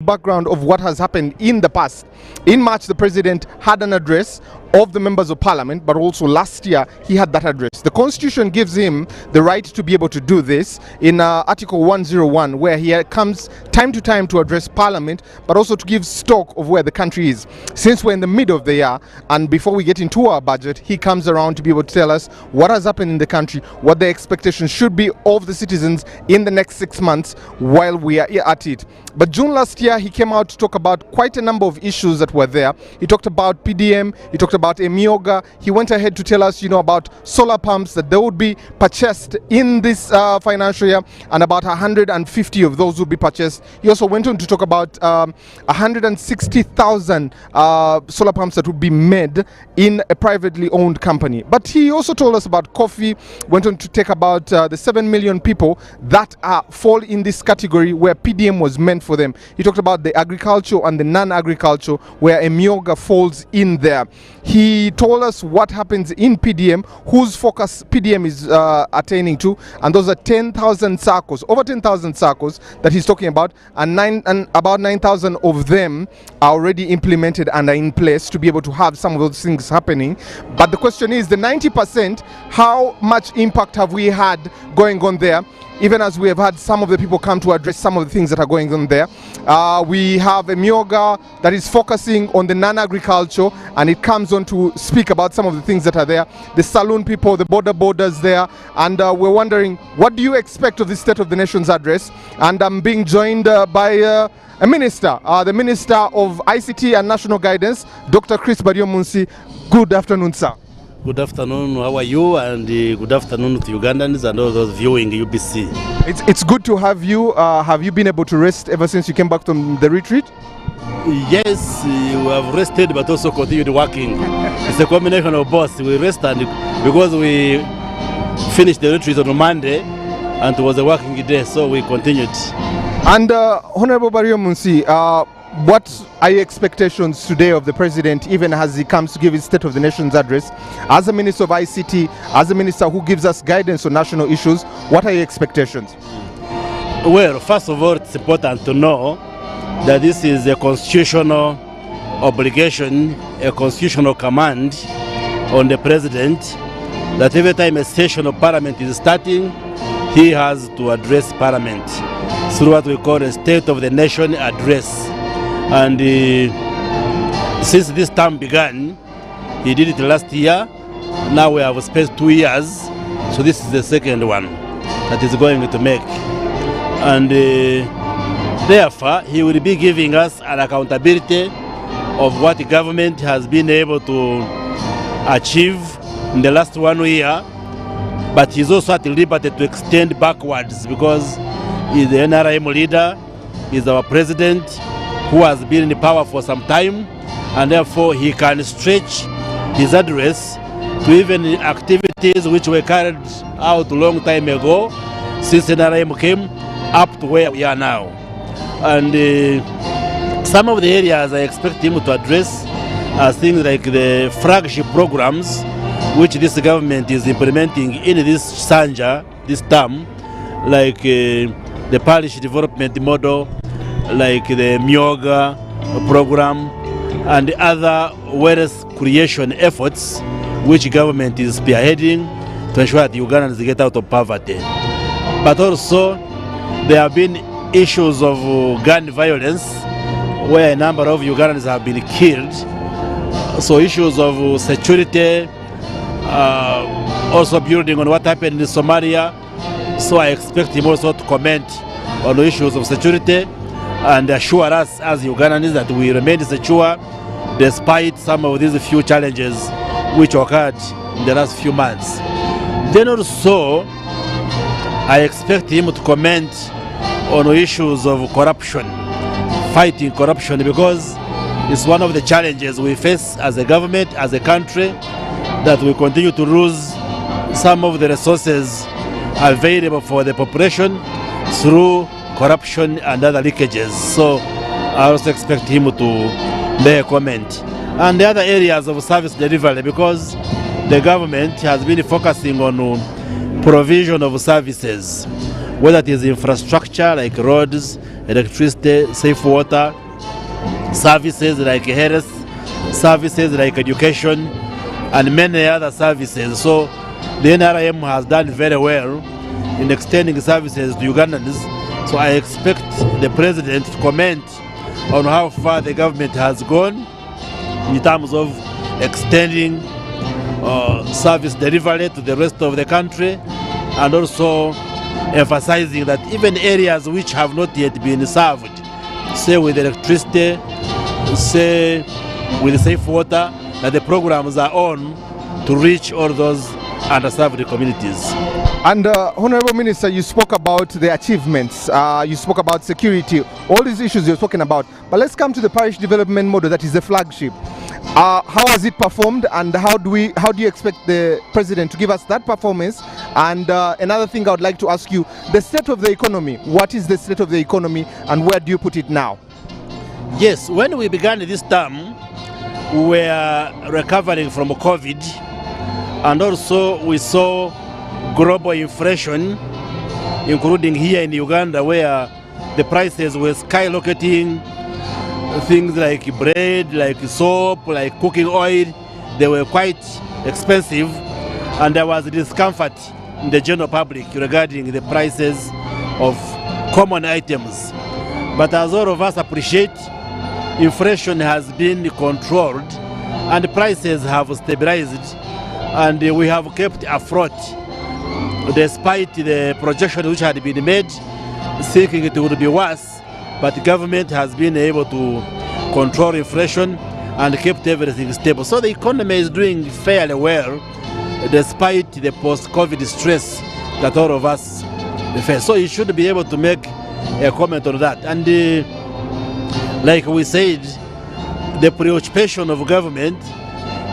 Background of what has happened in the past. In March, the president had an address of the members of parliament, but also last year he had that address. The constitution gives him the right to be able to do this in Article 101, where he comes time to time to address parliament, but also to give stock of where the country is. Since we're in the middle of the year and before we get into our budget, he comes around to be able to tell us what has happened in the country, what the expectations should be of the citizens in the next 6 months while we are at it. But June last year, he came out to talk about quite a number of issues that were there. He talked about PDM, he talked about Emyoga. He went ahead to tell us, about solar pumps that they would be purchased in this financial year, and about 150 of those would be purchased. He also went on to talk about 160,000 solar pumps that would be made in a privately owned company. But he also told us about coffee, went on to talk about the 7 million people that fall in this category where PDM was meant for them. He talked about the agriculture and the non-agriculture where Emyoga falls in there. He told us what happens in PDM, whose focus PDM is attaining to, and those are 10,000 circles, over 10,000 circles that he's talking about, and about 9,000 of them are already implemented and are in place to be able to have some of those things happening. But the question is, the 90%, how much impact have we had going on there? Even as we have had some of the people come to address some of the things that are going on there. We have a Emyoga that is focusing on the non-agriculture, and it comes on to speak about some of the things that are there. The saloon people, the borders there, and we're wondering, what do you expect of the State of the Nation's address? And I'm being joined by a minister, the Minister of ICT and National Guidance, Dr. Chris Baryomunsi. Good afternoon, sir. Good afternoon, how are you? And good afternoon to Ugandans and all those viewing UBC. It's good to have you. Have you been able to rest ever since you came back from the retreat? Yes, we have rested but also continued working. It's a combination of both. We rest and because we finished the retreat on Monday and it was a working day, so we continued. And Honorable Baryomunsi, what are your expectations today of the president, even as he comes to give his State of the Nation's address? As a Minister of ICT, as a minister who gives us guidance on national issues, what are your expectations? Well, first of all, it's important to know that this is a constitutional obligation, a constitutional command on the president, that every time a session of parliament is starting, he has to address parliament through what we call a State of the Nation address. And since this term began, he did it last year. Now we have spent 2 years, so this is the second one that he's going to make. And therefore, he will be giving us an accountability of what the government has been able to achieve in the last 1 year. But he's also at liberty to extend backwards because he's the NRM leader, he's our president, who has been in power for some time, and therefore he can stretch his address to even activities which were carried out a long time ago, since NRM came, up to where we are now. And some of the areas I expect him to address are things like the flagship programs which this government is implementing in this Sanja, this term, like the parish development model, like the Emyoga program, and other wealth creation efforts which government is spearheading to ensure that Ugandans get out of poverty. But also, there have been issues of gun violence where a number of Ugandans have been killed. So issues of security, also building on what happened in Somalia. So I expect him also to comment on the issues of security and assure us as Ugandans that we remain secure despite some of these few challenges which occurred in the last few months. Then also, I expect him to comment on issues of corruption, fighting corruption, because it's one of the challenges we face as a government, as a country, that we continue to lose some of the resources available for the population through corruption and other leakages. So I also expect him to make a comment. And the other areas of service delivery, because the government has been focusing on provision of services. whether it is infrastructure like roads, electricity, safe water, services like health, services like education, and many other services. So the NRM has done very well in extending services to Ugandans. So I expect the president to comment on how far the government has gone in terms of extending service delivery to the rest of the country, and also emphasizing that even areas which have not yet been served, say with electricity, say with safe water, that the programs are on to reach all those underserved communities. And Honorable Minister, you spoke about the achievements, you spoke about security, all these issues you're talking about. But let's come to the parish development model that is the flagship. How has it performed, and how do you expect the president to give us that performance? And another thing I would like to ask you, the state of the economy. What is the state of the economy, and where do you put it now? Yes, when we began this term, we were recovering from COVID, and also we saw global inflation, including here in Uganda, where the prices were skyrocketing. Things like bread, like soap, like cooking oil, they were quite expensive, and there was discomfort in the general public regarding the prices of common items. But as all of us appreciate, inflation has been controlled and prices have stabilized, and we have kept afloat despite the projection which had been made thinking it would be worse. But the government has been able to control inflation and kept everything stable. So the economy is doing fairly well despite the post-COVID stress that all of us face. So you should be able to make a comment on that. And like we said, the preoccupation of government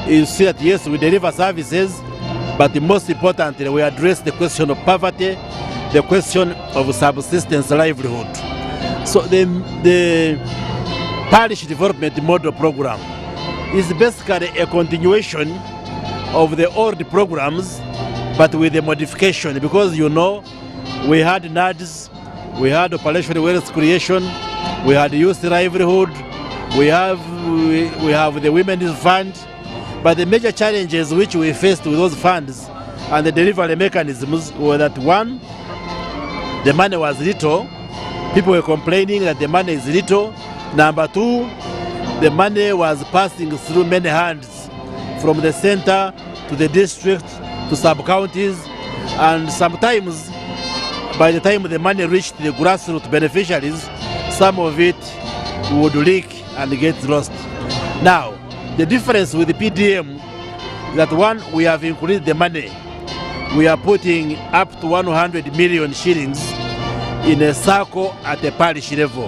is that yes, we deliver services, but most importantly, we address the question of poverty, the question of subsistence livelihood. So the parish development model program is basically a continuation of the old programs, but with a modification, because you know we had NADS, we had Operation Wealth Creation, we had Youth Livelihood, we have the Women's Fund, but the major challenges which we faced with those funds and the delivery mechanisms were that one, the money was little. People were complaining that the money is little. Number two, the money was passing through many hands, from the center to the district to sub-counties, and sometimes by the time the money reached the grassroots beneficiaries, some of it would leak and get lost. Now, the difference with the PDM is that one, we have increased the money. We are putting up to 100 million shillings in a circle at the parish level.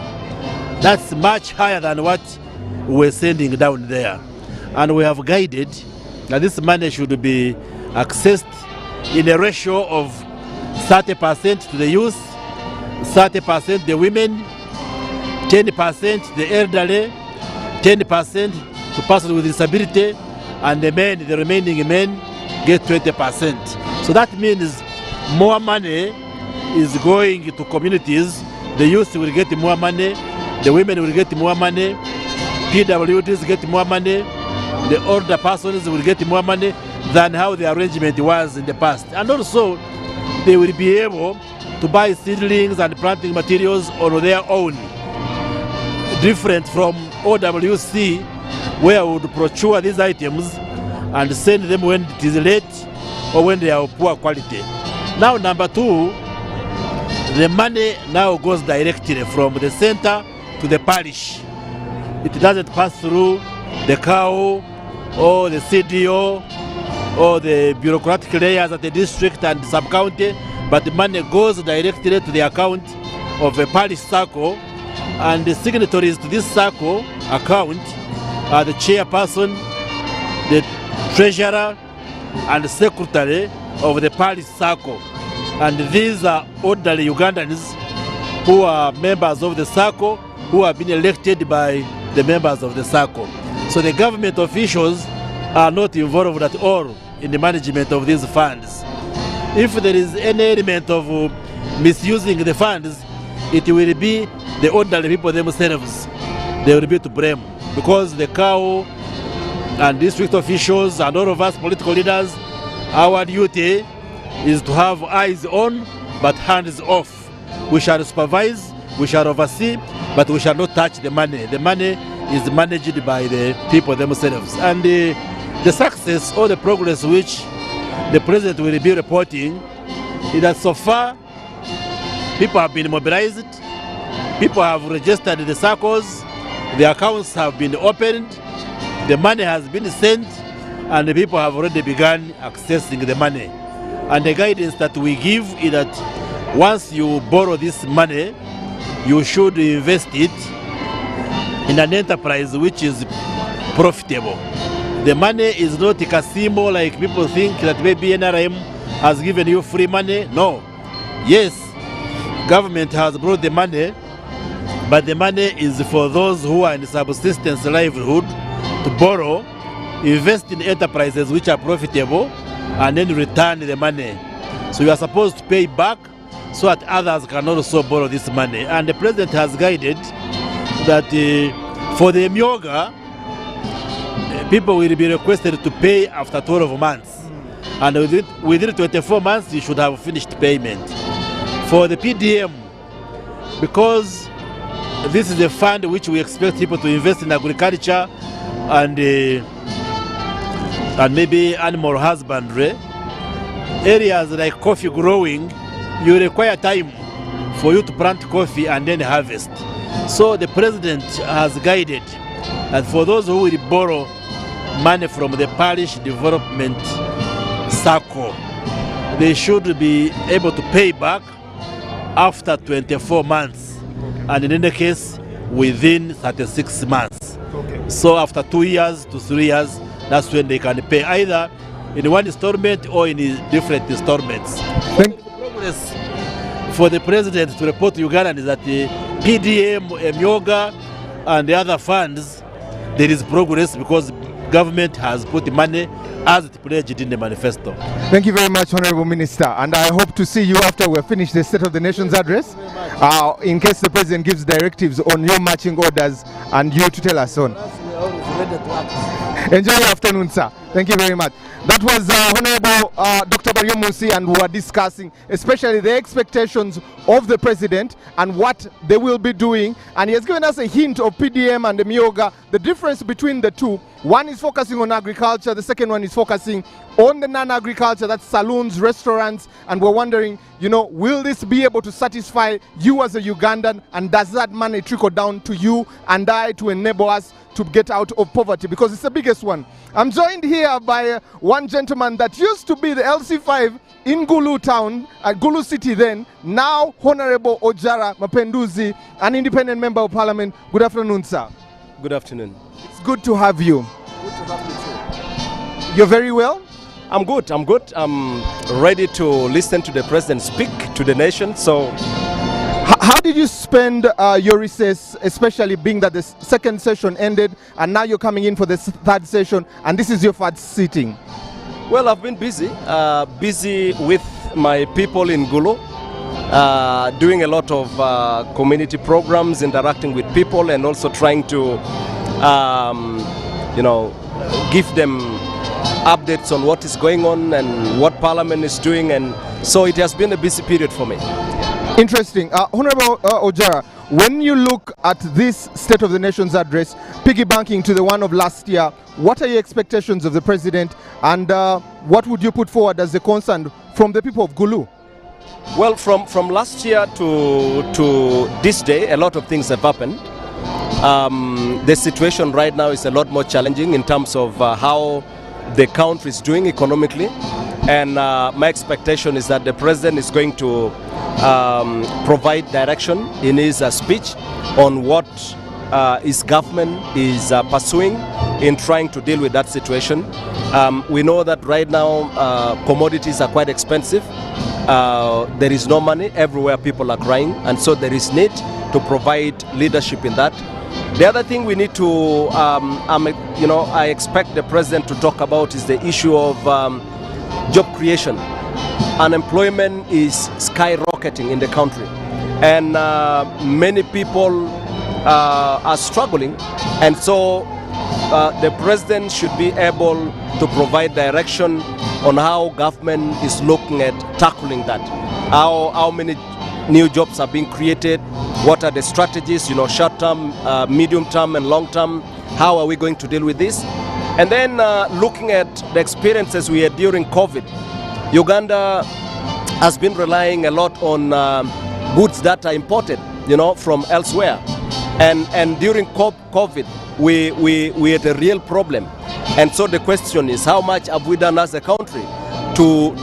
That's much higher than what we're sending down there. And we have guided that this money should be accessed in a ratio of 30% to the youth, 30% the women, 10% the elderly, 10% to persons with disability, and the remaining men get 20%. So that means more money is going to communities. The youth will get more money, the women will get more money, PWDs get more money, the older persons will get more money than how the arrangement was in the past. And also, they will be able to buy seedlings and planting materials on their own, different from OWC, where we would procure these items and send them when it is late or when they are of poor quality. Now, number two, the money now goes directly from the center to the parish. It doesn't pass through the cow or the CDO or the bureaucratic layers at the district and sub-county, but the money goes directly to the account of a parish circle, and the signatories to this circle account are the chairperson, the treasurer, and the secretary of the parish circle. And these are orderly Ugandans who are members of the circle, who have been elected by the members of the circle. So the government officials are not involved at all in the management of these funds. If there is any element of misusing the funds, it will be the ordinary people themselves. They will be to blame, because the cow and district officials and all of us political leaders, our duty is to have eyes on but hands off. We shall supervise, we shall oversee, but we shall not touch the money. The money is managed by the people themselves. And the success or the progress which the president will be reporting is that so far people have been mobilized, people have registered the circles, the accounts have been opened, the money has been sent, and the people have already begun accessing the money. And the guidance that we give is that once you borrow this money, you should invest it in an enterprise which is profitable. The money is not a casino like people think that maybe NRM has given you free money. No. Yes, government has brought the money, but the money is for those who are in subsistence livelihood to borrow, invest in enterprises which are profitable, and then return the money. So you are supposed to pay back so that others can also borrow this money. And the president has guided that for the Myoga, people will be requested to pay after 12 months. And within 24 months, you should have finished payment. For the PDM, because this is a fund which we expect people to invest in agriculture and maybe animal husbandry, areas like coffee growing, you require time for you to plant coffee and then harvest. So the president has guided that for those who will borrow money from the parish development circle, they should be able to pay back after 24 months, and in any case within 36 months. Okay. So after 2 years to 3 years, that's when they can pay either in one installment or in different installments. The progress for the president to report to Uganda is that the PDM, Myoga, and the other funds, there is progress because government has put the money as it pledged in the manifesto. Thank you very much, Honorable Minister, and I hope to see you after we've finished the State of the Nation's address, in case the President gives directives on your marching orders and you to tell us on. Enjoy your afternoon, sir. Thank you very much. That was Honorable Dr. Baryomunsi, and we were discussing especially the expectations of the President and what they will be doing. And he has given us a hint of PDM and the Myoga, the difference between the two. One is focusing on agriculture, the second one is focusing on the non-agriculture, that's saloons, restaurants, and we're wondering, you know, will this be able to satisfy you as a Ugandan, and does that money trickle down to you and I to enable us to get out of poverty, because it's the biggest one. I'm joined here by one gentleman that used to be the LC5 in Gulu town, Gulu city then, now Honorable Ojara Mapenduzi, an independent member of parliament. Good afternoon, sir. Good afternoon. It's good to have you. Good to have you too. You're very well? I'm good. I'm ready to listen to the president speak to the nation. So, how did you spend your recess, especially being that the second session ended and now you're coming in for the third session and this is your first sitting? Well, I've been busy with my people in Gulu, doing a lot of community programs, interacting with people, and also trying to, give them updates on what is going on and what Parliament is doing, and so it has been a busy period for me. Interesting. Honorable Ojara, when you look at this State of the Nation's address, piggybacking to the one of last year, what are your expectations of the President, and what would you put forward as a concern from the people of Gulu? Well, from last year to this day, a lot of things have happened. The situation right now is a lot more challenging in terms of how the country is doing economically, and my expectation is that the President is going to provide direction in his speech on what his government is pursuing in trying to deal with that situation. We know that right now commodities are quite expensive. There is no money everywhere, people are crying, and so there is need to provide leadership in that. The other thing we need to, I expect the President to talk about is the issue of job creation. unemployment is skyrocketing in the country, and many people are struggling, and so the president should be able to provide direction on how government is looking at tackling that. How many new jobs are being created? What are the strategies, short term, medium term and long term? How are we going to deal with this? And then looking at the experiences we had during COVID, Uganda has been relying a lot on goods that are imported, from elsewhere. And during COVID, we had a real problem. And so the question is, how much have we done as a country to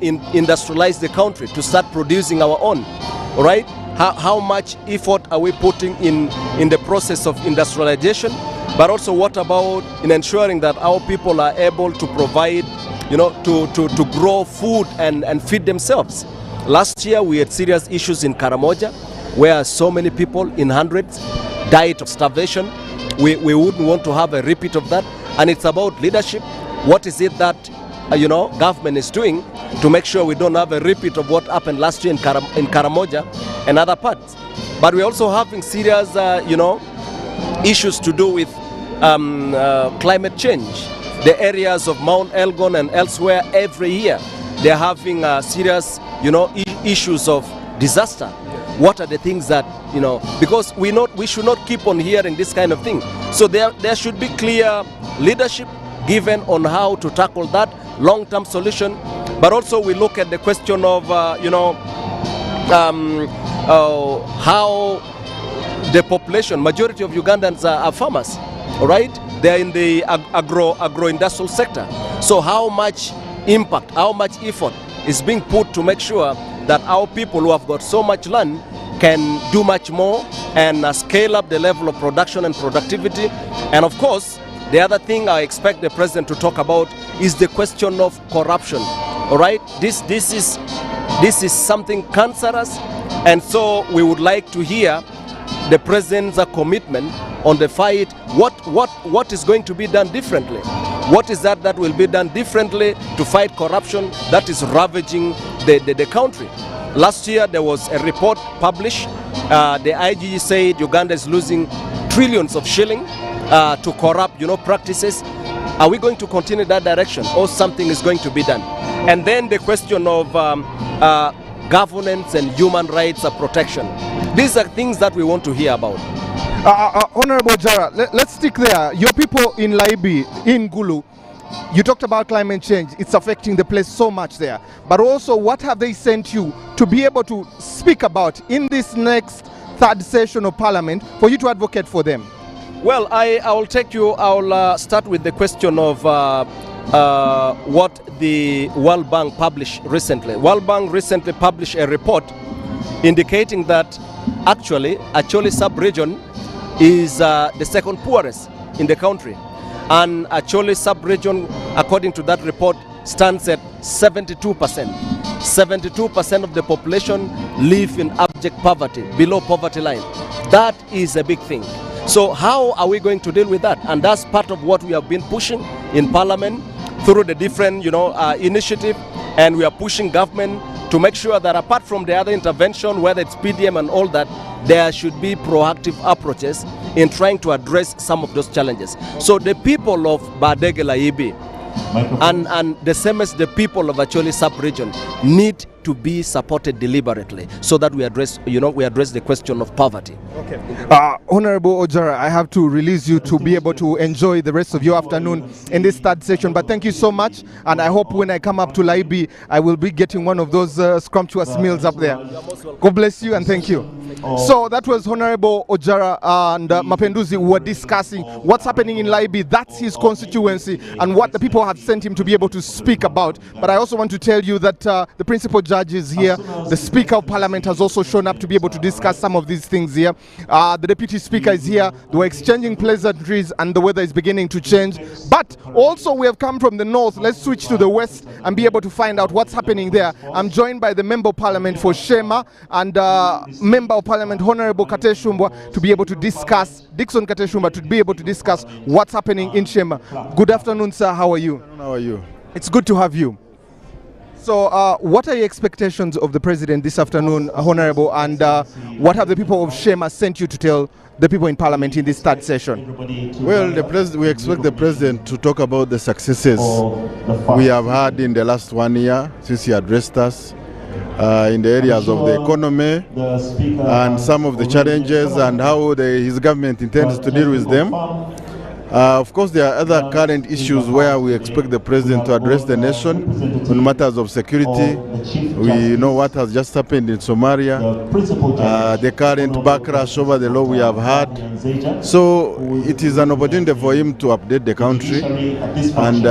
industrialize the country, to start producing our own, all right? How much effort are we putting in the process of industrialization? But also, what about in ensuring that our people are able to provide, to grow food and feed themselves? Last year, we had serious issues in Karamoja, where so many people in hundreds died of starvation. We wouldn't want to have a repeat of that. And it's about leadership. What is it that government is doing to make sure we don't have a repeat of what happened last year in Karamoja and other parts? But we're also having serious issues to do with climate change. The areas of Mount Elgon and elsewhere, every year they're having serious issues of disaster. What are the things that, because we should not keep on hearing this kind of thing. So there should be clear leadership given on how to tackle that long-term solution. But also we look at the question of, how the population, majority of Ugandans are farmers, all right? They're in the agro-industrial sector. So how much impact, how much effort is being put to make sure that our people who have got so much land can do much more and scale up the level of production and productivity? And of course, the other thing I expect the president to talk about is the question of corruption. All right, this is something cancerous, and so we would like to hear the president's commitment on the fight. What is going to be done differently? What is that will be done differently to fight corruption that is ravaging the country? Last year there was a report published. The IGE said Uganda is losing trillions of shillings to corrupt practices. Are we going to continue that direction, or something is going to be done? And then the question of governance and human rights protection. These are things that we want to hear about. Honorable Jara, let's stick there. Your people in Laibi, in Gulu, you talked about climate change. It's affecting the place so much there. But also, what have they sent you to be able to speak about in this next third session of Parliament for you to advocate for them? Well, I'll start with the question of what the World Bank published recently. World Bank recently published a report indicating that actually Acholi sub-region is the second poorest in the country. And Acholi sub-region, according to that report, stands at 72%. 72% of the population live in abject poverty, below poverty line. That is a big thing. So how are we going to deal with that? And that's part of what we have been pushing in Parliament through the different initiative, and we are pushing government to make sure that apart from the other intervention, whether it's PDM and all that, there should be proactive approaches in trying to address some of those challenges. So the people of Badege Laibi and the same as the people of Acholi sub-region need to be supported deliberately so that we address the question of poverty. Okay. Honorable Ojara, I have to release you to be able to enjoy the rest of your afternoon in this third session, but thank you so much, and I hope when I come up to Laibi I will be getting one of those scrumptious meals up there. God bless you and thank you. So that was Honorable Ojara and Mapenduzi who were discussing what's happening in Laibi. That's his constituency and what the people have sent him to be able to speak about. But I also want to tell you that the principal judge is here. The Speaker of Parliament has also shown up to be able to discuss some of these things here. The Deputy Speaker is here. They were exchanging pleasantries and the weather is beginning to change. But also we have come from the north. Let's switch to the west and be able to find out what's happening there. I'm joined by the Member of Parliament for Shema and Member of Parliament Honorable Kateshumbwa to be able to discuss, Dixon Kateshumbwa, to be able to discuss what's happening in Shema. Good afternoon, sir. How are you? How are you? It's good to have you. So, what are your expectations of the president this afternoon, Honorable, and what have the people of Shema sent you to tell the people in Parliament in this third session? Well, we expect the president to talk about the successes we have had in the last 1 year since he addressed us in the areas of the economy and some of the challenges and how his government intends to deal with them. Of course, there are other current issues where we expect the president to address the nation on matters of security. We know what has just happened in Somalia, the current backlash over the law we have had. So it is an opportunity for him to update the country and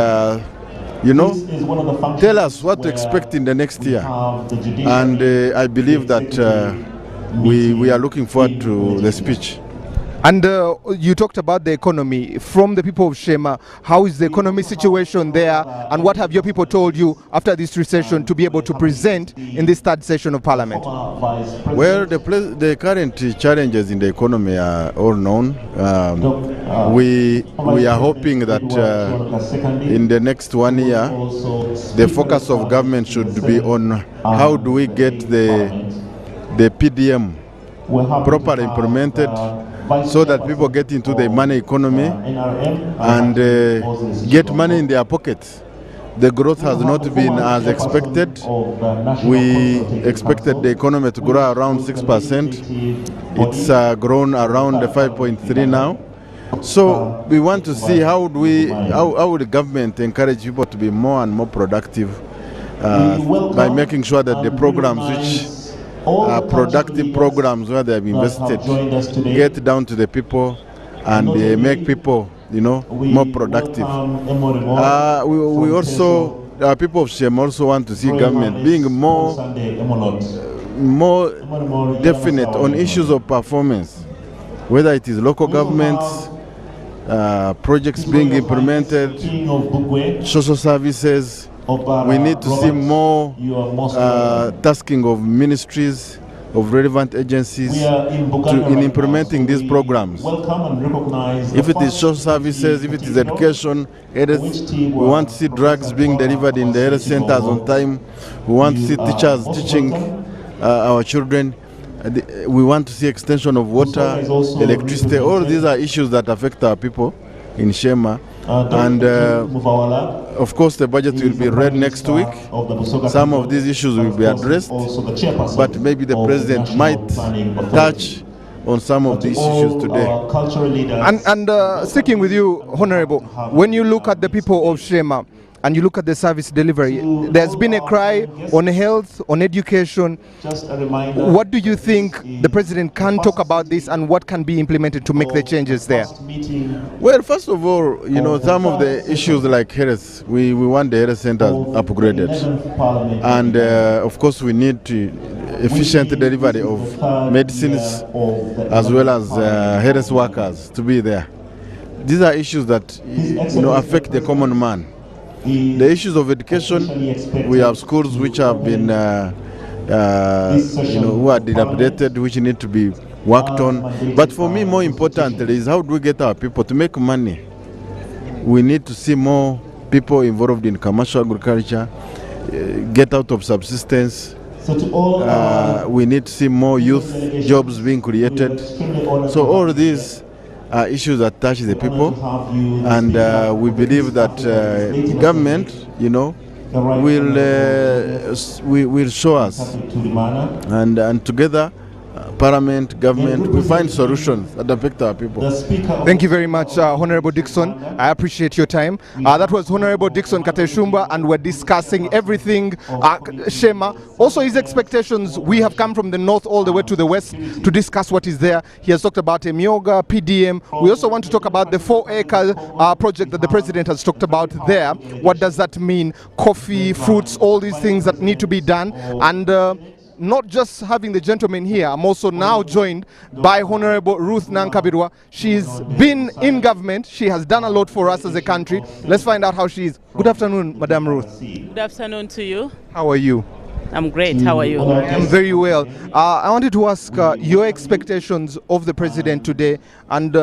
tell us what to expect in the next year. And I believe that we are looking forward to the speech. And you talked about the economy. From the people of Shema, how is the economy situation there, and what have your people told you after this recession to be able to present in this third session of Parliament? Well, the current challenges in the economy are all known. We are hoping that in the next 1 year, the focus of government should be on how do we get the PDM properly implemented, so that people get into the money economy and get money in their pockets. The growth has not been as expected. We expected the economy to grow around 6%. It's grown around 5.3 now. So we want to see how would the government encourage people to be more and more productive by making sure that the programs which productive programs where they have invested get down to the people and make people, more productive. We also, people of Shem also want to see government being more definite on issues of performance, whether it is local governments, projects being implemented, social services. We need to see more tasking of ministries, of relevant agencies in implementing these programs. If it is social services, if it is education, health, we want to see drugs being delivered in the health centers on time. We want to see teachers teaching our children. We want to see extension of water, electricity. All these are issues that affect our people in Shema. And of course the budget will be read next week. Some of these issues will be addressed, but maybe the president might touch on some of these issues today. And sticking with you, Honorable, when you look at the people of Shema and you look at the service delivery, there's been a cry on health, on education. What do you think the president can talk about this, and what can be implemented to make the changes there? Well, first of all, some of the issues like health, we want the health centers upgraded. And of course we need efficient delivery of medicines as well as health workers to be there. These are issues that affect the common man. The issues of education, we have schools which have been, who are dilapidated, which need to be worked on. But for me, more importantly, is how do we get our people to make money? We need to see more people involved in commercial agriculture, get out of subsistence. We need to see more youth jobs being created. So all these issues that touch the people, and we believe that government, will show us, and together, Parliament, government, we find solutions that affect our people. Thank you very much, Honorable Dixon. I appreciate your time. That was Honorable Dixon Kateshumba, and we're discussing everything Shema. Also his expectations. We have come from the north all the way to the west to discuss what is there. He has talked about Emyoga, PDM. We also want to talk about the 4-acre project that the president has talked about there. What does that mean? Coffee, fruits, all these things that need to be done. And not just having the gentleman here, I'm also now joined by Honorable Ruth Nankabirwa. She's been in government. She has done a lot for us as a country. Let's find out how she is. Good afternoon, Madam Ruth. Good afternoon to you. How are you? I'm great. How are you? I'm very well. I wanted to ask your expectations of the president today, and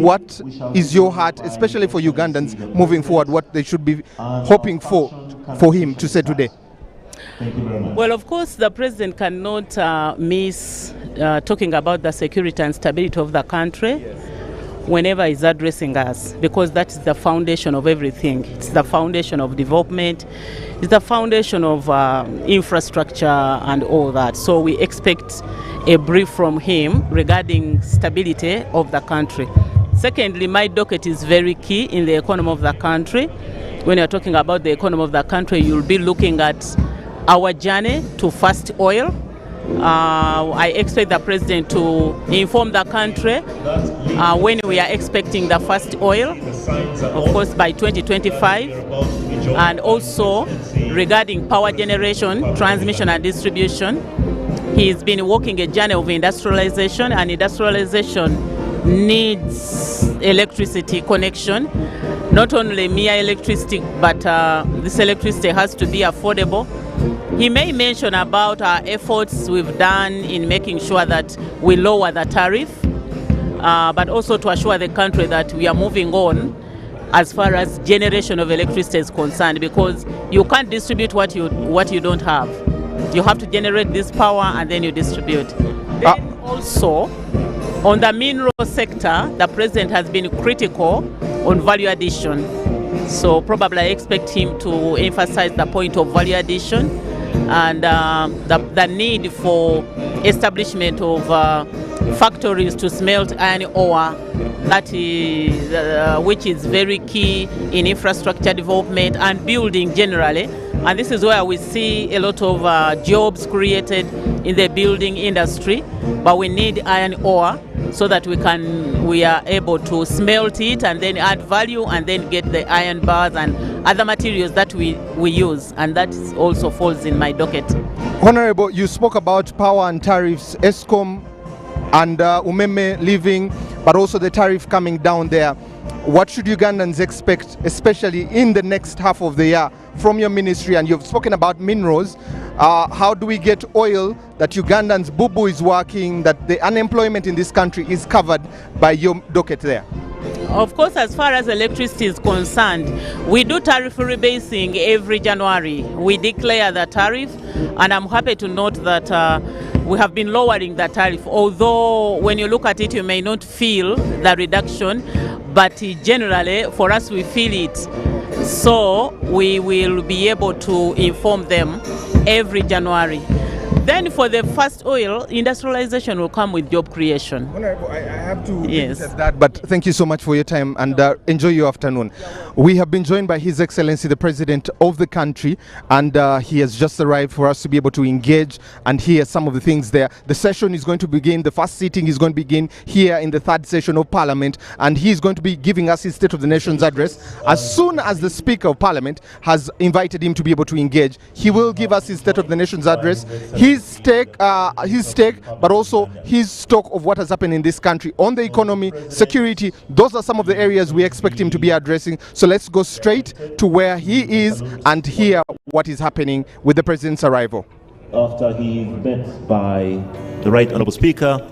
what is your heart, especially for Ugandans moving forward, what they should be hoping for him to say today? Well, of course, the president cannot miss talking about the security and stability of the country whenever he's addressing us, because that is the foundation of everything. It's the foundation of development. It's the foundation of infrastructure and all that. So we expect a brief from him regarding stability of the country. Secondly, my docket is very key in the economy of the country. When you're talking about the economy of the country, you'll be looking at our journey to fast oil. I expect the president to inform the country when we are expecting the first oil, of course by 2025, and also regarding power generation, transmission and distribution. He's been working a journey of industrialization, and industrialization needs electricity connection, not only mere electricity, but this electricity has to be affordable. He may mention about our efforts we've done in making sure that we lower the tariff, but also to assure the country that we are moving on as far as generation of electricity is concerned, because you can't distribute what you don't have. You have to generate this power and then you distribute. Then also, on the mineral sector, the president has been critical on value addition. So probably I expect him to emphasize the point of value addition and the need for establishment of factories to smelt iron ore, that is, which is very key in infrastructure development and building generally. And this is where we see a lot of jobs created in the building industry, but we need iron ore so that we are able to smelt it and then add value and then get the iron bars and other materials that we use, and that also falls in my docket. Honorable, you spoke about power and tariffs, ESCOM and Umeme leaving, but also the tariff coming down there. What should Ugandans expect, especially in the next half of the year, from your ministry? And you've spoken about minerals. How do we get oil that Ugandans, Bubu is working, that the unemployment in this country is covered by your docket there? Of course, as far as electricity is concerned, we do tariff rebasing every January. We declare the tariff, and I'm happy to note that we have been lowering the tariff, although when you look at it, you may not feel the reduction, but generally, for us, we feel it. So we will be able to inform them every January. Then for the first oil, industrialization will come with job creation. Honorable, I have to Yes. visit that, but thank you so much for your time and enjoy your afternoon. We have been joined by His Excellency the President of the country, and he has just arrived for us to be able to engage and hear some of the things there. The session is going to begin, the first sitting is going to begin here in the third session of Parliament, and he is going to be giving us his State of the Nation's address. As soon as the Speaker of Parliament has invited him to be able to engage, he will give us his State of the Nation's address, his stake, but also his stock of what has happened in this country on the economy, security. Those are some of the areas we expect him to be addressing. So let's go straight to where he is and hear what is happening with the President's arrival. After he is met by the Right Honourable Speaker.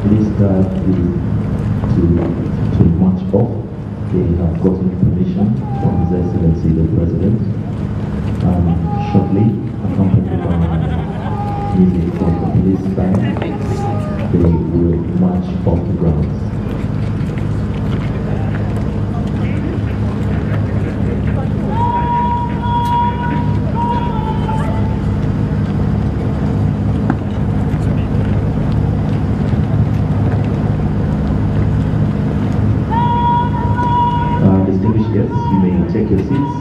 Police guard to march off. They have gotten permission from His Excellency the President. Shortly, accompanied by music from the police band, they will march off the grounds. Distinguished guests, you may take your seats.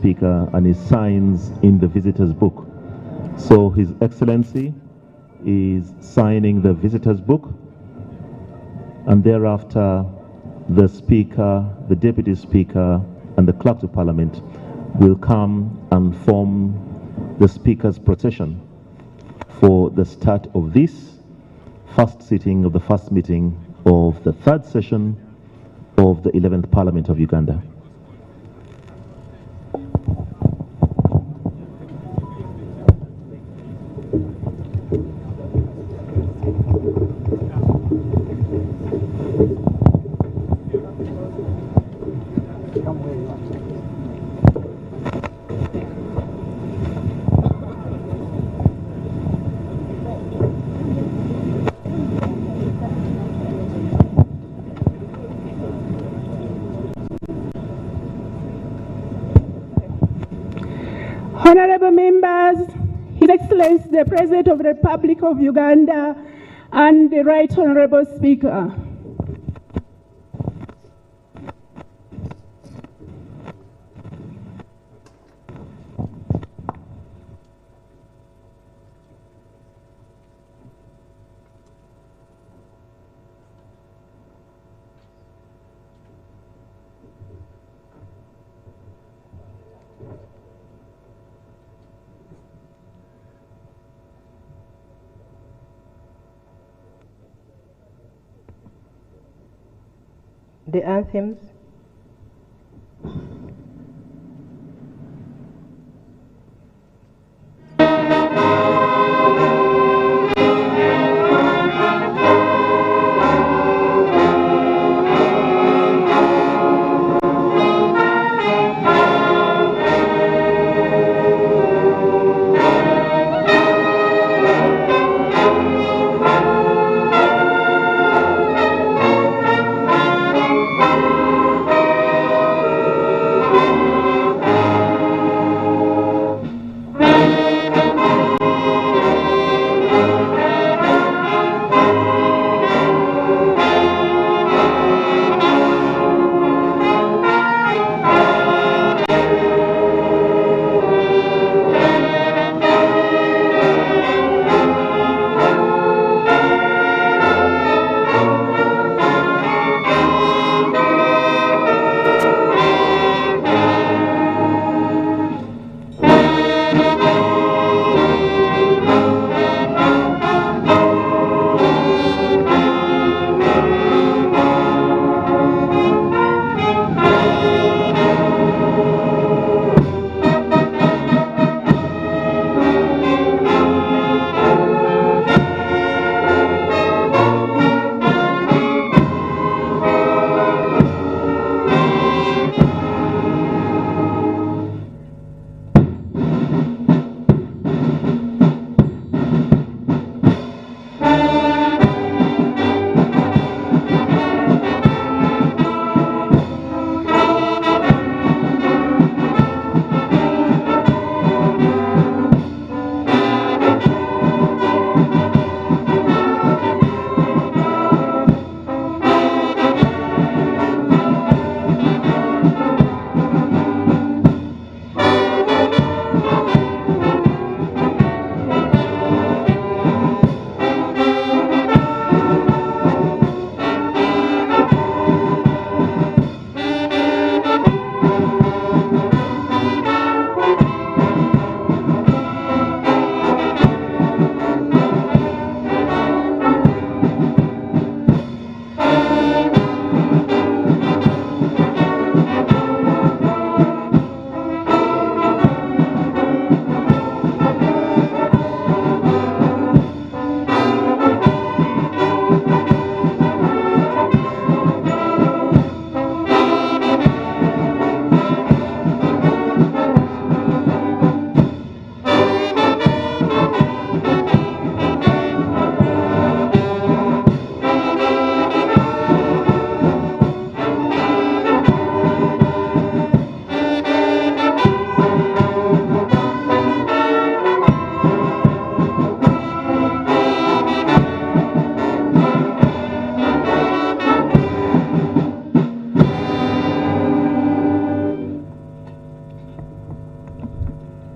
Speaker and he signs in the visitor's book. So His Excellency is signing the visitor's book, and thereafter the Speaker, the Deputy Speaker, and the Clerk of Parliament will come and form the Speaker's procession for the start of this first sitting of the first meeting of the third session of the 11th Parliament of Uganda. Honorable members, His Excellency the President of the Republic of Uganda and the Right Honorable Speaker. The anthems.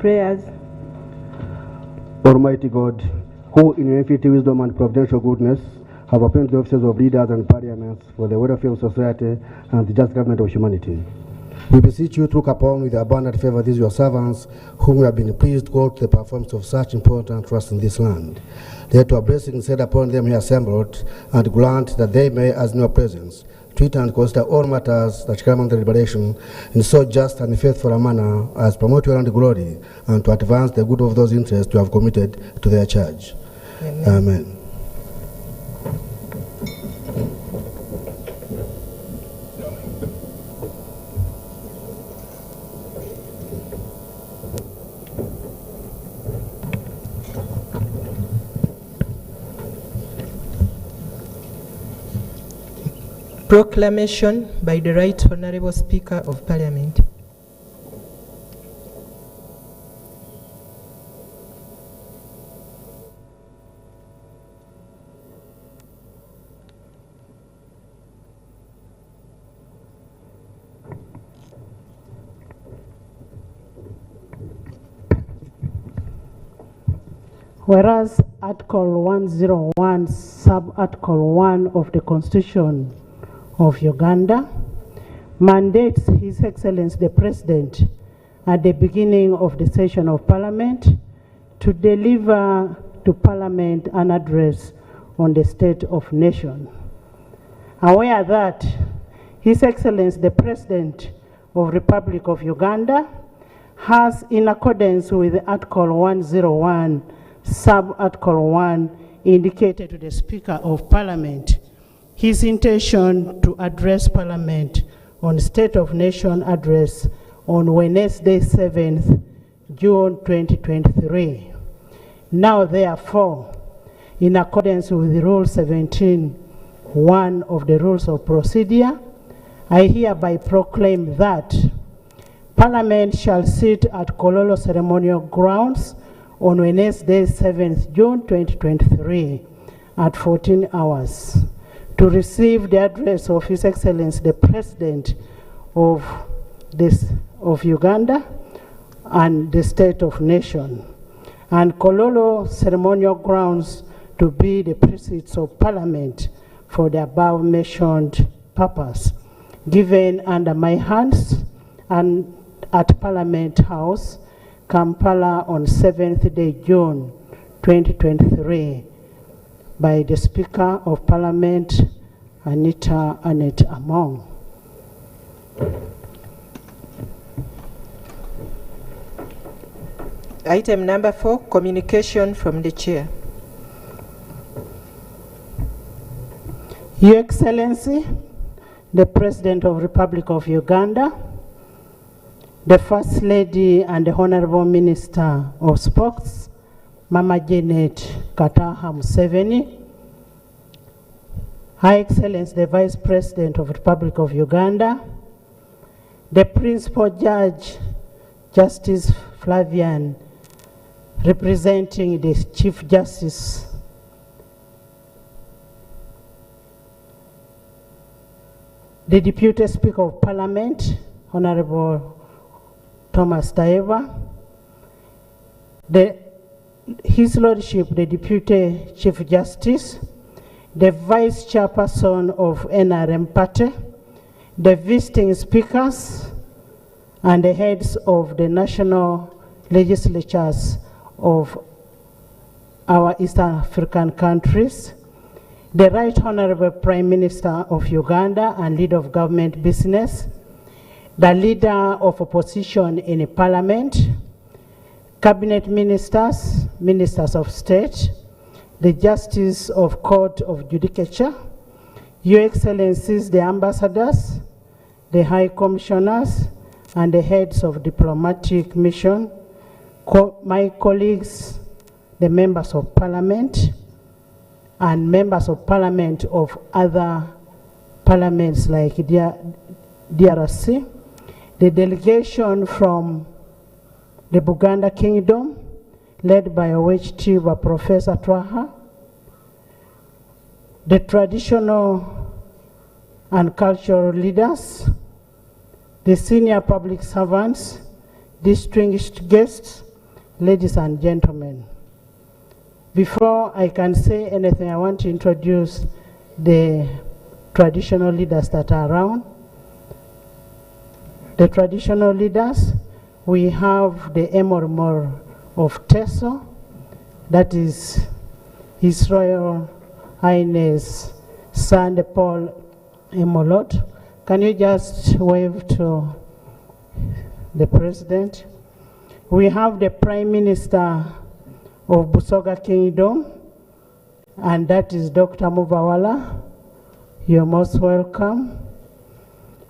prayers. Almighty God, who in infinite wisdom and providential goodness have appointed the offices of leaders and parliaments for the welfare of society and the just government of humanity, we beseech you to look upon with abundant favor these your servants, whom you have been pleased to call to the performance of such important trust in this land. Let your blessings set upon them here assembled, and grant that they may, as in your presence, treat and consider all matters that come under deliberation in so just and faithful a manner as promote your own glory and to advance the good of those interests you have committed to their charge. Amen. Amen. Proclamation by the Right Honourable Speaker of Parliament. Whereas Article 101, Sub-Article 1 of the Constitution of Uganda mandates His Excellency the President at the beginning of the session of Parliament to deliver to Parliament an address on the state of nation. Aware that His Excellency the President of Republic of Uganda has, in accordance with Article 101, Sub-Article 1, indicated to the Speaker of Parliament his intention to address Parliament on State of Nation address on Wednesday, 7th June 2023. Now, therefore, in accordance with Rule 17(1) of the Rules of Procedure, I hereby proclaim that Parliament shall sit at Kololo Ceremonial Grounds on Wednesday, 7th June 2023 at 14 hours. To receive the address of His Excellency the President of Uganda and the State of Nation, and Kololo Ceremonial Grounds to be the precincts of Parliament for the above mentioned purpose, given under my hands and at Parliament House, Kampala on 7th day June 2023 by the Speaker of Parliament, Anita Annette Among. Item number 4, communication from the Chair. Your Excellency, the President of Republic of Uganda, the First Lady and the Honorable Minister of Sports, Mama Janet Kataha Museveni, High Excellency, the Vice President of the Republic of Uganda, the Principal Judge, Justice Flavian, representing the Chief Justice, the Deputy Speaker of Parliament, Honorable Thomas Taeva, His Lordship, the Deputy Chief Justice, the Vice Chairperson of NRM Party, the visiting speakers, and the heads of the national legislatures of our East African countries, the Right Honorable Prime Minister of Uganda and leader of government business, the leader of opposition in Parliament, cabinet ministers, ministers of state, the Justice of Court of Judicature, Your Excellencies, the ambassadors, the High Commissioners, and the heads of diplomatic mission, my colleagues, the members of Parliament, and members of Parliament of other parliaments like DRC, the delegation from the Buganda Kingdom, led by OHT Professor Twaha, the traditional and cultural leaders, the senior public servants, distinguished guests, ladies and gentlemen, before I can say anything, I want to introduce the traditional leaders that are around. The traditional leaders, we have the Emormor of Teso, that is His Royal Highness Sir Paul Emolot. Can you just wave to the President? We have the Prime Minister of Busoga Kingdom, and that is Dr. Mubawala. You're most welcome.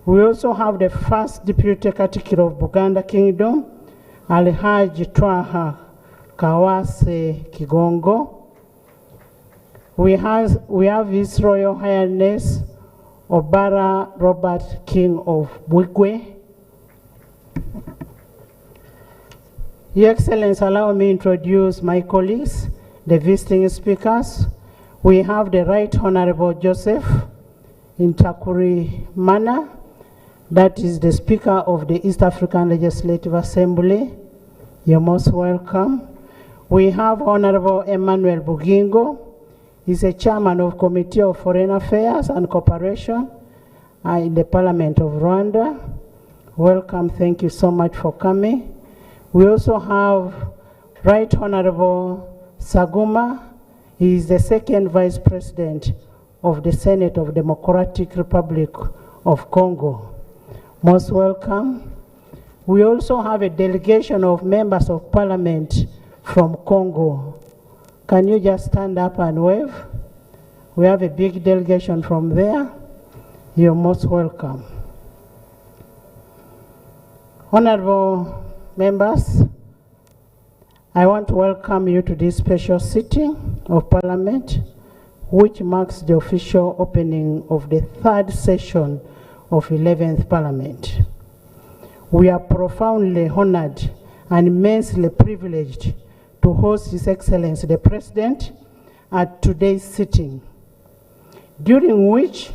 We also have the first Deputy Katikiro of Buganda Kingdom, Alhaji Twaha Kawase Kigongo. We have His Royal Highness Obara Robert King of Bwigwe. Your Excellency, allow me to introduce my colleagues, the visiting speakers. We have the Right Honorable Joseph Intakuri Mana, that is the Speaker of the East African Legislative Assembly. You're most welcome. We have Honorable Emmanuel Bugingo. He's a Chairman of Committee of Foreign Affairs and Cooperation in the Parliament of Rwanda. Welcome, thank you so much for coming. We also have Right Honorable Saguma. He is the second Vice President of the Senate of Democratic Republic of Congo. Most welcome. We also have a delegation of members of Parliament from Congo. Can you just stand up and wave? We have a big delegation from there. You're most welcome. Honorable members, I want to welcome you to this special sitting of Parliament, which marks the official opening of the third session of 11th Parliament. We are profoundly honored and immensely privileged to host His Excellency the President at today's sitting, during which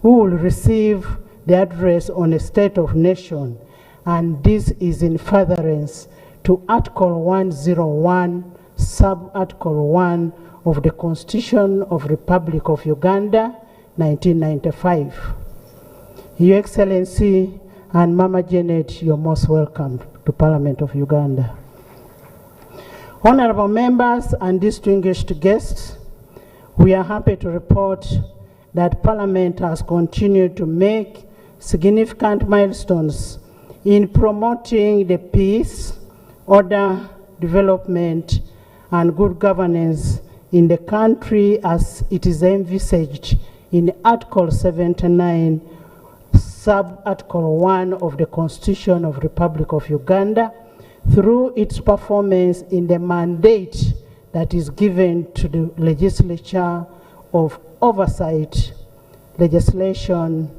we will receive the address on a state of nation, and this is in furtherance to Article 101, Sub-Article 1 of the Constitution of Republic of Uganda, 1995. Your Excellency and Mama Janet, you're most welcome to Parliament of Uganda. Honorable members and distinguished guests, we are happy to report that Parliament has continued to make significant milestones in promoting the peace, order, development, and good governance in the country as it is envisaged in Article 79, Sub-Article 1 of the Constitution of Republic of Uganda, through its performance in the mandate that is given to the legislature of oversight, legislation,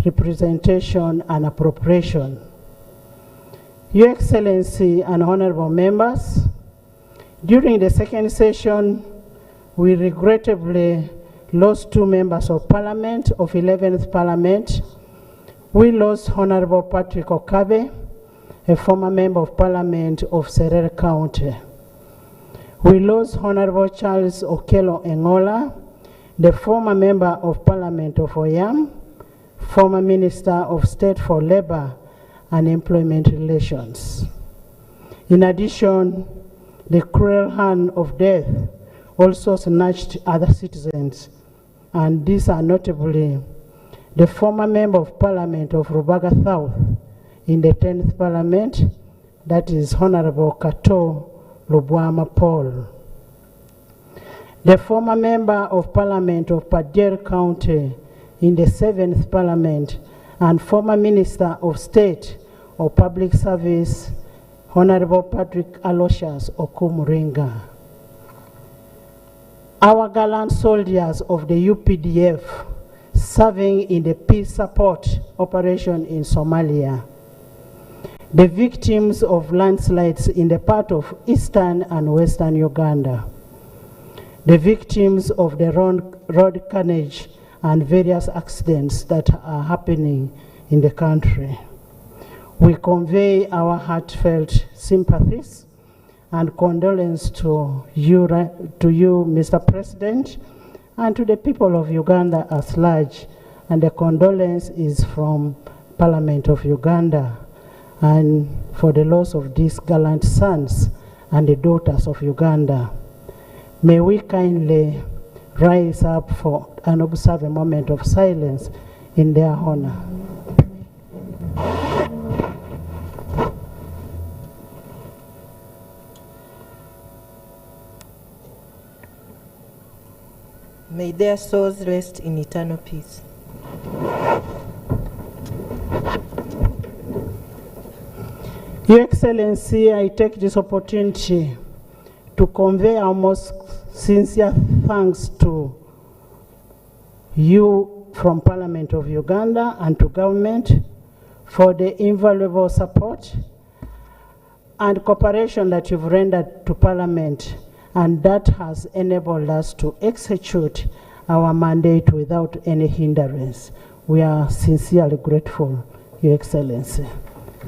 representation, and appropriation. Your Excellency and honorable members, during the second session, we regrettably lost two members of Parliament of 11th Parliament. We lost Honorable Patrick Okabe, a former member of Parliament of Serere County. We lost Honorable Charles Okello Engola, the former member of Parliament of Oyam, former Minister of State for Labor and Employment Relations. In addition, the cruel hand of death also snatched other citizens, and these are notably the former member of Parliament of Rubaga South in the 10th Parliament, that is Honorable Kato Lubwama Paul. The former member of Parliament of Padier County in the 7th Parliament and former Minister of State or Public Service, Honorable Patrick Aloysius Okumuringa. Our gallant soldiers of the UPDF serving in the peace support operation in Somalia. The victims of landslides in the part of eastern and western Uganda. The victims of the road carnage and various accidents that are happening in the country. We convey our heartfelt sympathies and condolence to you, Mr. President, and to the people of Uganda at large. And the condolence is from Parliament of Uganda, and for the loss of these gallant sons and the daughters of Uganda. May we kindly rise up for and observe a moment of silence in their honor. May their souls rest in eternal peace. Your Excellency, I take this opportunity to convey our most sincere thanks to you from Parliament of Uganda and to government for the invaluable support and cooperation that you've rendered to Parliament, and that has enabled us to execute our mandate without any hindrance. We are sincerely grateful, Your Excellency.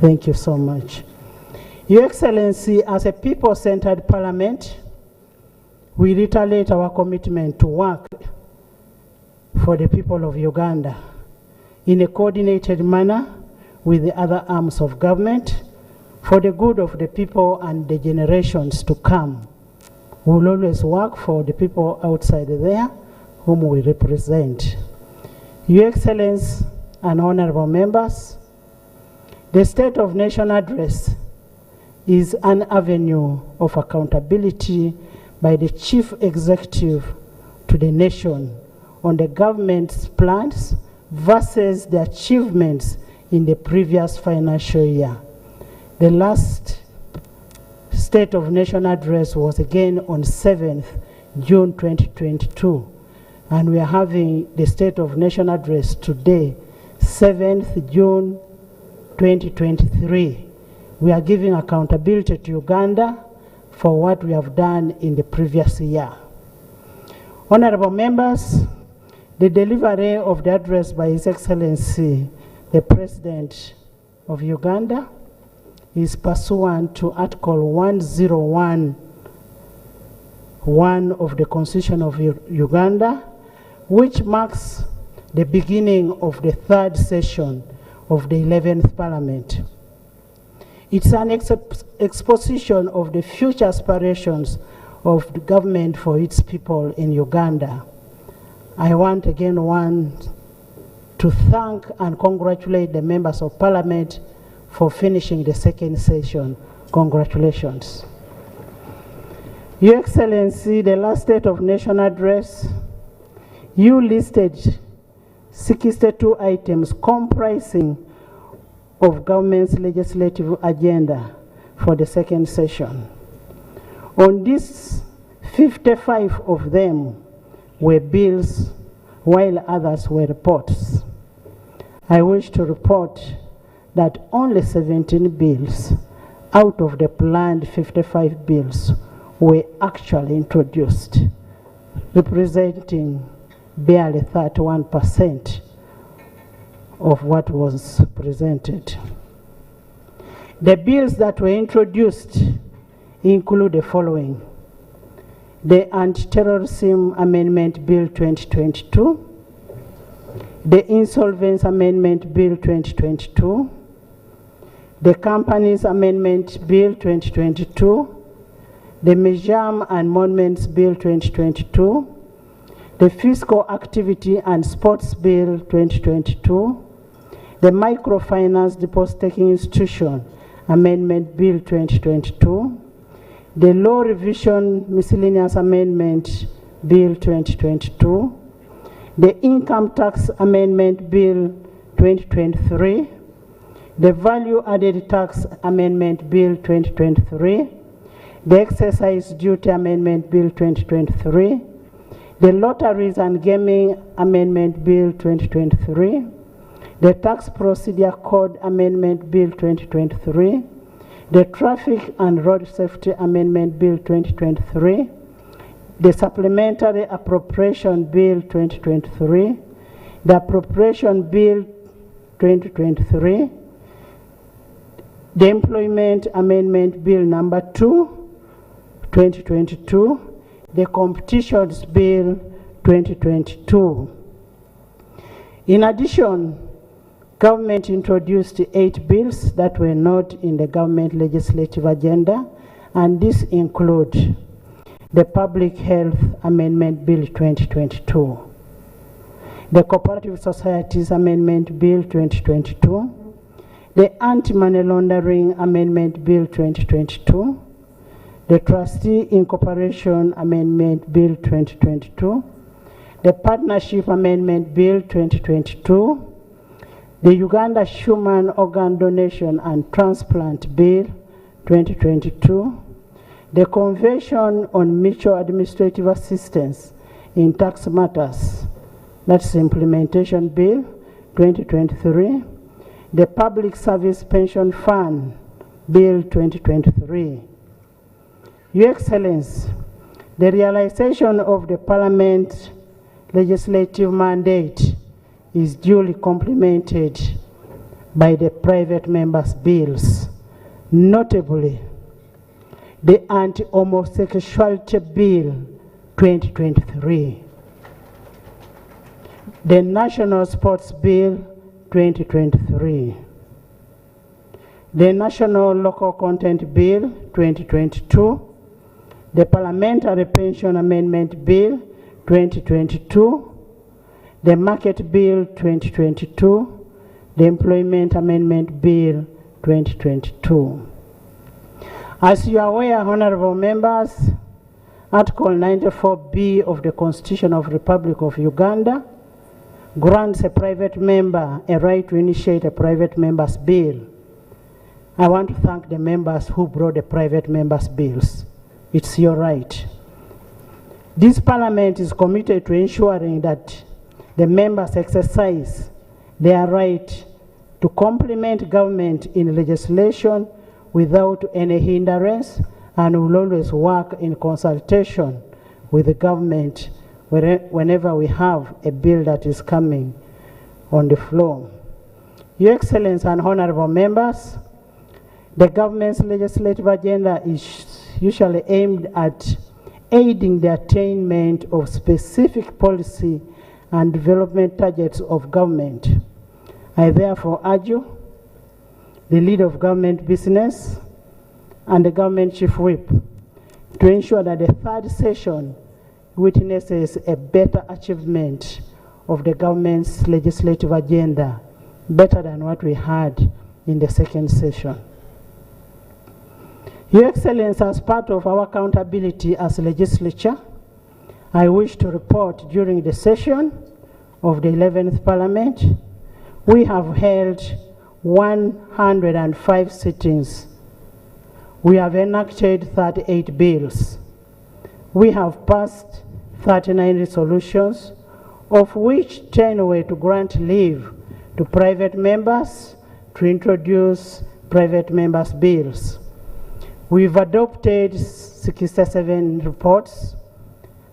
Thank you so much. Your Excellency, as a people-centered Parliament, we reiterate our commitment to work for the people of Uganda in a coordinated manner with the other arms of government for the good of the people and the generations to come. We will always work for the people outside there whom we represent. Your Excellency and honorable members, the State of Nation Address is an avenue of accountability by the Chief Executive to the nation on the government's plans versus the achievements in the previous financial year. The last State of Nation Address was again on 7th June 2022, and we are having the State of Nation Address today, 7th June 2023. We are giving accountability to Uganda for what we have done in the previous year. Honorable members, the delivery of the address by His Excellency, the President of Uganda, is pursuant to Article 101(1) of the Constitution of Uganda, which marks the beginning of the third session of the 11th Parliament. It's an exposition of the future aspirations of the government for its people in Uganda. I want to thank and congratulate the members of Parliament for finishing the second session. Congratulations. Your Excellency, the last State of Nation Address, you listed 62 items comprising of government's legislative agenda for the second session. On this, 55 of them were bills, while others were reports. I wish to report that only 17 bills out of the planned 55 bills were actually introduced, representing barely 31% of what was presented. The bills that were introduced include the following: the Anti-Terrorism Amendment Bill 2022, the Insolvency Amendment Bill 2022, the Companies Amendment Bill 2022, the Museum and Monuments Bill 2022, the Fiscal Activity and Sports Bill 2022, the Microfinance Deposit-Taking Institution Amendment Bill 2022, the Law Revision Miscellaneous Amendment Bill 2022, the Income Tax Amendment Bill 2023, the Value Added Tax Amendment Bill 2023, the Excise Duty Amendment Bill 2023, the Lotteries and Gaming Amendment Bill 2023, the Tax Procedure Code Amendment Bill 2023, the Traffic and Road Safety Amendment Bill 2023, the Supplementary Appropriation Bill 2023, the Appropriation Bill 2023, the Employment Amendment Bill number 2, 2022, the Competitions Bill 2022. In addition, government introduced 8 bills that were not in the government legislative agenda, and these include the Public Health Amendment Bill 2022, the Cooperative Societies Amendment Bill 2022, the Anti-Money Laundering Amendment Bill 2022, the Trustee Incorporation Amendment Bill 2022, the Partnership Amendment Bill 2022, the Uganda Human Organ Donation and Transplant Bill 2022, the Convention on Mutual Administrative Assistance in Tax Matters, that's the Implementation Bill 2023, the Public Service Pension Fund Bill 2023. Your Excellency, the realization of the Parliament legislative mandate is duly complemented by the private members' bills, notably the Anti-Homosexuality Bill 2023, the National Sports Bill 2023, the National Local Content Bill 2022, the Parliamentary Pension Amendment Bill 2022, the Market Bill 2022, the Employment Amendment Bill 2022. As you are aware, honorable members, Article 94B of the Constitution of the Republic of Uganda grants a private member a right to initiate a private member's bill. I want to thank the members who brought the private members' bills. It's your right. This Parliament is committed to ensuring that the members exercise their right to complement government in legislation without any hindrance, and will always work in consultation with the government whenever we have a bill that is coming on the floor. Your Excellency and honorable members, the government's legislative agenda is usually aimed at aiding the attainment of specific policy and development targets of government. I therefore urge you, the leader of government business and the government chief whip, to ensure that the third session witnesses a better achievement of the government's legislative agenda, better than what we had in the second session. Your Excellency, as part of our accountability as legislature, I wish to report during the session of the 11th Parliament, we have held 105 sittings. We have enacted 38 bills. We have passed 39 resolutions, of which 10 were to grant leave to private members to introduce private members' bills. We've adopted 67 reports,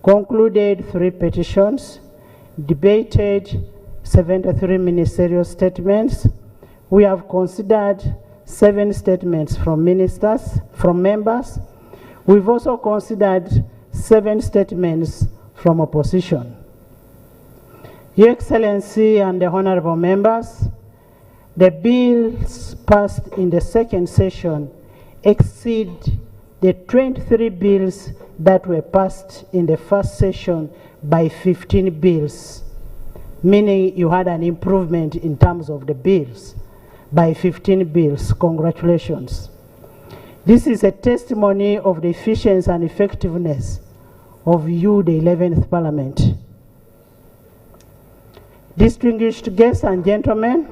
concluded 3 petitions, debated 73 ministerial statements. We have considered 7 statements from members. We've also considered 7 statements from opposition. Your Excellency and the honorable members, the bills passed in the second session exceed the 23 bills that were passed in the first session by 15 bills, meaning you had an improvement in terms of the bills by 15 bills. Congratulations. This is a testimony of the efficiency and effectiveness of you, the 11th Parliament. Distinguished guests and gentlemen,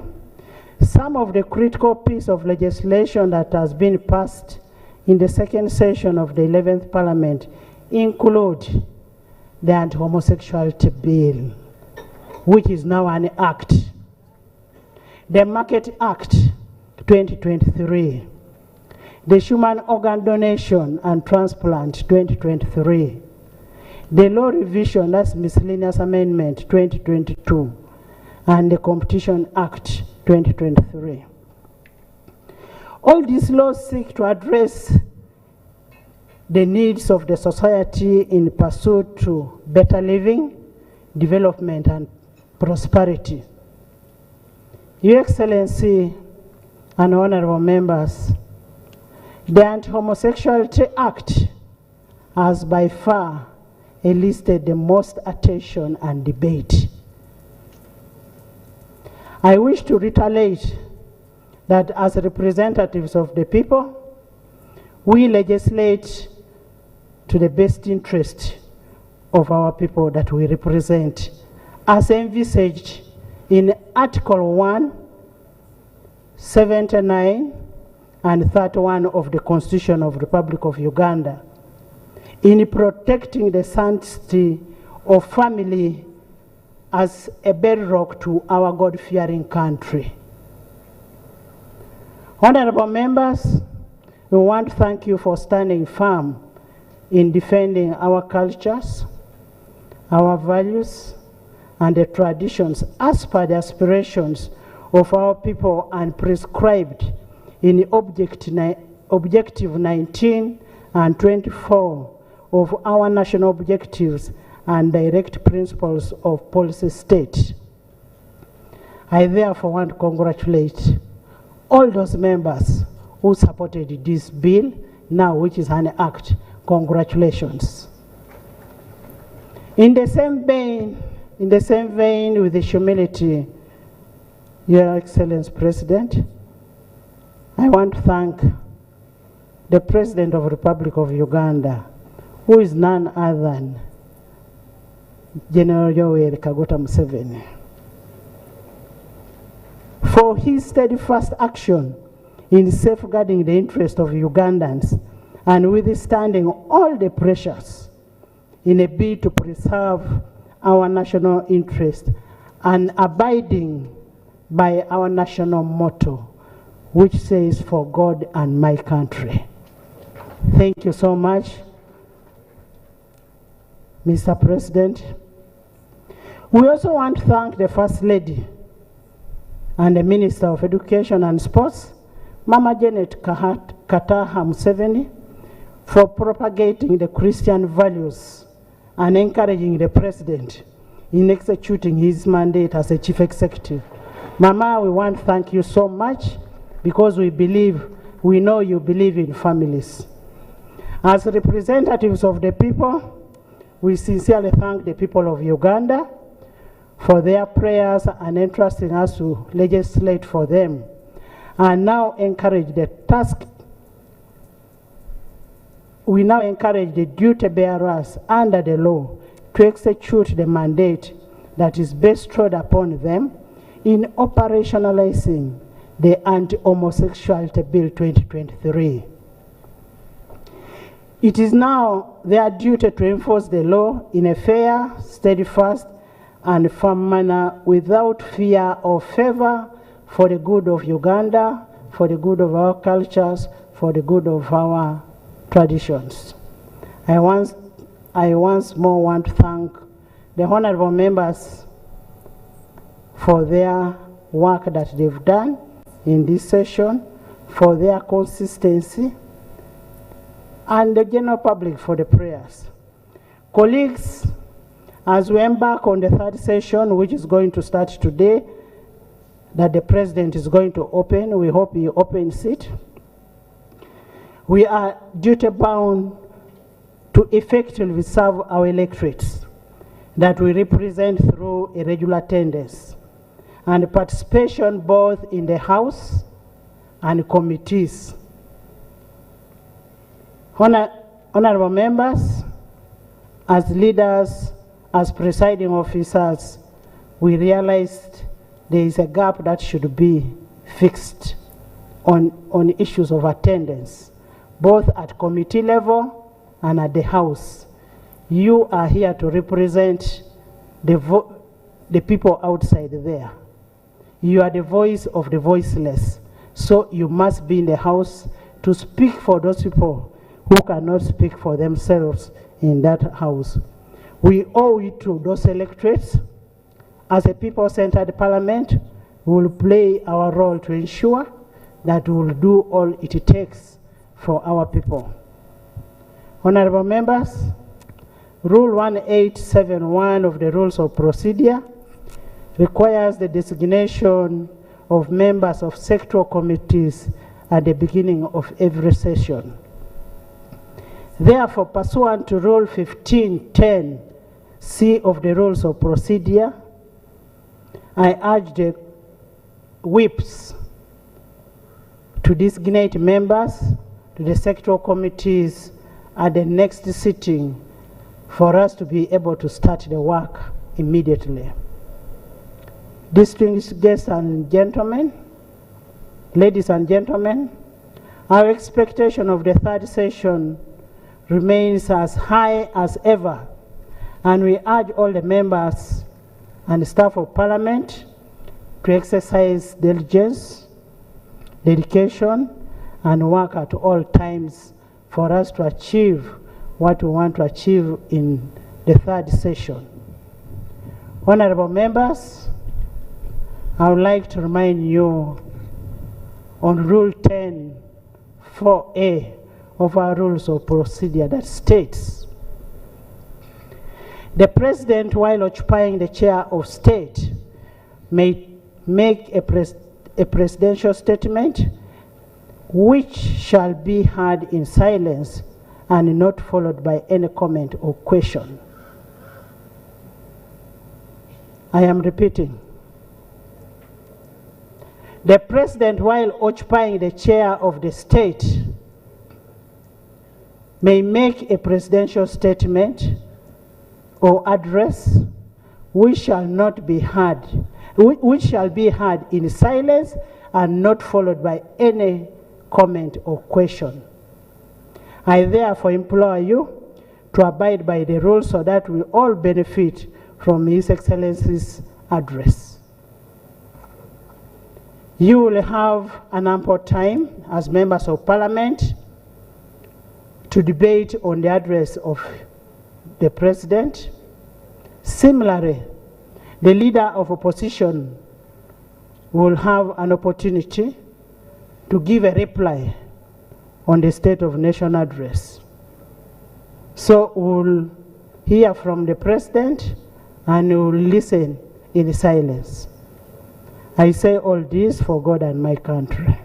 some of the critical pieces of legislation that has been passed in the second session of the 11th Parliament include the Anti-Homosexuality Bill, which is now an act, the Market Act 2023, the Human Organ Donation and Transplant 2023, the Law Revision, that's Miscellaneous Amendment 2022, and the Competition Act 2023. All these laws seek to address the needs of the society in pursuit to better living, development, and prosperity. Your Excellency and honorable members, the Anti-Homosexuality Act has by far elicited the most attention and debate. I wish to reiterate that as representatives of the people, we legislate to the best interest of our people that we represent, as envisaged in Article 1, 79, and 31 of the Constitution of the Republic of Uganda, in protecting the sanctity of family as a bedrock to our God-fearing country. Honorable members, we want to thank you for standing firm in defending our cultures, our values, and the traditions as per the aspirations of our people and prescribed in Objective 19 and 24 of our national objectives and direct principles of policy state. I therefore want to congratulate all those members who supported this bill now, which is an act. Congratulations. In the same vein, with the humility, Your Excellency President, I want to thank the President of the Republic of Uganda, who is none other than General Yoweri Kaguta Museveni, for his steadfast action in safeguarding the interest of Ugandans and withstanding all the pressures in a bid to preserve our national interest and abiding by our national motto, which says, "For God and my country." Thank you so much, Mr. President. We also want to thank the First Lady and the Minister of Education and Sports, Mama Janet Kataha Museveni, for propagating the Christian values and encouraging the President in executing his mandate as a Chief Executive. Mama, we want to thank you so much because we know you believe in families. As representatives of the people, we sincerely thank the people of Uganda for their prayers and entrusting us to legislate for them, and now encourage the task. We now encourage the duty bearers under the law to execute the mandate that is bestowed upon them in operationalizing the Anti-Homosexuality Bill 2023. It is now their duty to enforce the law in a fair, steadfast, and firm manner without fear or favor, for the good of Uganda, for the good of our cultures, for the good of our traditions. I once more want to thank the honorable members for their work that they've done in this session, for their consistency, and the general public for the prayers. Colleagues, as we embark on the third session, which is going to start today, that the President is going to open, we hope he opens it. We are duty-bound to effectively serve our electorates that we represent through irregular attendance and participation both in the House and committees. Honorable members, as leaders, as presiding officers, we realized there is a gap that should be fixed on issues of attendance, both at committee level and at the House. You are here to represent the people outside there. You are the voice of the voiceless. So you must be in the House to speak for those people who cannot speak for themselves in that House. We owe it to those electorates. As a people-centered parliament, we will play our role to ensure that we will do all it takes for our people. Honorable members, Rule 1871 of the Rules of Procedure requires the designation of members of sectoral committees at the beginning of every session. Therefore, pursuant to Rule 1510C of the Rules of Procedure, I urge the whips to designate members to the sectoral committees at the next sitting for us to be able to start the work immediately. Distinguished guests and gentlemen, ladies and gentlemen, our expectation of the third session remains as high as ever, and we urge all the members and staff of Parliament to exercise diligence, dedication, and work at all times for us to achieve what we want to achieve in the third session. Honorable members, I would like to remind you on Rule 10(4)(a) of our Rules of Procedure that states, the President, while occupying the chair of state, may make a presidential statement which shall be heard in silence and not followed by any comment or question. I am repeating. The President, while occupying the chair of the state, may make a presidential statement or address which shall be heard in silence and not followed by any comment or question. I therefore implore you to abide by the rules so that we all benefit from His Excellency's address. You will have an ample time as members of Parliament to debate on the address of the President. Similarly, the leader of opposition will have an opportunity to give a reply on the State of Nation address. So we'll hear from the President and we'll listen in silence. I say all this for God and my country.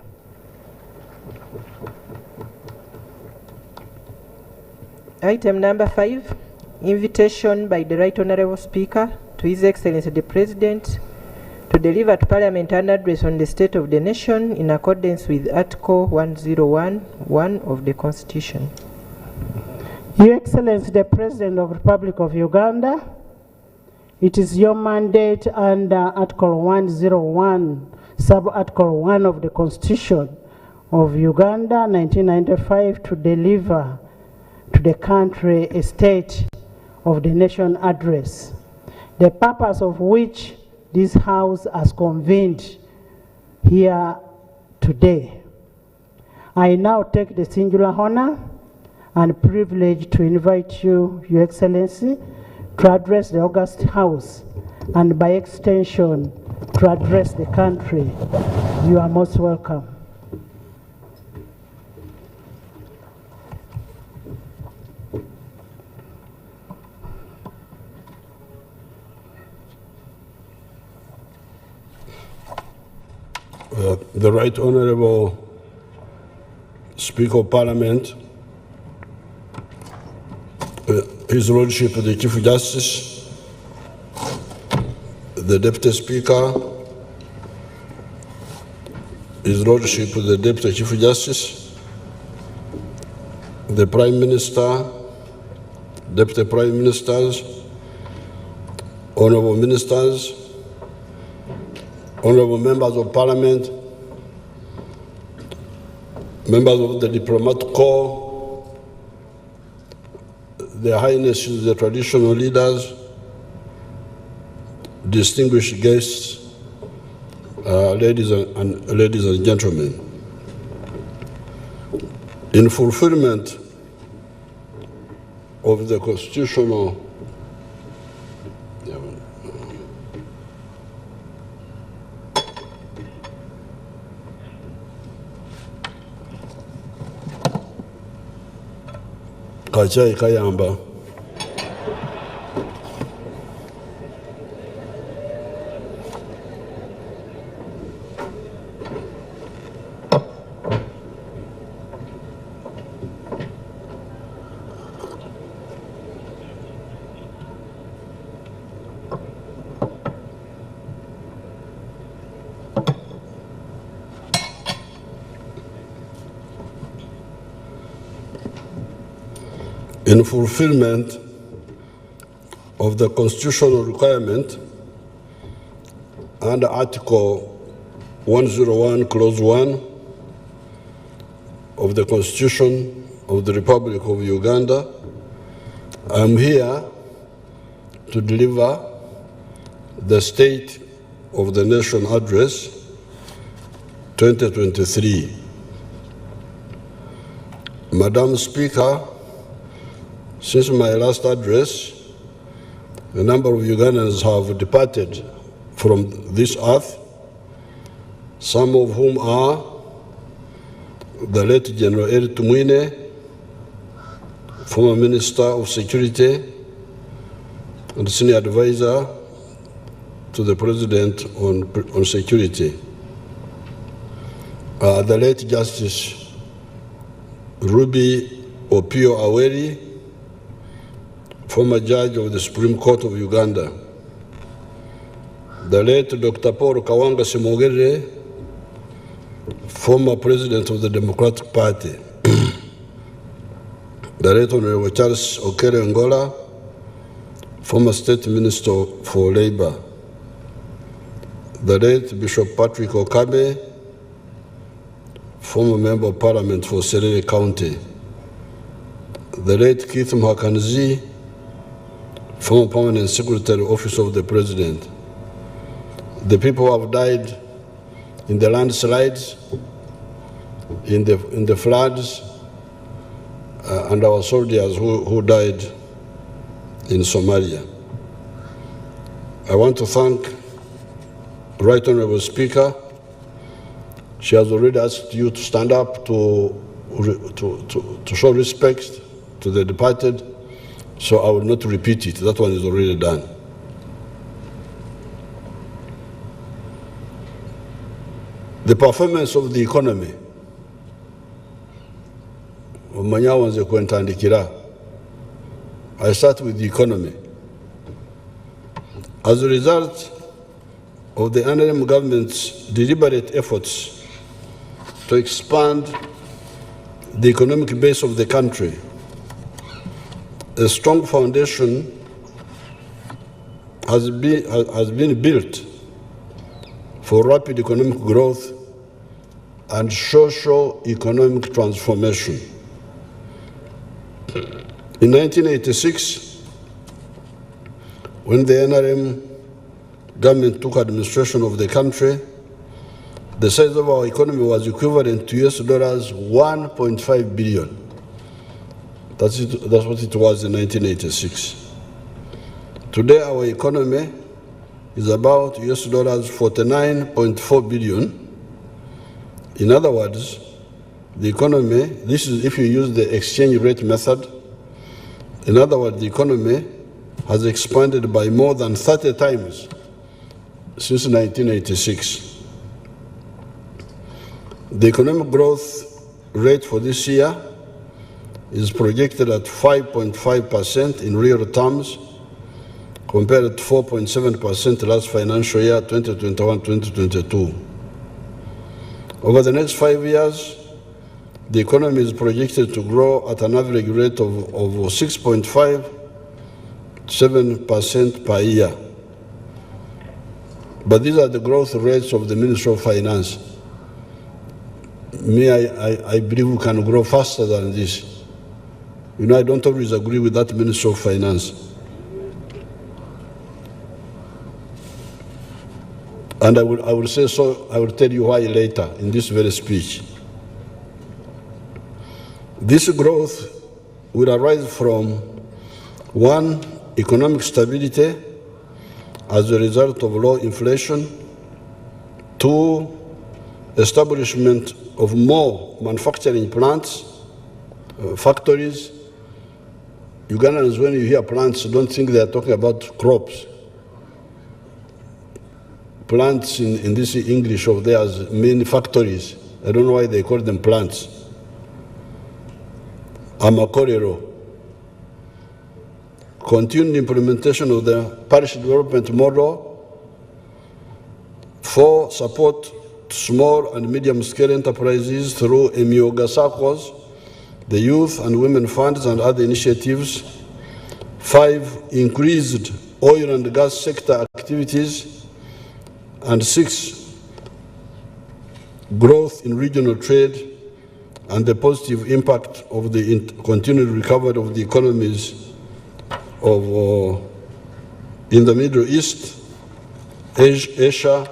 Item number 5, invitation by the Right Honourable Speaker to His Excellency the President to deliver to Parliament an address on the state of the nation in accordance with Article 101(1) of the Constitution. Your Excellency the President of the Republic of Uganda, it is your mandate under Article 101, Sub-Article 1 of the Constitution of Uganda, 1995, to deliver to the country a State of the Nation address, the purpose of which this House has convened here today. I now take the singular honor and privilege to invite you, Your Excellency, to address the August House and by extension to address the country. You are most welcome. The Right Honourable Speaker of Parliament, His Lordship the Chief Justice, the Deputy Speaker, His Lordship the Deputy Chief Justice, the Prime Minister, Deputy Prime Ministers, Honourable Ministers, Honourable Members of Parliament, members of the Diplomatic Corps, Their Highnesses, the traditional leaders, distinguished guests, ladies and gentlemen. In fulfillment of the constitutional akachai kayamba. In fulfillment of the constitutional requirement under Article 101, Clause 1 of the Constitution of the Republic of Uganda, I am here to deliver the State of the Nation Address 2023. Madam Speaker, since my last address, a number of Ugandans have departed from this earth, some of whom are the late General Eri Tumwine, former Minister of Security and Senior Advisor to the President on Security, the late Justice Ruby Opio Aweri, former judge of the Supreme Court of Uganda, the late Dr. Paul Kawanga Simogere, former president of the Democratic Party, the late Honorable Charles Okere Ngola, former state minister for labor, the late Bishop Patrick Okabe, former member of parliament for Serere County, the late Keith Mhakanzi, former permanent secretary, office of the president, the people who have died in the landslides, in the floods, and our soldiers who died in Somalia. I want to thank Right Honorable Speaker. She has already asked you to stand up to show respect to the departed, so I will not repeat it. That one is already done. The performance of the economy. I start with the economy. As a result of the NRM government's deliberate efforts to expand the economic base of the country, a strong foundation has been built for rapid economic growth and socio-economic transformation. In 1986, when the NRM government took administration of the country, the size of our economy was equivalent to US dollars 1.5 billion. That's what it was in 1986. Today, our economy is about US dollars 49.4 billion. In other words, the economy, this is if you use the exchange rate method, in other words, the economy has expanded by more than 30 times since 1986. The economic growth rate for this year is projected at 5.5% in real terms, compared to 4.7% last financial year, 2021-2022. Over the next 5 years, the economy is projected to grow at an average rate of 6.57% per year. But these are the growth rates of the Ministry of Finance. I believe we can grow faster than this. You know, I don't always agree with that Ministry of Finance. And I will say so, I will tell you why later in this very speech. This growth will arise from, one, economic stability as a result of low inflation, two, establishment of more manufacturing plants, factories, Ugandans, when you hear plants, don't think they are talking about crops. Plants in this English of theirs mean factories. I don't know why they call them plants. Amakorero. Continued implementation of the parish development model. 4, support to small and medium-scale enterprises through Emyoga circles, the youth and women funds and other initiatives. 5, increased oil and gas sector activities. And 6, growth in regional trade and the positive impact of the continued recovery of the economies of in the Middle East, Asia,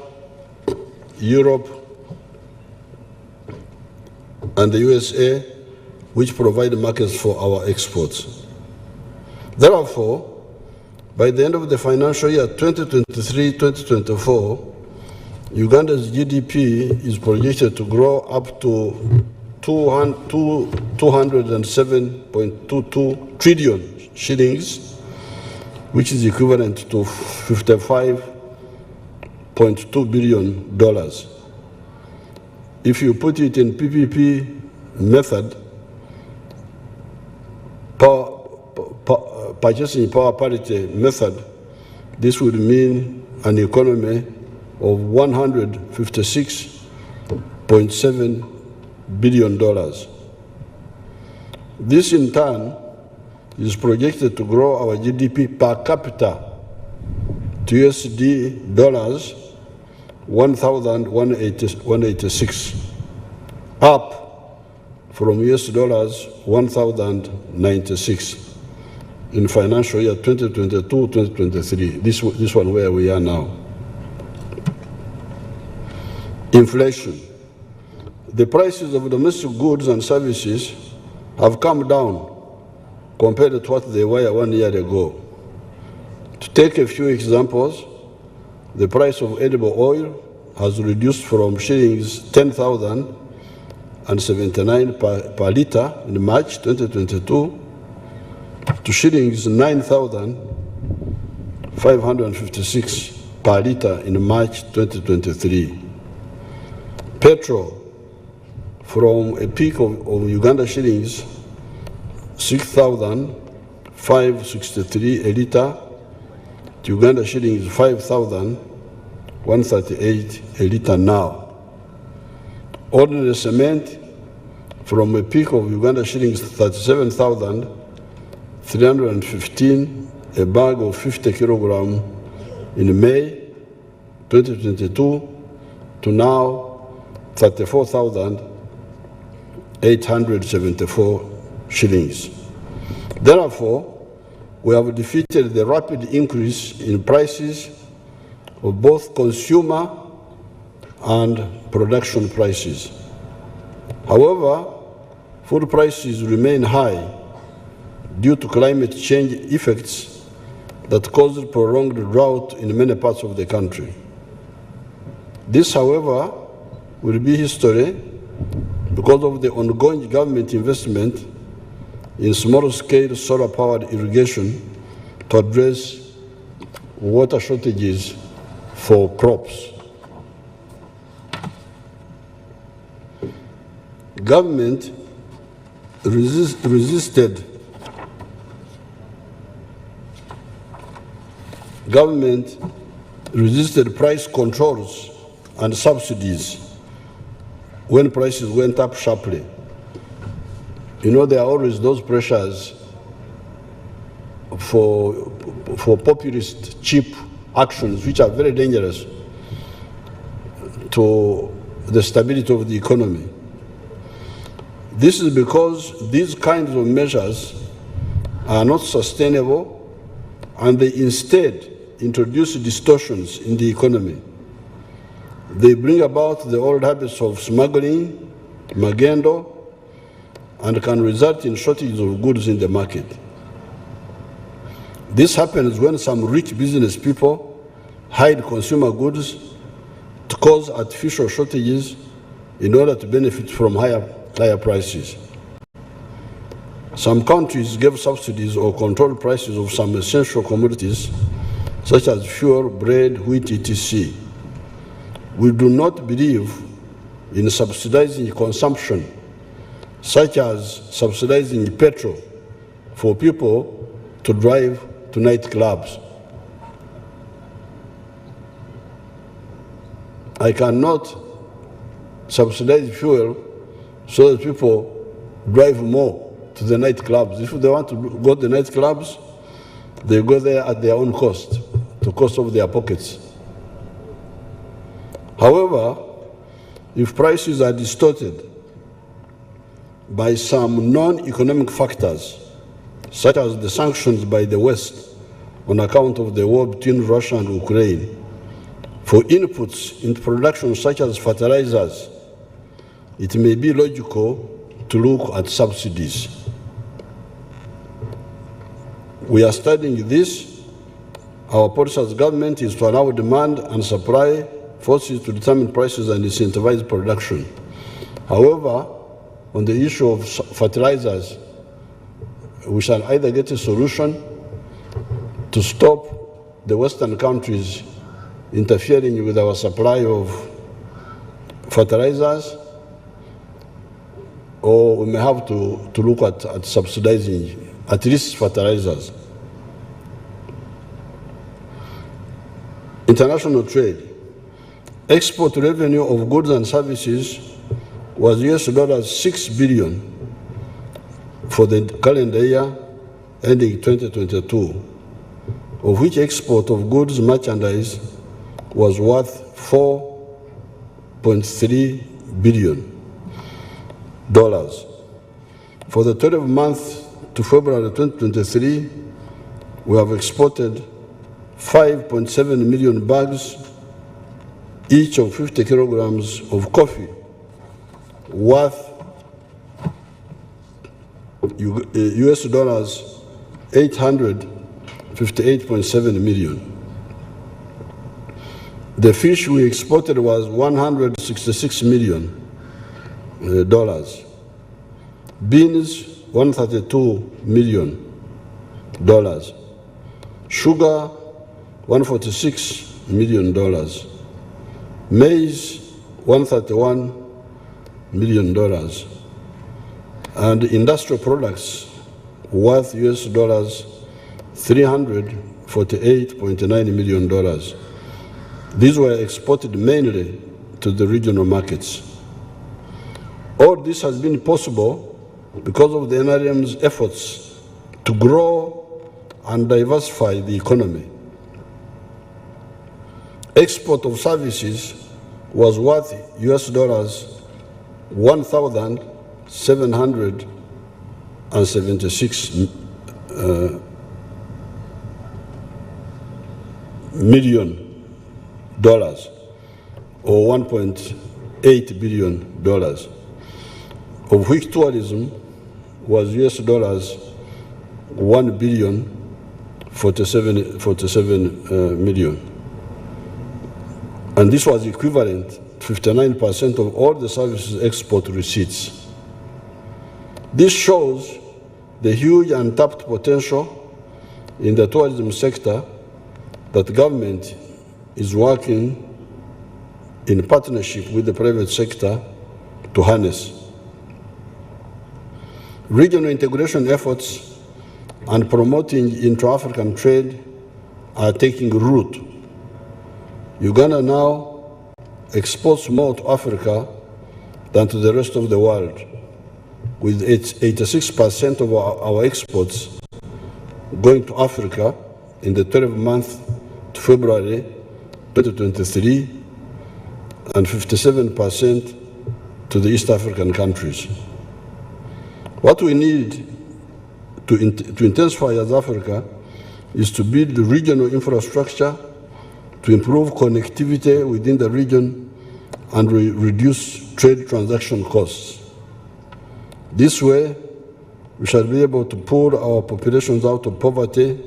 Europe, and the USA, which provide markets for our exports. Therefore, by the end of the financial year 2023-2024, Uganda's GDP is projected to grow up to 207.22 trillion shillings, which is equivalent to $55.2 billion. If you put it in PPP method, purchasing power parity method, this would mean an economy of $156.7 billion. This in turn is projected to grow our GDP per capita to USD dollars 1,186, up from US dollars 1,096 in financial year 2022-2023. This one where we are now. Inflation. The prices of domestic goods and services have come down compared to what they were 1 year ago. To take a few examples, the price of edible oil has reduced from shillings 10,079 per litre in March 2022 to shillings 9,556 per litre in March 2023. Petrol, from a peak of Uganda shillings 6,563 a litre to Uganda shillings 5,138 a litre now. Ordinary cement, from a peak of Uganda shillings 37,315 a bag of 50 kilogram in May 2022 to now 34,874 shillings. Therefore, we have defeated the rapid increase in prices of both consumer and production prices. However, food prices remain high due to climate change effects that caused prolonged drought in many parts of the country. This, however, will be history because of the ongoing government investment in small-scale solar-powered irrigation to address water shortages for crops. Government resisted price controls and subsidies when prices went up sharply. You know, there are always those pressures for populist, cheap actions which are very dangerous to the stability of the economy. This is because these kinds of measures are not sustainable and they instead introduce distortions in the economy. They bring about the old habits of smuggling, magendo, and can result in shortages of goods in the market. This happens when some rich business people hide consumer goods to cause artificial shortages in order to benefit from higher prices. Some countries gave subsidies or controlled prices of some essential commodities, such as fuel, bread, wheat, etc. We do not believe in subsidizing consumption, such as subsidizing petrol for people to drive to nightclubs. I cannot subsidize fuel so that people drive more to the nightclubs. If they want to go to the nightclubs, they go there at their own cost, the cost of their pockets. However, if prices are distorted by some non-economic factors, such as the sanctions by the West on account of the war between Russia and Ukraine, for inputs into production such as fertilizers, it may be logical to look at subsidies. We are studying this. Our policy as government is to allow demand and supply forces to determine prices and incentivize production. However, on the issue of fertilizers, we shall either get a solution to stop the Western countries interfering with our supply of fertilizers, or we may have to look at subsidizing at least fertilizers. International trade. Export revenue of goods and services was $6 billion for the calendar year ending 2022, of which export of goods merchandise was worth $4.3 billion. For the 12 months to February 2023, we have exported 5.7 million bags, each of 50 kilograms of coffee, worth $858.7 million. The fish we exported was $166 million. Beans, $132 million. Sugar, $146 million. Maize, $131 million. And industrial products worth $348.9 million. These were exported mainly to the regional markets. All this has been possible because of the NRM's efforts to grow and diversify the economy. Export of services was worth $1,776 million, or $1.8 billion, of which tourism was $1,047 million. And this was equivalent to 59% of all the services export receipts. This shows the huge untapped potential in the tourism sector that the government is working in partnership with the private sector to harness. Regional integration efforts and promoting intra-African trade are taking root. Uganda now exports more to Africa than to the rest of the world, with 86% of our exports going to Africa in the 12 months to February 2023, and 57% to the East African countries. What we need to intensify as Africa is to build regional infrastructure to improve connectivity within the region and reduce trade transaction costs. This way, we shall be able to pull our populations out of poverty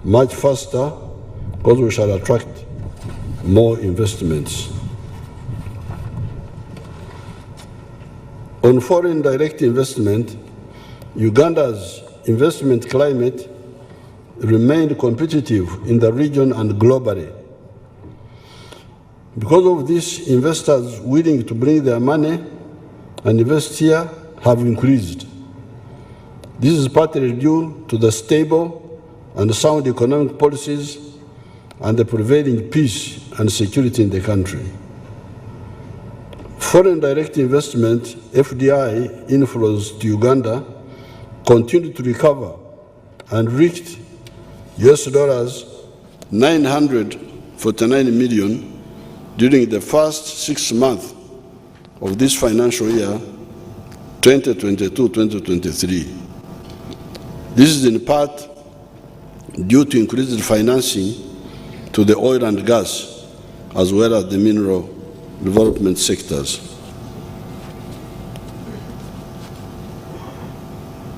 much faster, because we shall attract more investments. On foreign direct investment, Uganda's investment climate remained competitive in the region and globally. Because of this, investors willing to bring their money and invest here have increased. This is partly due to the stable and sound economic policies and the prevailing peace and security in the country. Foreign direct investment, FDI, inflows to Uganda continued to recover and reached US dollars 949 million during the first 6 months of this financial year, 2022-2023. This is in part due to increased financing to the oil and gas, as well as the mineral development sectors.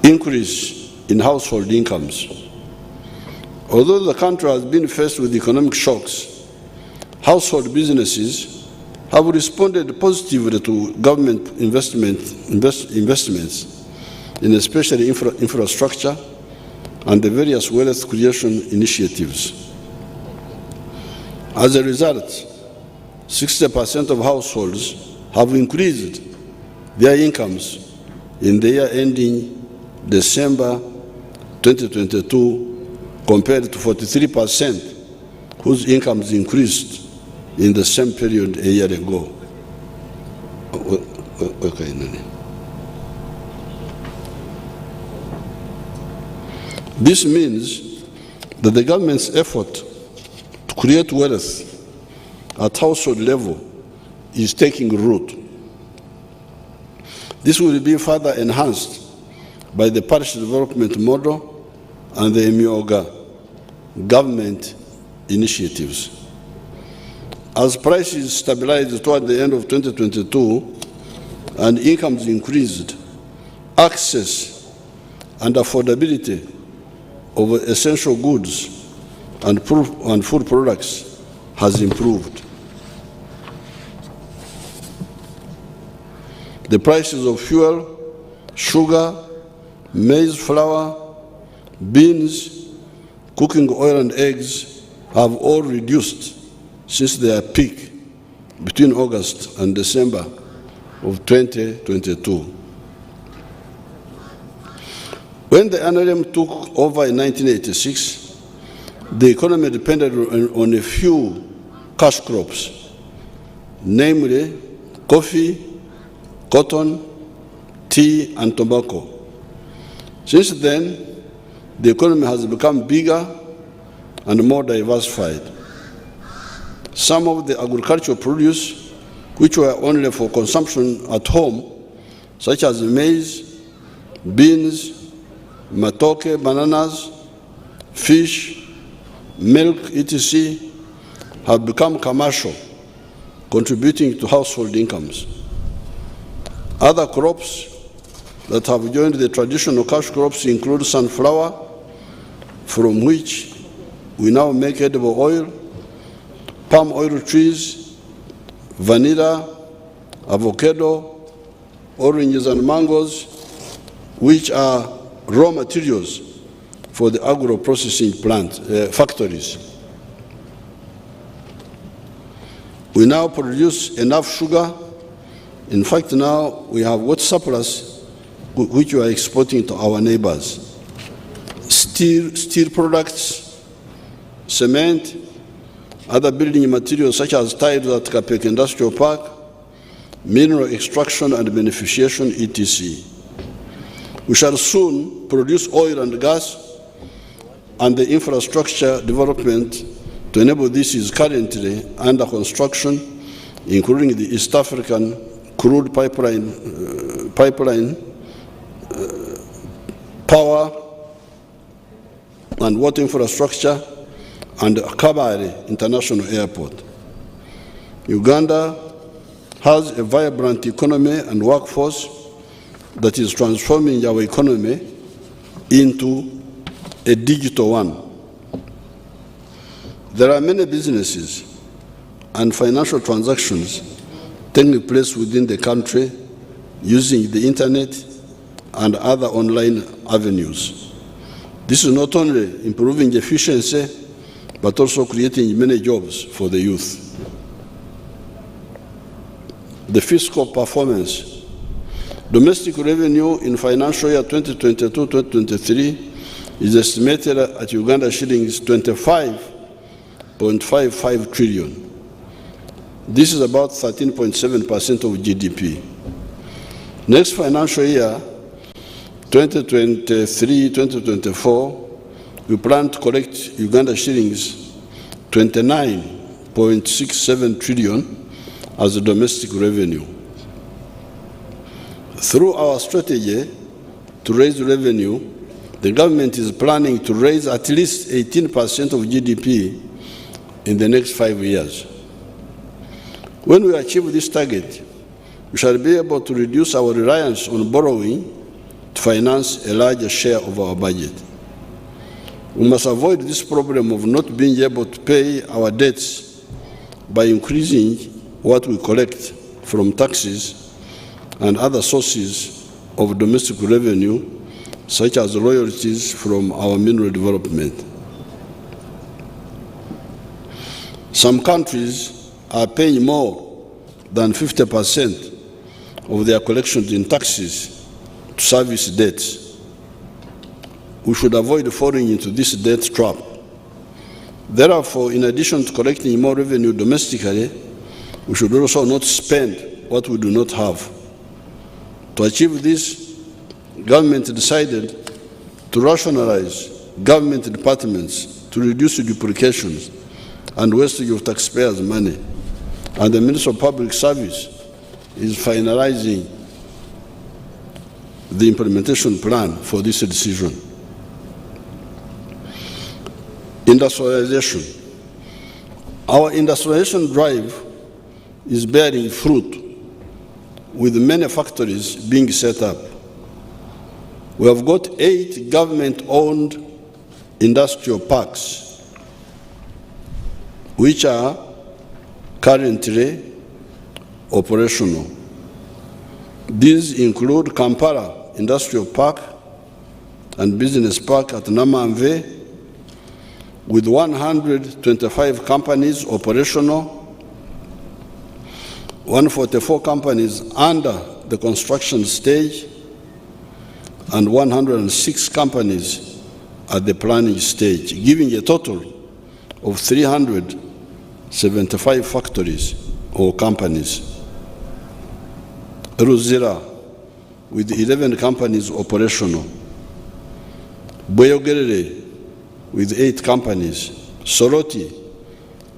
Increase in household incomes. Although the country has been faced with economic shocks, household businesses have responded positively to government investments in especially infrastructure and the various wealth creation initiatives. As a result, 60% of households have increased their incomes in the year ending December 2022 compared to 43% whose incomes increased in the same period a year ago. This means that the government's effort to create wealth at household level is taking root. This will be further enhanced by the parish development model and the Emyoga government initiatives. As prices stabilized toward the end of 2022 and incomes increased, access and affordability of essential goods and food products has improved. The prices of fuel, sugar, maize flour, beans, cooking oil and eggs have all reduced since their peak between August and December of 2022. When the NRM took over in 1986, the economy depended on a few cash crops, namely coffee, cotton, tea, and tobacco. Since then, the economy has become bigger and more diversified. Some of the agricultural produce, which were only for consumption at home, such as maize, beans, matoke, bananas, fish, milk, etc., have become commercial, contributing to household incomes. Other crops that have joined the traditional cash crops include sunflower, from which we now make edible oil, palm oil trees, vanilla, avocado, oranges and mangoes, which are raw materials for the agro-processing factories. We now produce enough sugar. In fact, now we have what surplus which we are exporting to our neighbors. Steel products, cement, other building materials such as tiles at Kapek Industrial Park, mineral extraction and beneficiation, etc. We shall soon produce oil and gas, and the infrastructure development to enable this is currently under construction, including the East African crude pipeline, power and water infrastructure, and Kabale International Airport. Uganda has a vibrant economy and workforce that is transforming our economy into a digital one. There are many businesses and financial transactions taking place within the country using the internet, and other online avenues. This is not only improving efficiency, but also creating many jobs for the youth. The fiscal performance. Domestic revenue in financial year 2022-2023 is estimated at Uganda shillings 25.55 trillion. This is about 13.7% of GDP. Next financial year, 2023-2024, we plan to collect Uganda shillings 29.67 trillion as a domestic revenue. Through our strategy to raise revenue, the government is planning to raise at least 18% of GDP in the next 5 years. When we achieve this target, we shall be able to reduce our reliance on borrowing to finance a larger share of our budget. We must avoid this problem of not being able to pay our debts by increasing what we collect from taxes and other sources of domestic revenue, such as royalties from our mineral development. Some countries are paying more than 50% of their collections in taxes to service debts. We should avoid falling into this debt trap. Therefore, in addition to collecting more revenue domestically, we should also not spend what we do not have. To achieve this, government decided to rationalize government departments to reduce duplications and wastage of taxpayers' money. And the Minister of Public Service is finalizing the implementation plan for this decision. Industrialization. Our industrialization drive is bearing fruit, with many factories being set up. We have got 8 government-owned industrial parks, which are currently operational. These include Kampala Industrial Park and Business Park at Namanve, with 125 companies operational, 144 companies under the construction stage, and 106 companies at the planning stage, giving a total of 375 factories or companies. Ruzira, with 11 companies operational. Boyogerere, with 8 companies. Soroti,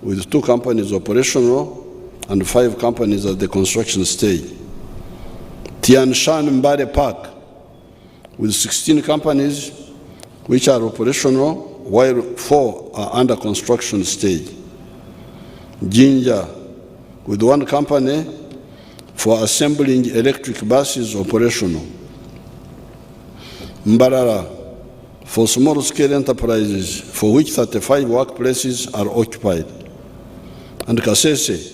with 2 companies operational and 5 companies at the construction stage. Tianshan Mbare Park, with 16 companies which are operational, while 4 are under construction stage. Jinja, with 1 company for assembling electric buses operational. Mbarara, for small-scale enterprises for which 35 workplaces are occupied. And Kasese,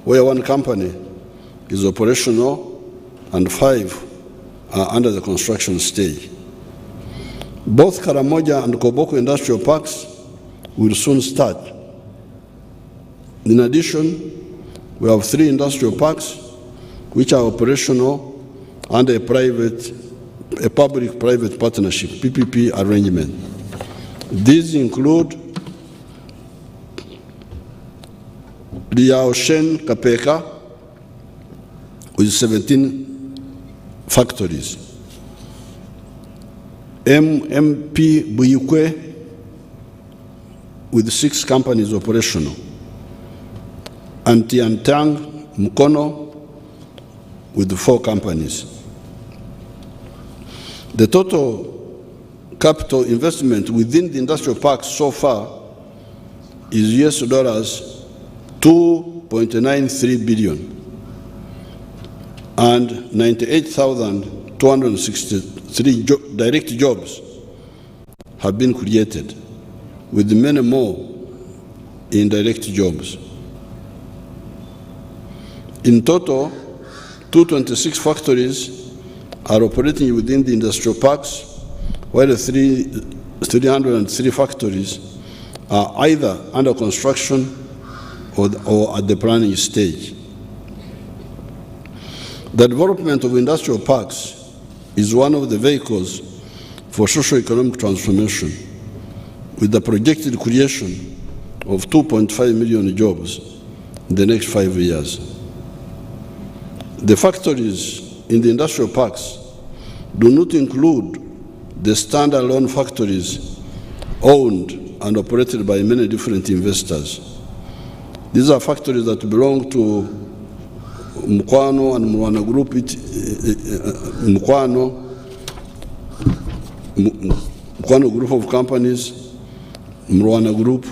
where 1 company is operational and 5 are under the construction stage. Both Karamoja and Koboko industrial parks will soon start. In addition, we have 3 industrial parks which are operational under a public-private partnership, PPP arrangement. These include Liaoshen Kapeka with 17 factories, MMP Buyukwe with 6 companies operational, and Tiantang Mukono with 4 companies. The total capital investment within the industrial parks so far is $2.93 billion, and 98,263 direct jobs have been created, with many more indirect jobs. In total, 226 factories are operating within the industrial parks, while 303 factories are either under construction or at the planning stage. The development of industrial parks is one of the vehicles for socio-economic transformation, with the projected creation of 2.5 million jobs in the next 5 years. The factories in the industrial parks do not include the standalone factories owned and operated by many different investors. These are factories that belong to Mukwano and Mwana Group, Mukwano Group of Companies, Mwana Group,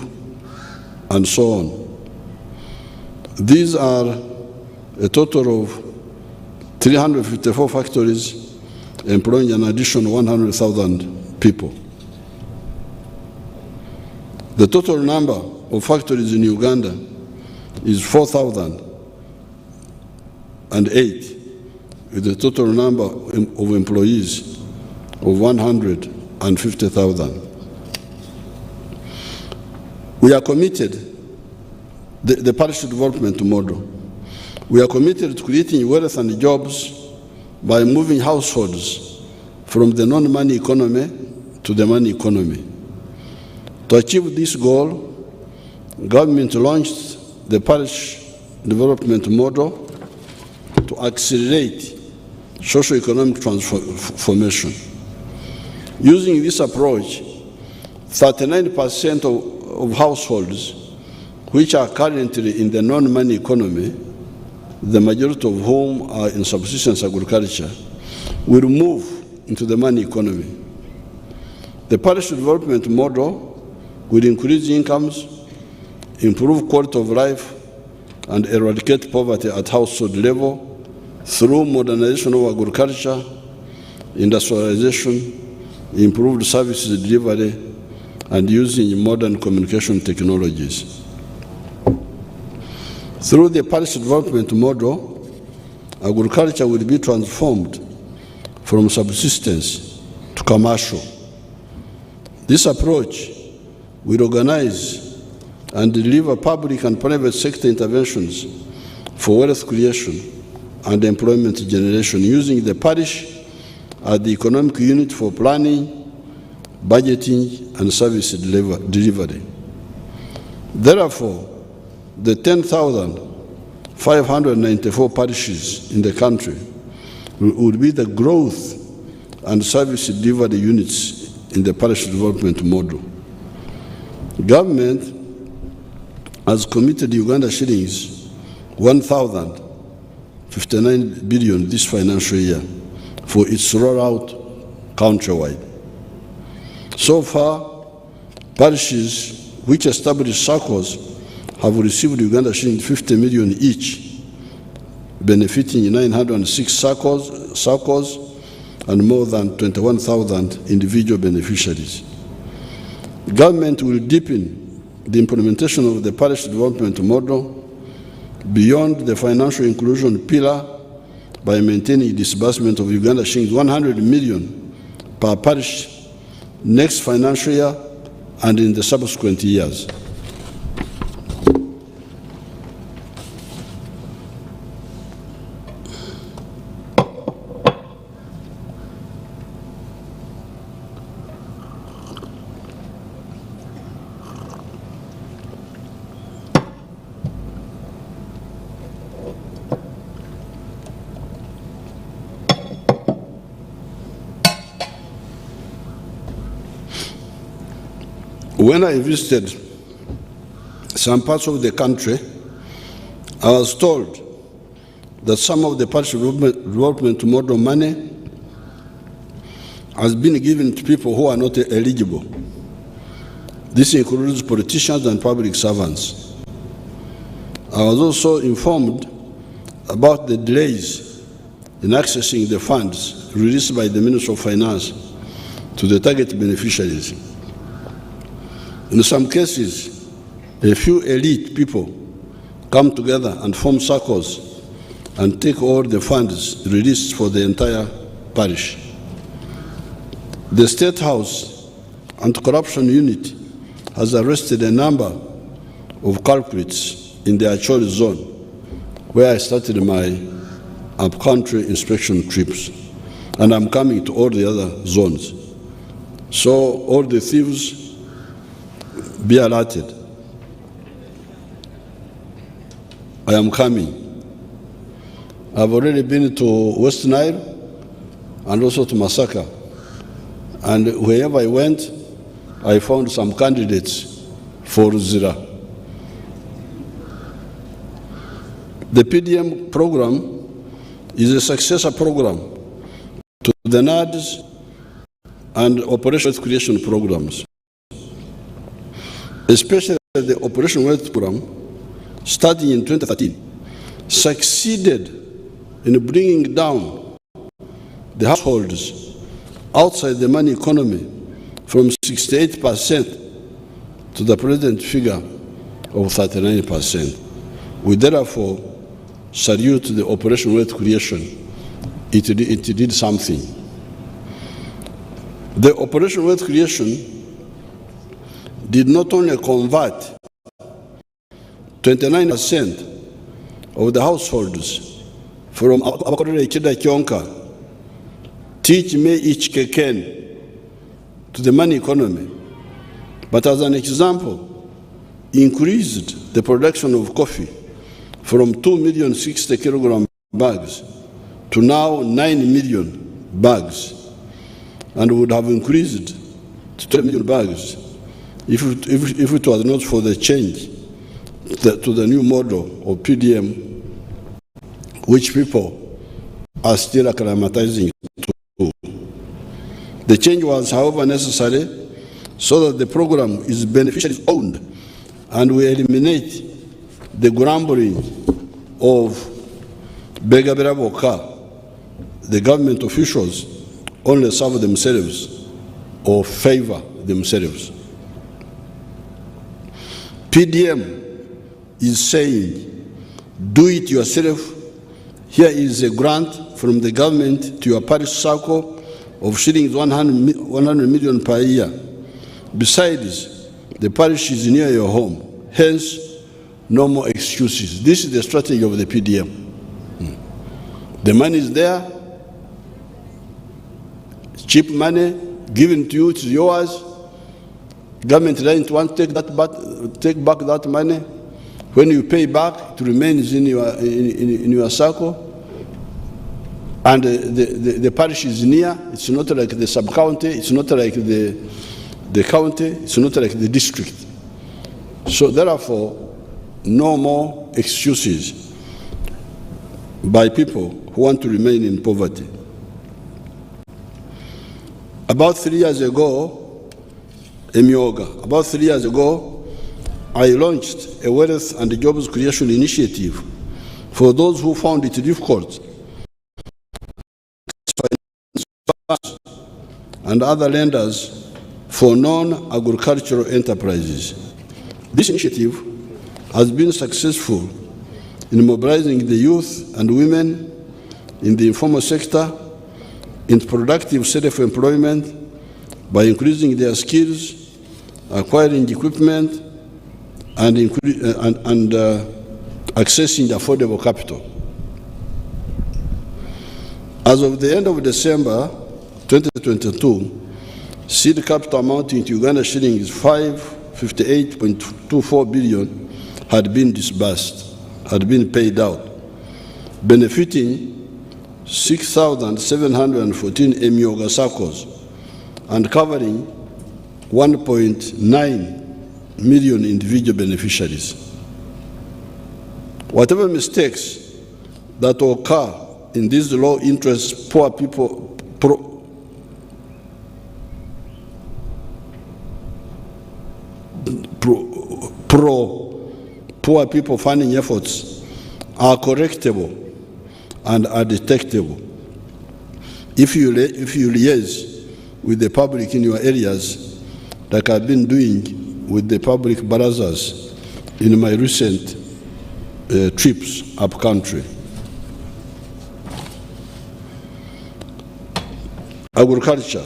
and so on. These are a total of 354 factories employing an additional 100,000 people. The total number of factories in Uganda is 4,008, with a total number of employees of 150,000. We are committed, the partnership development model, we are committed to creating wealth and jobs by moving households from the non-money economy to the money economy. To achieve this goal, government launched the parish development model to accelerate socio-economic transformation. Using this approach, 39% of households which are currently in the non-money economy, the majority of whom are in subsistence agriculture, will move into the money economy. The parish development model will increase incomes, improve quality of life, and eradicate poverty at household level through modernization of agriculture, industrialization, improved services delivery, and using modern communication technologies. Through the parish development model, agriculture will be transformed from subsistence to commercial. This approach will organize and deliver public and private sector interventions for wealth creation and employment generation, using the parish as the economic unit for planning, budgeting, and service delivery. Therefore, the 10,594 parishes in the country would be the growth and service delivery units in the parish development model. Government has committed Uganda shillings 1,059 billion this financial year for its rollout countrywide. So far, parishes which established circles have received Uganda shillings 50 million each, benefiting 906 circles and more than 21,000 individual beneficiaries. Government will deepen the implementation of the parish development model beyond the financial inclusion pillar by maintaining disbursement of Uganda shillings 100 million per parish next financial year and in the subsequent years. When I visited some parts of the country, I was told that some of the parish development model money has been given to people who are not eligible. This includes politicians and public servants. I was also informed about the delays in accessing the funds released by the Ministry of Finance to the target beneficiaries. In some cases, a few elite people come together and form circles and take all the funds released for the entire parish. The State House Anti-Corruption Unit has arrested a number of culprits in the Acholi zone, where I started my up-country inspection trips, and I'm coming to all the other zones. So all the thieves, be alerted. I am coming. I've already been to West Nile and also to Masaka. And wherever I went, I found some candidates for Zira. The PDM program is a successor program to the NADS and Operation Wealth Creation programs. Especially the Operation Wealth program, starting in 2013, succeeded in bringing down the households outside the money economy from 68% to the present figure of 39%. We therefore salute the Operation Wealth Creation. It did something. The Operation Wealth Creation did not only convert 29% of the households from Abakorere Chida Kionka, teach me each keken to the money economy, but as an example, increased the production of coffee from 2,060,000 kilogram bags to now 9 million bags, and would have increased to 10 million bags if it was not for the change to the new model of PDM, which people are still acclimatizing to. The change was, however, necessary so that the program is beneficially owned and we eliminate the grumbling of Begabera Boka. The government officials only serve themselves or favor themselves. PDM is saying, do it yourself. Here is a grant from the government to your parish circle of shillings 100 million per year. Besides, the parish is near your home. Hence, no more excuses. This is the strategy of the PDM. The money is there, cheap money, given to you, it's yours. Government doesn't want to take back that money. When you pay back, it remains in your circle. And the parish is near. It's not like the sub-county. It's not like the county. It's not like the district. So therefore, no more excuses by people who want to remain in poverty. About 3 years ago, about 3 years ago, I launched a wealth and jobs creation initiative for those who found it difficult and other lenders for non-agricultural enterprises. This initiative has been successful in mobilizing the youth and women in the informal sector in productive self-employment by increasing their skills, acquiring equipment, and accessing affordable capital. As of the end of December 2022, seed capital amounting to Uganda shillings 558.24 billion had been disbursed, had been paid out, benefiting 6,714 Emyoga circles and covering 1.9 million individual beneficiaries. Whatever mistakes that occur in these low-interest poor people poor people funding efforts are correctable and are detectable. If you liaise with the public in your areas, like I've been doing with the public barazas in my recent trips up country. Agriculture.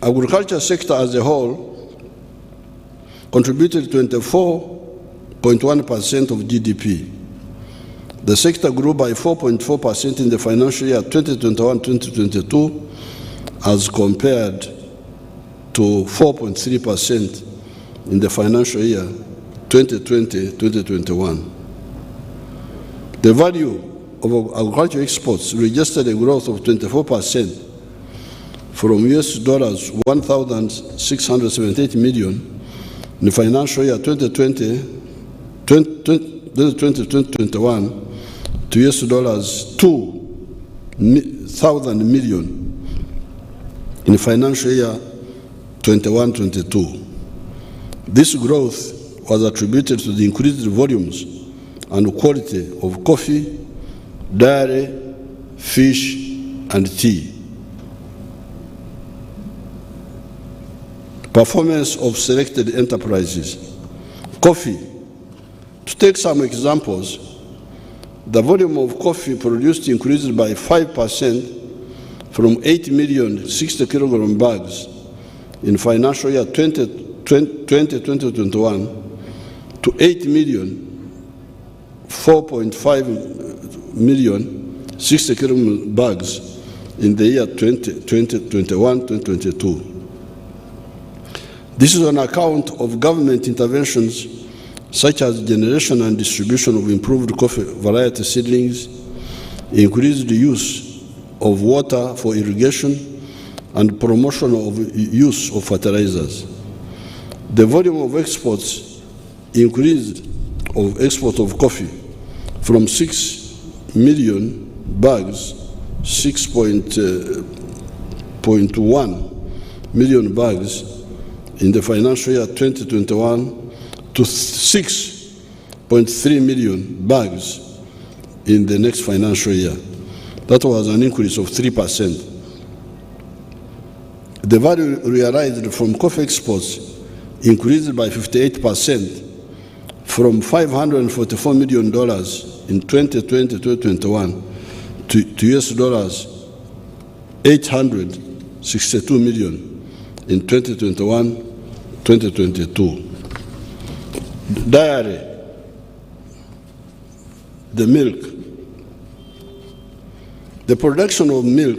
Agriculture sector as a whole contributed 24.1% of GDP. The sector grew by 4.4% in the financial year 2021-2022 as compared to 4.3% in the financial year 2020-2021. The value of agricultural exports registered a growth of 24% from US dollars 1,678 million in the financial year 2020-2021 to US dollars 2,000 million in the financial year 21-22. This growth was attributed to the increased volumes and quality of coffee, dairy, fish, and tea. Performance of selected enterprises. Coffee. To take some examples, the volume of coffee produced increased by 5% from 8 million 60 kilogram bags in financial year 2020-2021 to 8 million 4.5 million 60 kilogram bags in the year 2021-2022. This is on account of government interventions such as generation and distribution of improved coffee variety seedlings, increased use of water for irrigation, and promotion of use of fertilizers. The volume of exports increased of export of coffee from 6 million bags, 6.1 million bags in the financial year 2021 to 6.3 million bags in the next financial year. That was an increase of 3%. The value realized from coffee exports increased by 58% from $544 million in 2020-2021 to US dollars 862 million in 2021-2022. Dairy, the milk. The production of milk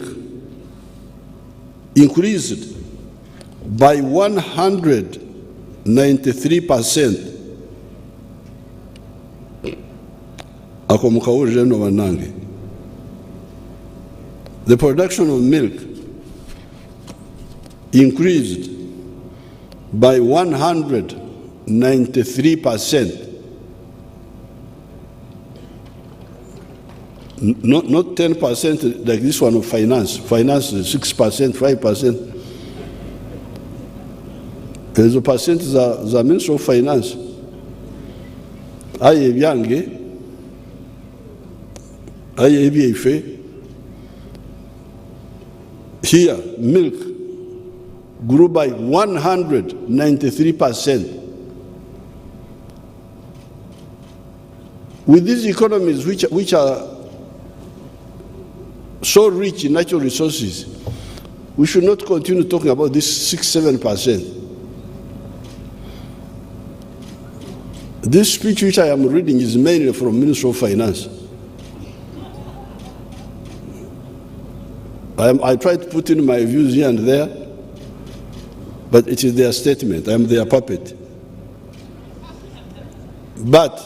increased by 193%. The production of milk increased by 193%. Not 10% like this one of finance. Finance is 6%, 5%. There's a percentage the Ministry of Finance. Aye Biange, aye Bife. Here, milk grew by 193%. With these economies which are so rich in natural resources, we should not continue talking about this 6-7%. This speech which I am reading is mainly from Ministry of Finance. I try to put in my views here and there, but it is their statement. I am their puppet. But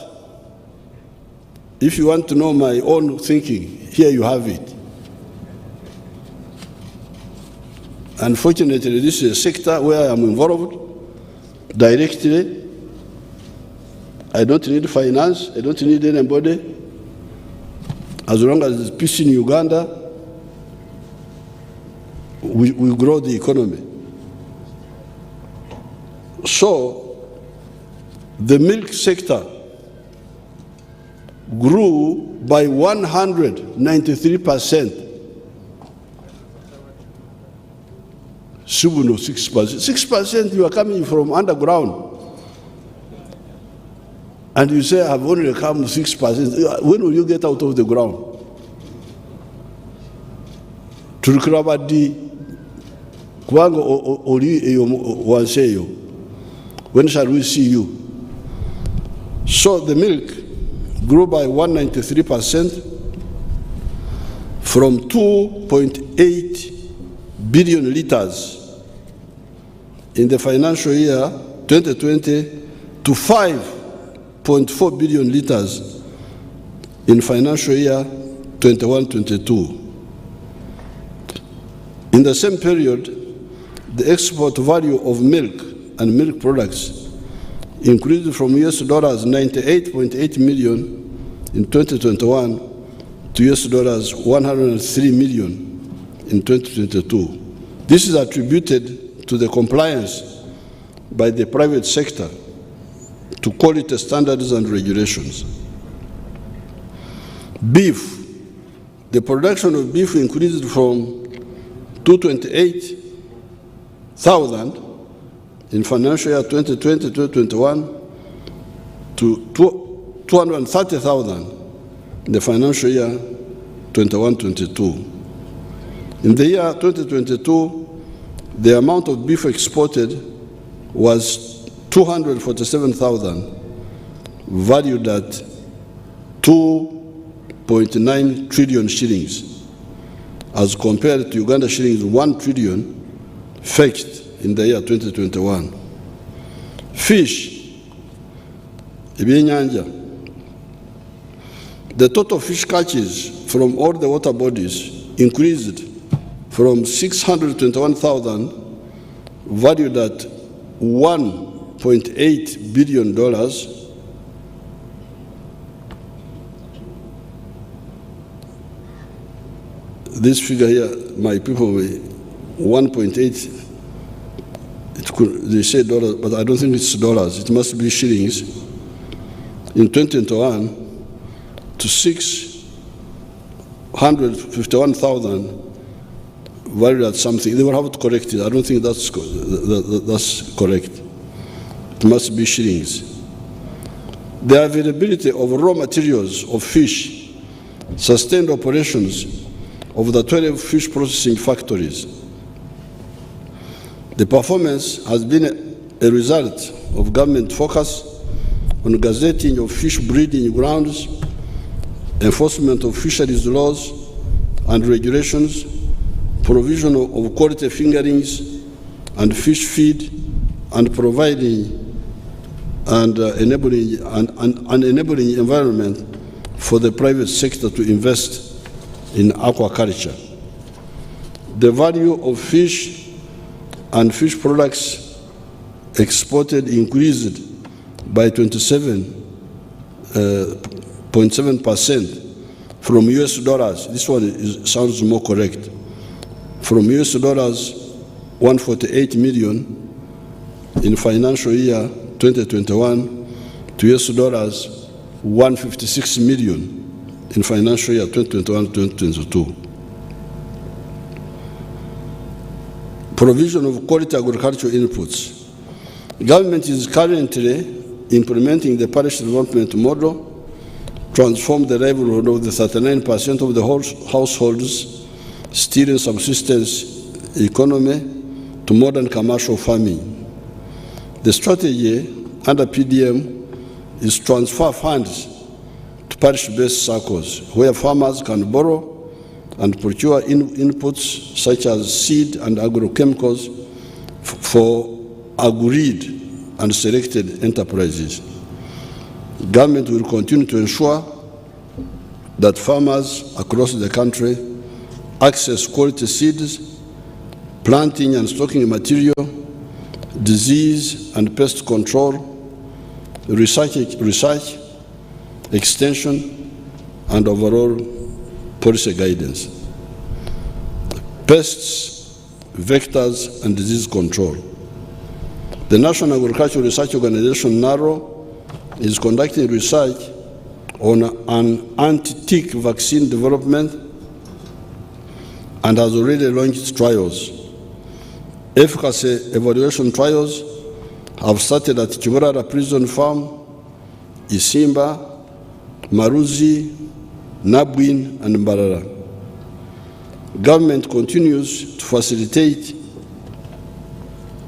if you want to know my own thinking, here you have it. Unfortunately, this is a sector where I am involved directly. I don't need finance. I don't need anybody. As long as there's peace in Uganda, we grow the economy. So, the milk sector grew by 193%. Subuno 6%. 6% you are coming from underground. And you say, I've only come 6%. When will you get out of the ground? Turkrabadi, kubanga oli eyo wansi eyo. When shall we see you? So the milk grew by 193% from 2.8 billion liters in the financial year 2020 to 5.4 billion liters in financial year 21-22. In the same period, the export value of milk and milk products increased from US dollars 98.8 million in 2021 to US dollars 103 million in 2022. This is attributed to the compliance by the private sector to quality standards and regulations. Beef. The production of beef increased from 228,000 in financial year 2020-2021 to 230,000 in the financial year 21-22. In the year 2022, the amount of beef exported was 247,000, valued at 2.9 trillion shillings, as compared to Uganda shillings 1 trillion fetched in the year 2021. Fish, ebyenyanja. The total fish catches from all the water bodies increased from 621,000, valued at $1.8 billion, this figure here, my people, 1.8, they say dollars, but I don't think it's dollars, it must be shillings, in 2021 to 651,000, valued at something. They will have to correct it. I don't think that's correct. It must be shillings. The availability of raw materials of fish sustained operations of the 12 fish processing factories. The performance has been a result of government focus on gazetting of fish breeding grounds, enforcement of fisheries laws and regulations, provision of quality fingerings and fish feed, and providing and enabling an enabling environment for the private sector to invest in aquaculture. The value of fish and fish products exported increased by 27.7% from US dollars, this one sounds more correct, from US dollars 148 million in financial year 2021 to US dollars 156 million in financial year 2021-2022. Provision of quality agricultural inputs. Government is currently implementing the parish development model, transform the livelihood of the 39% of the households still in subsistence economy to modern commercial farming. The strategy under PDM is transfer funds to parish-based circles where farmers can borrow and procure inputs such as seed and agrochemicals for agreed and selected enterprises. Government will continue to ensure that farmers across the country access quality seeds, planting and stocking material, disease and pest control, research, extension, and overall policy guidance. Pests, vectors, and disease control. The National Agricultural Research Organization, NARO, is conducting research on an anti-tick vaccine development and has already launched trials. Efficacy evaluation trials have started at Kiburara Prison Farm, Isimba, Maruzi, Nabwin, and Mbarara. Government continues to facilitate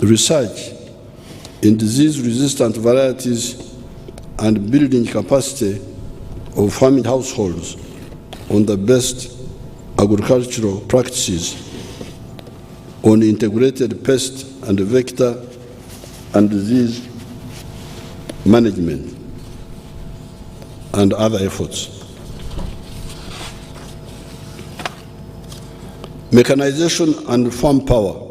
research in disease-resistant varieties and building capacity of farming households on the best agricultural practices on integrated pest and vector and disease management and other efforts. Mechanization and farm power.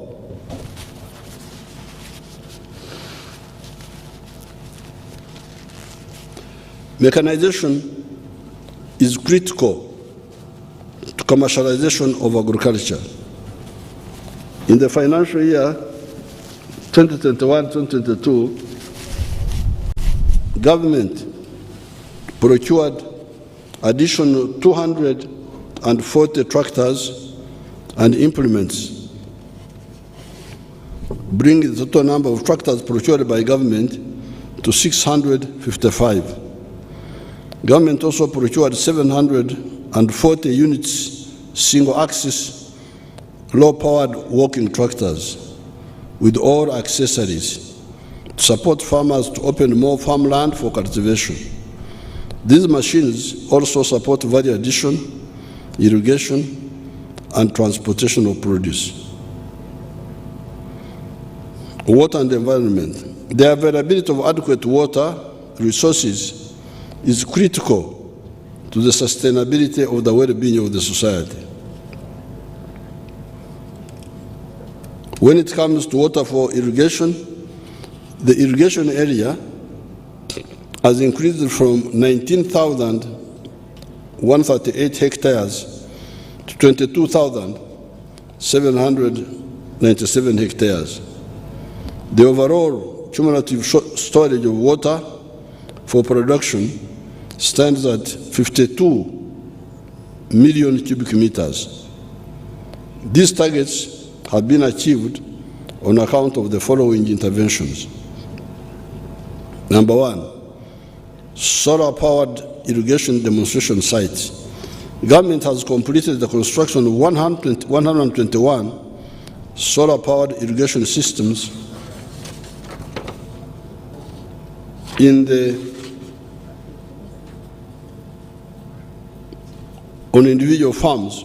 Mechanization is critical to commercialization of agriculture. In the financial year 2021-2022, government procured additional 240 tractors and implements, bringing the total number of tractors procured by government to 655. Government also procured 740 units single-axis, low-powered walking tractors with all accessories to support farmers to open more farmland for cultivation. These machines also support value addition, irrigation, and transportation of produce. Water and environment. The availability of adequate water resources is critical to the sustainability of the well-being of the society. When it comes to water for irrigation, the irrigation area has increased from 19,138 hectares to 22,797 hectares. The overall cumulative storage of water for production stands at 52 million cubic meters. These targets have been achieved on account of the following interventions. Number one, solar-powered irrigation demonstration sites. Government has completed the construction of 121 solar-powered irrigation systems on individual farms,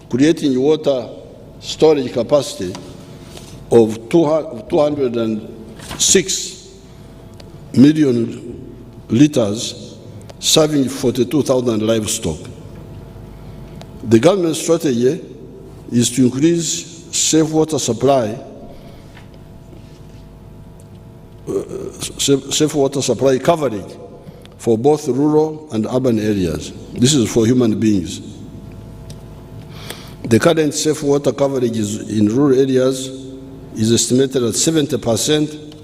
creating water storage capacity of 206 million liters, serving 42,000 livestock. The government strategy is to increase safe water supply coverage for both rural and urban areas. This is for human beings. The current safe water coverage in rural areas is estimated at 70%,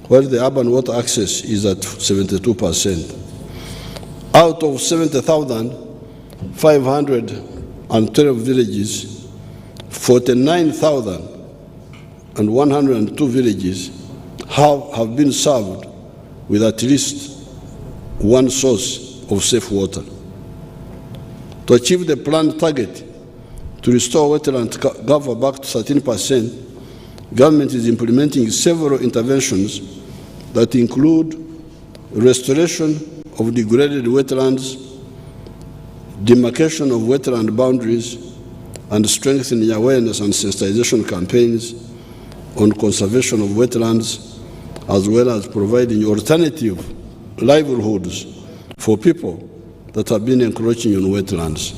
while the urban water access is at 72%. Out of 70,512 villages, 49,102 villages have been served with at least one source of safe water. To achieve the planned target to restore wetland cover back to 13%, government is implementing several interventions that include restoration of degraded wetlands, demarcation of wetland boundaries, and strengthening awareness and sensitization campaigns on conservation of wetlands, as well as providing alternative livelihoods for people that have been encroaching on wetlands.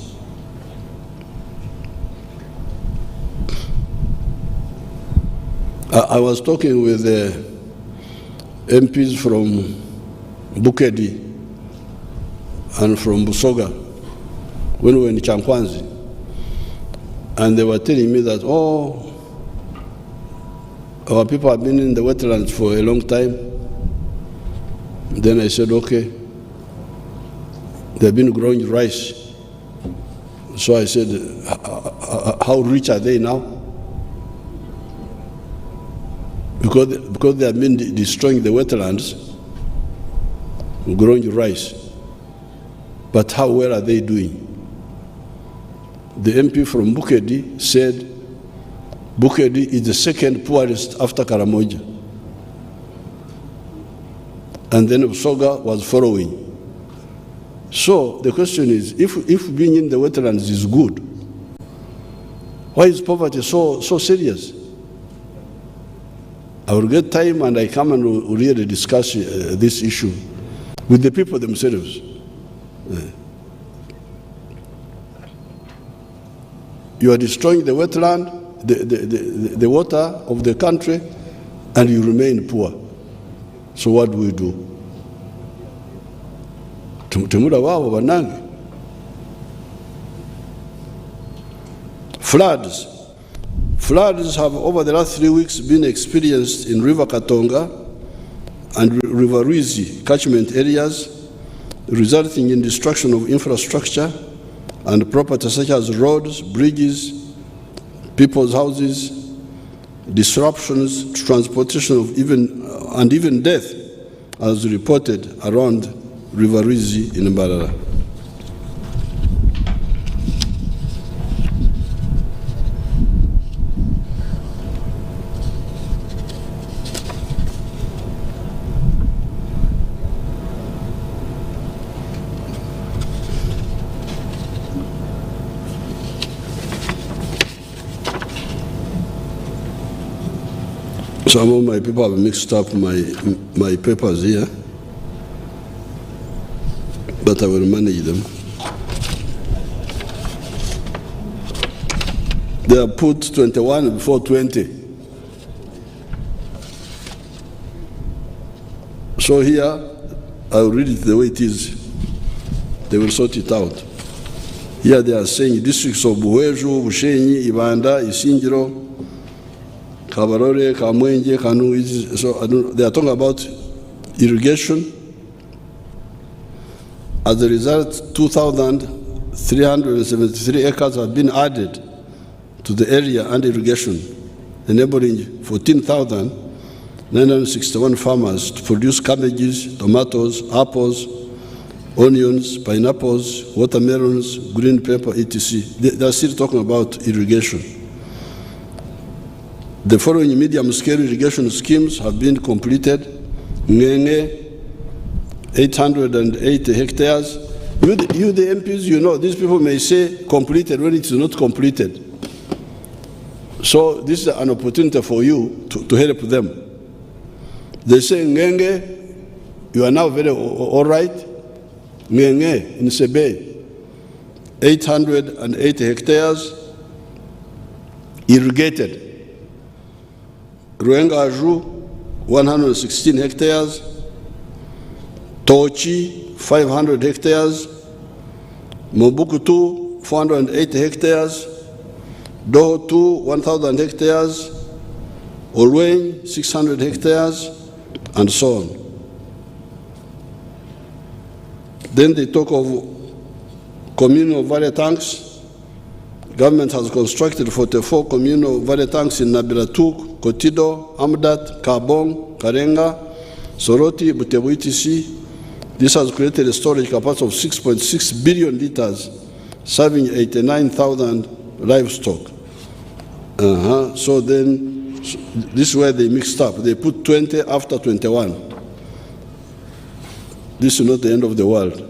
I was talking with MPs from Bukedi and from Busoga when we were in Chankwanzi, and they were telling me that, our people have been in the wetlands for a long time. Then I said, okay, they've been growing rice. So I said, how rich are they now? Because they have been destroying the wetlands, growing rice. But how well are they doing? The MP from Bukedi said Bukedi is the second poorest after Karamoja. And then Busoga was following. So the question is, if being in the wetlands is good, why is poverty so serious? I will get time and I come and we'll really discuss this issue with the people themselves. You are destroying the wetland, the water of the country, and you remain poor. So what do we do? Floods. Floods have over the last 3 weeks been experienced in River Katonga and River Ruizi catchment areas, resulting in destruction of infrastructure and property such as roads, bridges, people's houses, disruptions to transportation of even death, as reported around River Ruizi in Mbarara. Some of my people have mixed up my papers here, but I will manage them. They are put 21 before 20. So here, I will read it the way it is. They will sort it out. Here they are saying districts of Buweju, Bushenyi, Ibanda, Isingiro, Kabarore, Kamwenje, Kanu. So they are talking about irrigation. As a result, 2,373 acres have been added to the area under irrigation, enabling 14,961 farmers to produce cabbages, tomatoes, apples, onions, pineapples, watermelons, green pepper, etc. They are still talking about irrigation. The following medium-scale irrigation schemes have been completed. Ngenge, 880 hectares. You the MPs, you know, these people may say completed when it is not completed. So this is an opportunity for you to help them. They say, Ngenge, you are now very all right. Ngenge, in Sebe, 880 hectares, irrigated. Ruengaju, 116 hectares. Tochi, 500 hectares. Mobukutu, 480 hectares. Dohotu, 1,000 hectares. Olweny, 600 hectares, and so on. Then they talk of communal valley tanks. Government has constructed 44 communal valley tanks in Nabiratuk, Kotido, Amdat, Kabong, Karenga, Soroti, Butebu, etc. This has created a storage capacity of 6.6 billion liters, serving 89,000 livestock. So then, this is where they mixed up. They put 20 after 21. This is not the end of the world.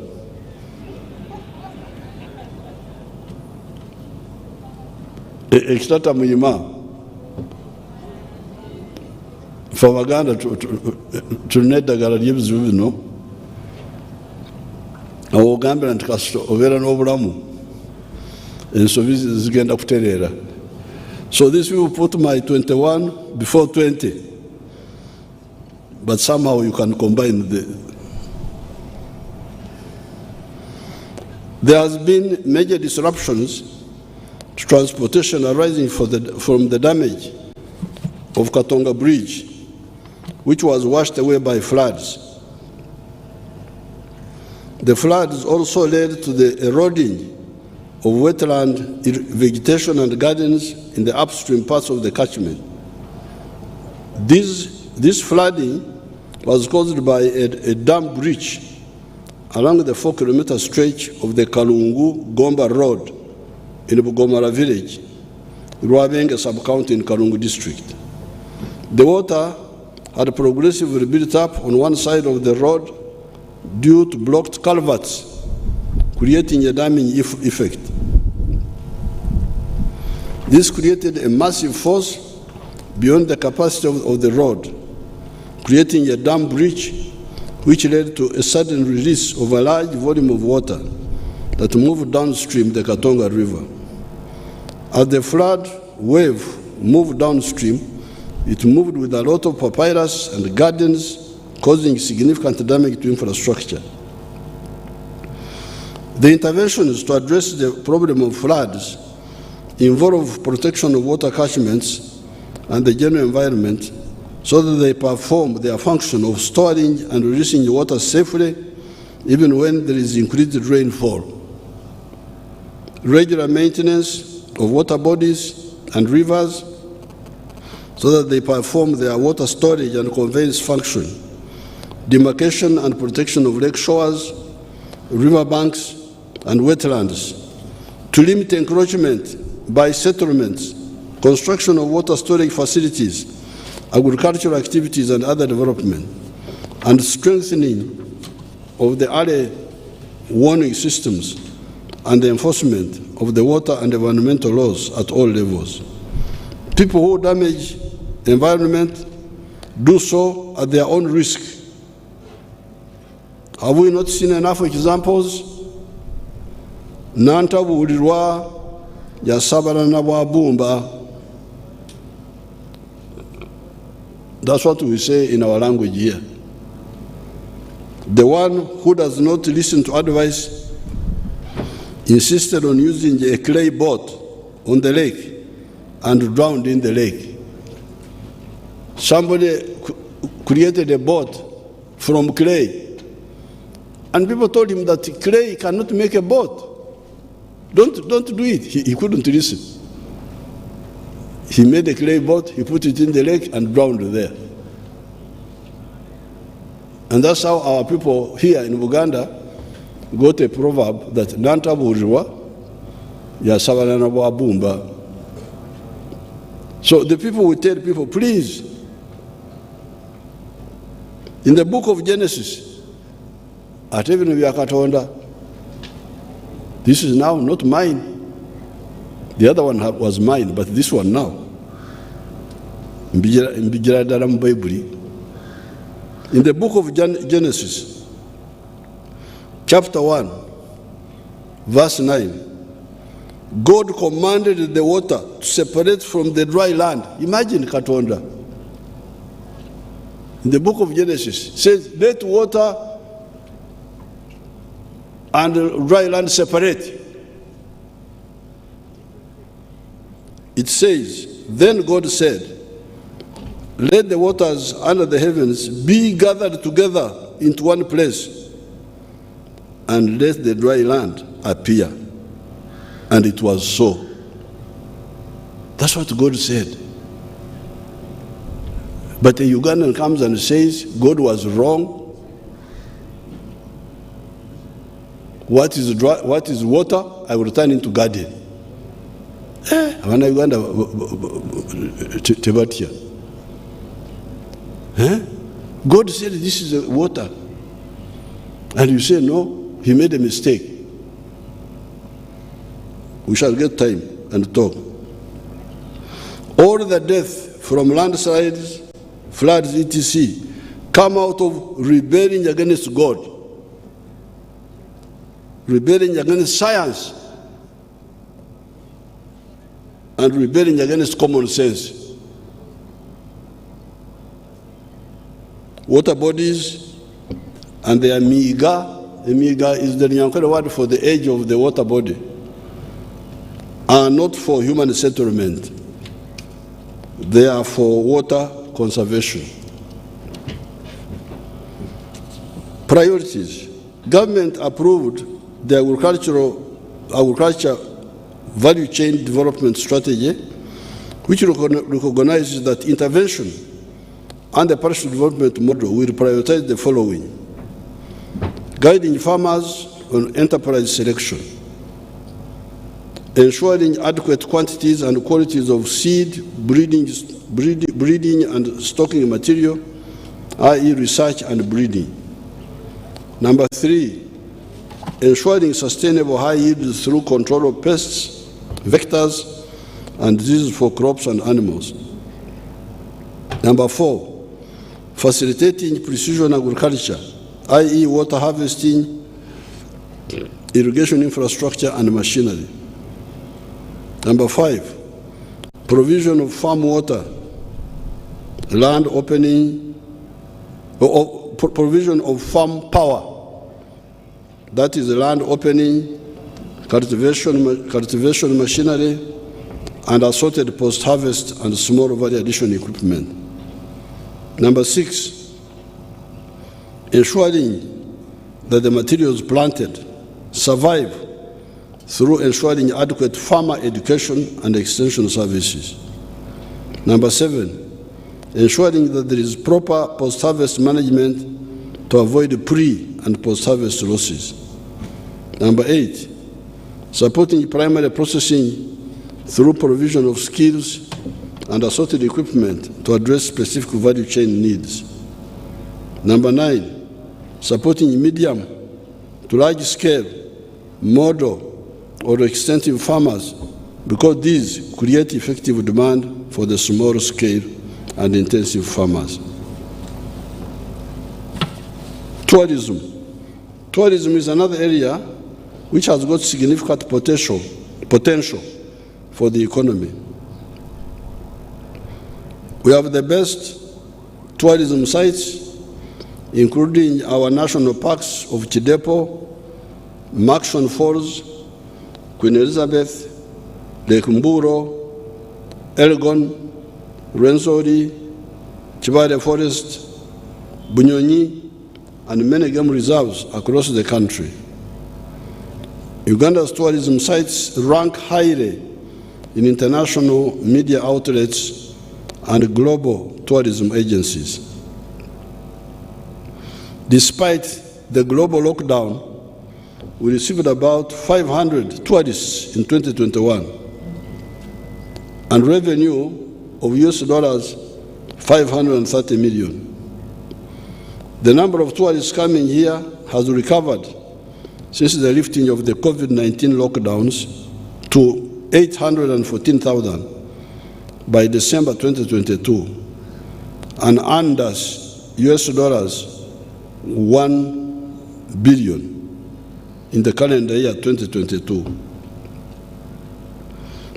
Ekitata muyima. For Waganda to net the Garadians, you know. Our Gambian and Castro, over and over. And so this is again up to. So this will put my 21 before 20. But somehow you can combine the. There has been major disruptions to transportation arising from the damage of Katonga Bridge, which was washed away by floods. The floods also led to the eroding of wetland vegetation and gardens in the upstream parts of the catchment. This flooding was caused by a dam breach along the 4-kilometer stretch of the Kalungu-Gomba Road in Bugomara village, Ruabenge sub-county in Karungu district. The water had progressively built up on one side of the road due to blocked culverts, creating a damming effect. This created a massive force beyond the capacity of the road, creating a dam breach, which led to a sudden release of a large volume of water that moved downstream the Katonga River. As the flood wave moved downstream, it moved with a lot of papyrus and gardens, causing significant damage to infrastructure. The interventions to address the problem of floods involve protection of water catchments and the general environment so that they perform their function of storing and releasing the water safely even when there is increased rainfall. Regular maintenance of water bodies and rivers so that they perform their water storage and conveyance function. Demarcation and protection of lake shores, river banks, and wetlands. To limit encroachment by settlements, construction of water storage facilities, agricultural activities and other development, and strengthening of the early warning systems and the enforcement of the water and environmental laws at all levels. People who damage the environment do so at their own risk. Have we not seen enough examples? Nantabulirwa yasabana na bwabumba. That's what we say in our language here. The one who does not listen to advice insisted on using a clay boat on the lake and drowned in the lake. Somebody created a boat from clay, and people told him that clay cannot make a boat. Don't do it. He couldn't listen. He made a clay boat, he put it in the lake and drowned there. And that's how our people here in Uganda got a proverb that Nanta Burjwa Yasavanana Bumba. So the people will tell people, please, in the book of Genesis, at even Katonda, this is now not mine. The other one was mine, but this one now. In the book of Genesis, chapter 1, verse 9, God commanded the water to separate from the dry land. Imagine Katonda. In the book of Genesis, it says, let water and dry land separate. It says, then God said, let the waters under the heavens be gathered together into one place, and let the dry land appear. And it was so. That's what God said. But a Ugandan comes and says, God was wrong. What is water? I will turn into garden. Uganda tebatia. God said this is water. And you say no, he made a mistake. We shall get time and talk. All the death from landslides, floods, etc. come out of rebelling against God. Rebelling against science. And rebelling against common sense. Water bodies and their miga is the Nyankole word for the edge of the water body, are not for human settlement. They are for water conservation. Priorities. Government approved the agriculture value chain development strategy, which recognizes that intervention and the partial development model will prioritize the following: guiding farmers on enterprise selection, ensuring adequate quantities and qualities of seed, breeding and stocking material, i.e. research and breeding. Number 3, ensuring sustainable high yields through control of pests, vectors, and diseases for crops and animals. Number 4, facilitating precision agriculture, i.e. water harvesting, irrigation infrastructure, and machinery. Number 5, provision of farm water, land opening, or provision of farm power, that is land opening, cultivation machinery, and assorted post-harvest and small value addition equipment. Number 6, ensuring that the materials planted survive through ensuring adequate farmer education and extension services. Number 7, ensuring that there is proper post-harvest management to avoid pre- and post-harvest losses. Number 8, supporting primary processing through provision of skills and assorted equipment to address specific value chain needs. Number 9, supporting medium to large-scale, model, or extensive farmers because these create effective demand for the small-scale and intensive farmers. Tourism. Tourism is another area which has got significant potential for the economy. We have the best tourism sites, including our national parks of Chidepo, Maxon Falls, Queen Elizabeth, Lake Mburo, Elgon, Rwenzori, Chibale Forest, Bunyonyi, and many game reserves across the country. Uganda's tourism sites rank highly in international media outlets and global tourism agencies. Despite the global lockdown, we received about 500 tourists in 2021 and revenue of US dollars 530 million. The number of tourists coming here has recovered since the lifting of the COVID-19 lockdowns to 814,000 by December 2022 and earned us US dollars 1 billion in the calendar year 2022.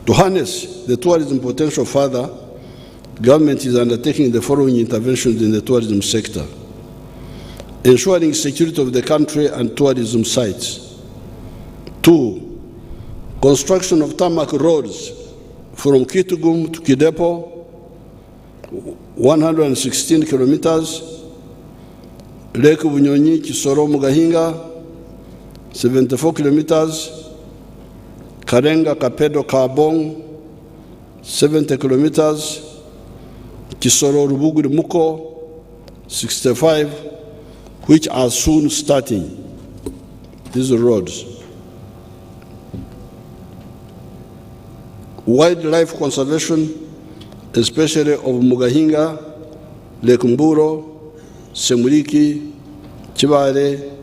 To harness the tourism potential further, government is undertaking the following interventions in the tourism sector: ensuring security of the country and tourism sites. 2, construction of tarmac roads from Kitgum to Kidepo, 116 kilometers, Lake Bunyonyi, Kisoro, Mugahinga, 74 kilometers, Karenga, Kapedo, Kabong, 70 kilometers, Kisoro, Rubuguri, Muko, 65, which are soon starting. These are roads. Wildlife conservation, especially of Mugahinga, Lake Mburo, Semuliki, Chibale,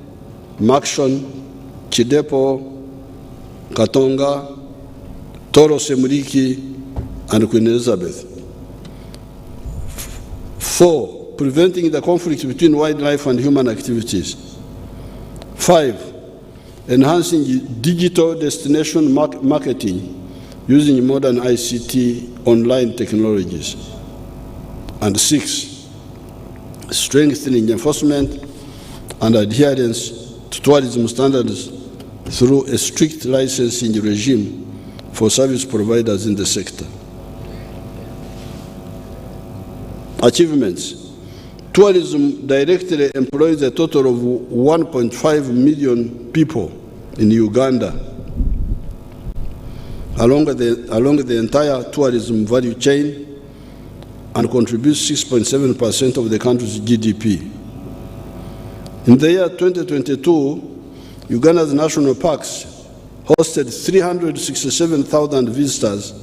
Maxon, Chidepo, Katonga, Toro Semuliki, and Queen Elizabeth. 4, preventing the conflict between wildlife and human activities. 5, enhancing digital destination marketing using modern ICT online technologies. And 6, strengthening enforcement and adherence to tourism standards through a strict licensing regime for service providers in the sector. Achievements. Tourism directly employs a total of 1.5 million people in Uganda along the entire tourism value chain and contributes 6.7% of the country's GDP. In the year 2022, Uganda's national parks hosted 367,000 visitors,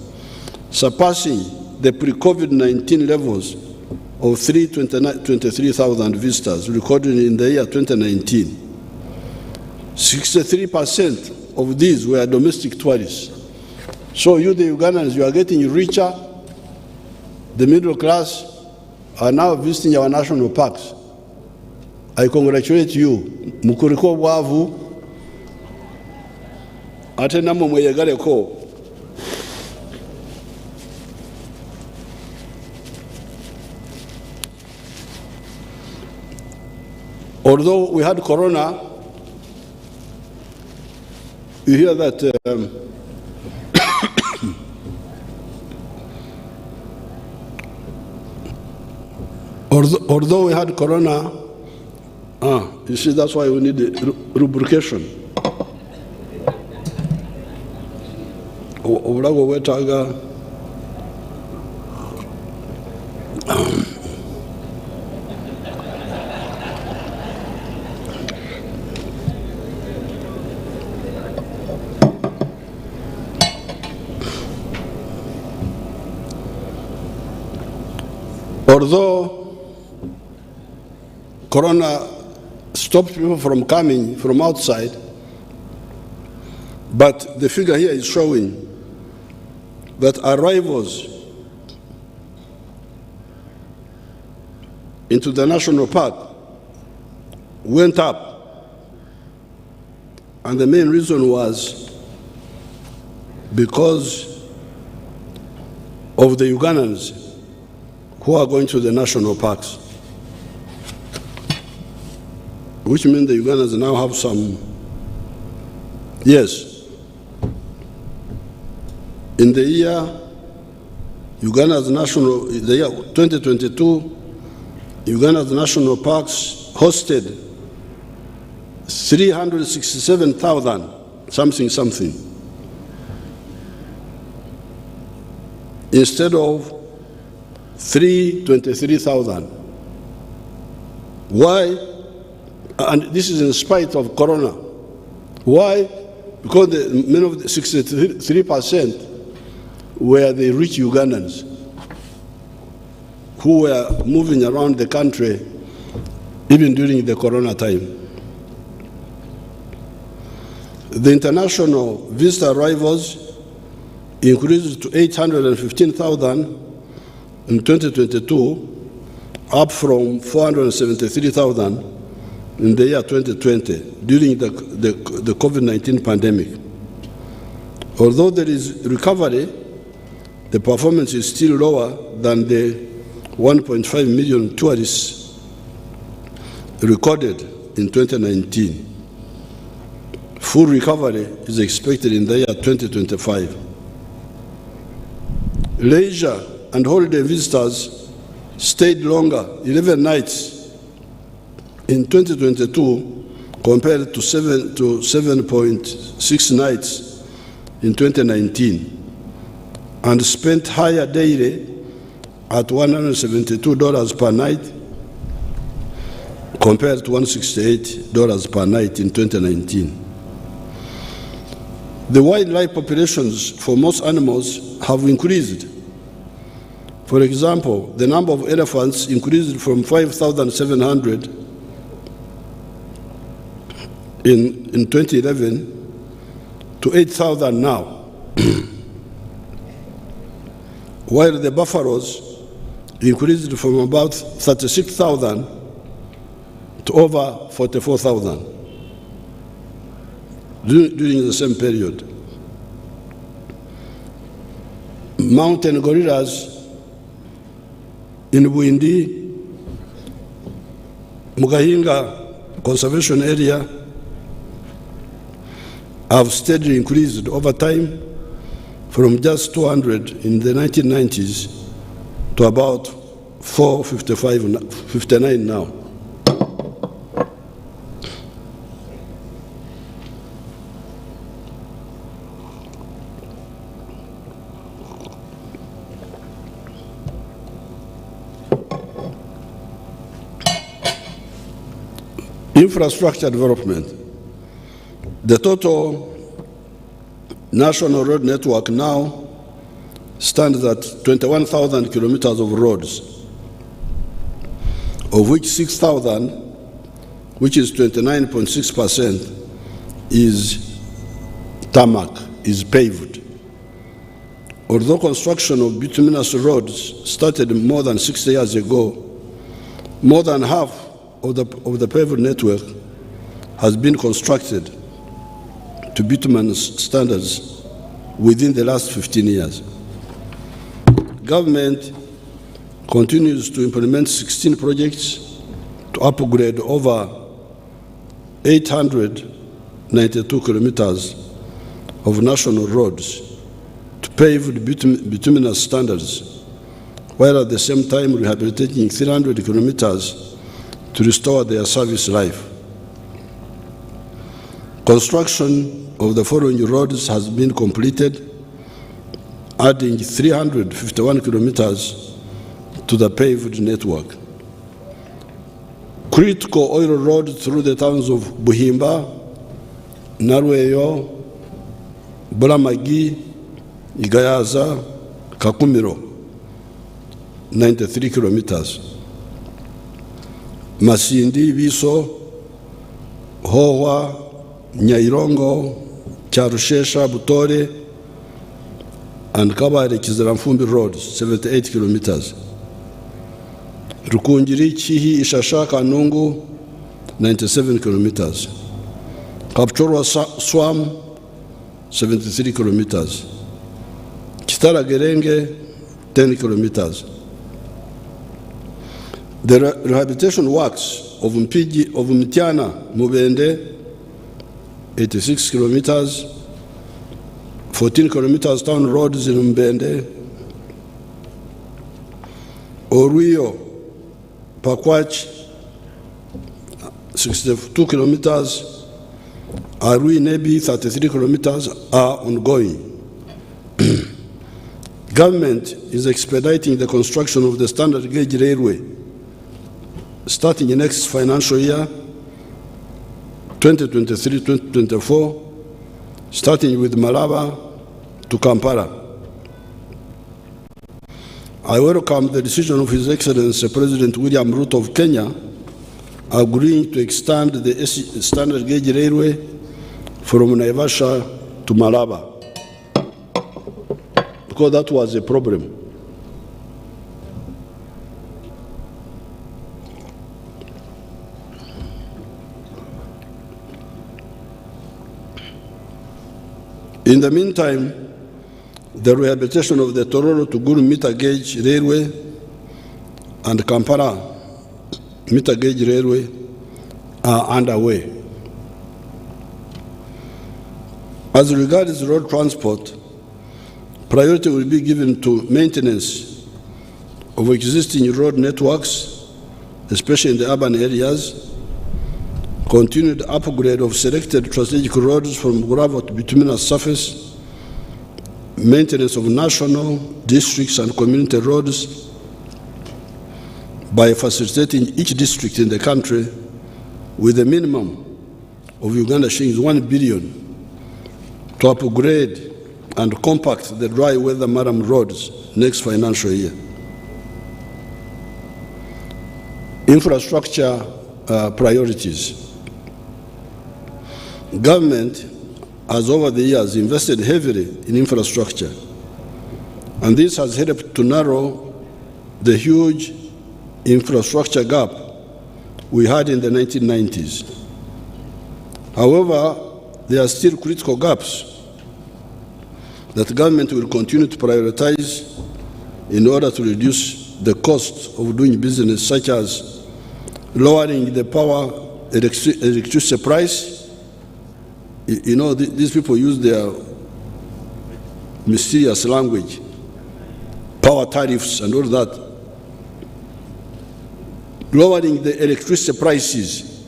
surpassing the pre-COVID-19 levels of 323,000 visitors recorded in the year 2019. 63% of these were domestic tourists. So you, the Ugandans, you are getting richer. The middle class are now visiting our national parks. I congratulate you. Mukuriko bwavu ate namwe mweyegaleko. Although we had corona, you hear that although we had corona, you see, that's why we need lubrication. Obulago wetaga although corona stopped people from coming from outside, but the figure here is showing that arrivals into the national park went up. And the main reason was because of the Ugandans who are going to the national parks, which means the Ugandans now have some, yes. In the year, Uganda's national, the year 2022, Uganda's national parks hosted 367,000 something, instead of 323,000. Why? And this is in spite of corona. Why? Because many of the 63% were the rich Ugandans who were moving around the country even during the corona time. The international visitor arrivals increased to 815,000 in 2022, up from 473,000 in the year 2020 during the COVID-19 pandemic. Although there is recovery, the performance is still lower than the 1.5 million tourists recorded in 2019. Full recovery is expected in the year 2025. Leisure and holiday visitors stayed longer, 11 nights in 2022 compared to 7.6 nights in 2019, and spent higher daily at $172 per night compared to $168 per night in 2019. The wildlife populations for most animals have increased. For example, the number of elephants increased from 5,700 in 2011 to 8,000 now, while the buffaloes increased from about 36,000 to over 44,000 during the same period. Mountain gorillas in Buindi, Mugahinga Conservation Area have steadily increased over time from just 200 in the 1990s to about 459 now. Infrastructure development. The total national road network now stands at 21,000 kilometers of roads, of which 6,000, which is 29.6%, is tarmac, is paved. Although construction of bituminous roads started more than 60 years ago, more than half of the paved network has been constructed to bituminous standards within the last 15 years. Government continues to implement 16 projects to upgrade over 892 kilometers of national roads to paved bituminous standards, while at the same time rehabilitating 300 kilometers to restore their service life. Construction of the following roads has been completed, adding 351 kilometers to the paved network. Critical oil roads through the towns of Buhimba, Narweyo, Bulamagi, Igayaza, Kakumiro, 93 kilometers. Masindi, Viso, Howa, Nyairongo, Charushesha, Butore, and Kabare Kizaramfumbi roads, 78 kilometers. Rukunjiri, Chihi, Ishasha, Kanungu, 97 kilometers. Kapchorwa Swam, 73 kilometers. Kitara Gerenge, 10 kilometers. The rehabilitation works of Mtiana, Mubende, 86 kilometers, 14 kilometers town roads in Mbende, Oruyo, Pakwach, 62 kilometers, Arui Nebi, 33 kilometers are ongoing. Government is expediting the construction of the standard gauge railway starting in next financial year, 2023-2024, starting with Malaba to Kampala. I welcome the decision of His Excellency President William Ruto of Kenya agreeing to extend the standard gauge railway from Naivasha to Malaba, because that was a problem. In the meantime, the rehabilitation of the Tororo to Guru meter gauge railway and Kampala meter gauge railway are underway. As regards road transport, priority will be given to maintenance of existing road networks, especially in the urban areas, continued upgrade of selected strategic roads from gravel to bituminous surface, maintenance of national, districts, and community roads by facilitating each district in the country with a minimum of Uganda shillings 1 billion to upgrade and compact the dry weather Maram roads next financial year. Infrastructure priorities. Government has over the years invested heavily in infrastructure, and this has helped to narrow the huge infrastructure gap we had in the 1990s. However, there are still critical gaps that government will continue to prioritize in order to reduce the cost of doing business, such as lowering the power electricity price. You know, these people use their mysterious language, power tariffs and all that. Lowering the electricity prices.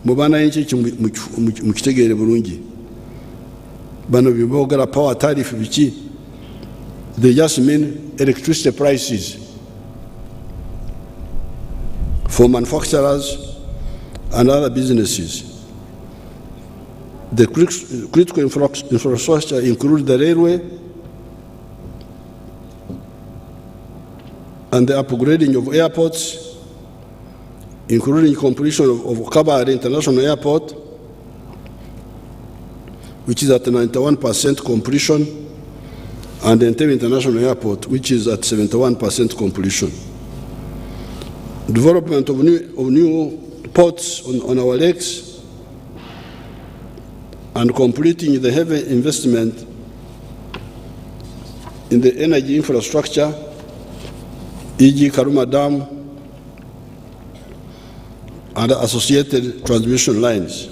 Mubana inchi mukitegere bulungi. Bano bibogera power tariff bichi. They just mean electricity prices for manufacturers and other businesses. The critical infrastructure includes the railway and the upgrading of airports, including completion of Kabale International Airport, which is at 91% completion, and Entebbe International Airport, which is at 71% completion. Development of new ports on our lakes, and completing the heavy investment in the energy infrastructure, e.g. Karuma Dam and associated transmission lines.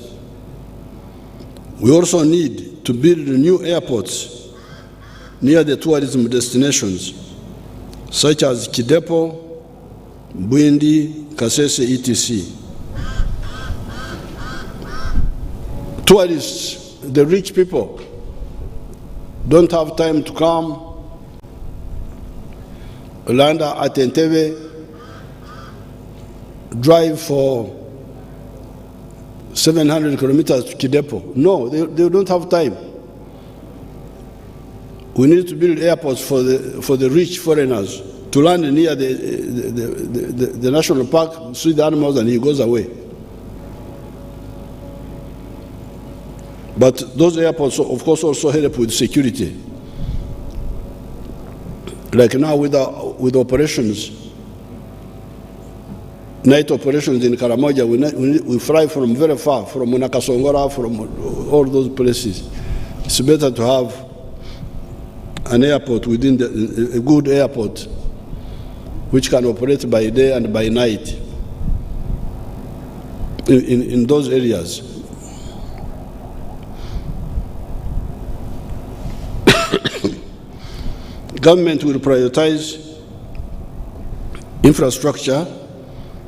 We also need to build new airports near the tourism destinations, such as Kidepo, Bwindi, Kasese, etc. Tourists, the rich people, don't have time to come, land at Entebbe, drive for 700 kilometers to Kidepo. No, they don't have time. We need to build airports for the rich foreigners to land near the national park, see the animals, and he goes away. But those airports, of course, also help with security. Like now with operations, night operations in Karamoja, we fly from very far, from Nakasongora, from all those places. It's better to have an airport within a good airport, which can operate by day and by night in those areas. Government will prioritize infrastructure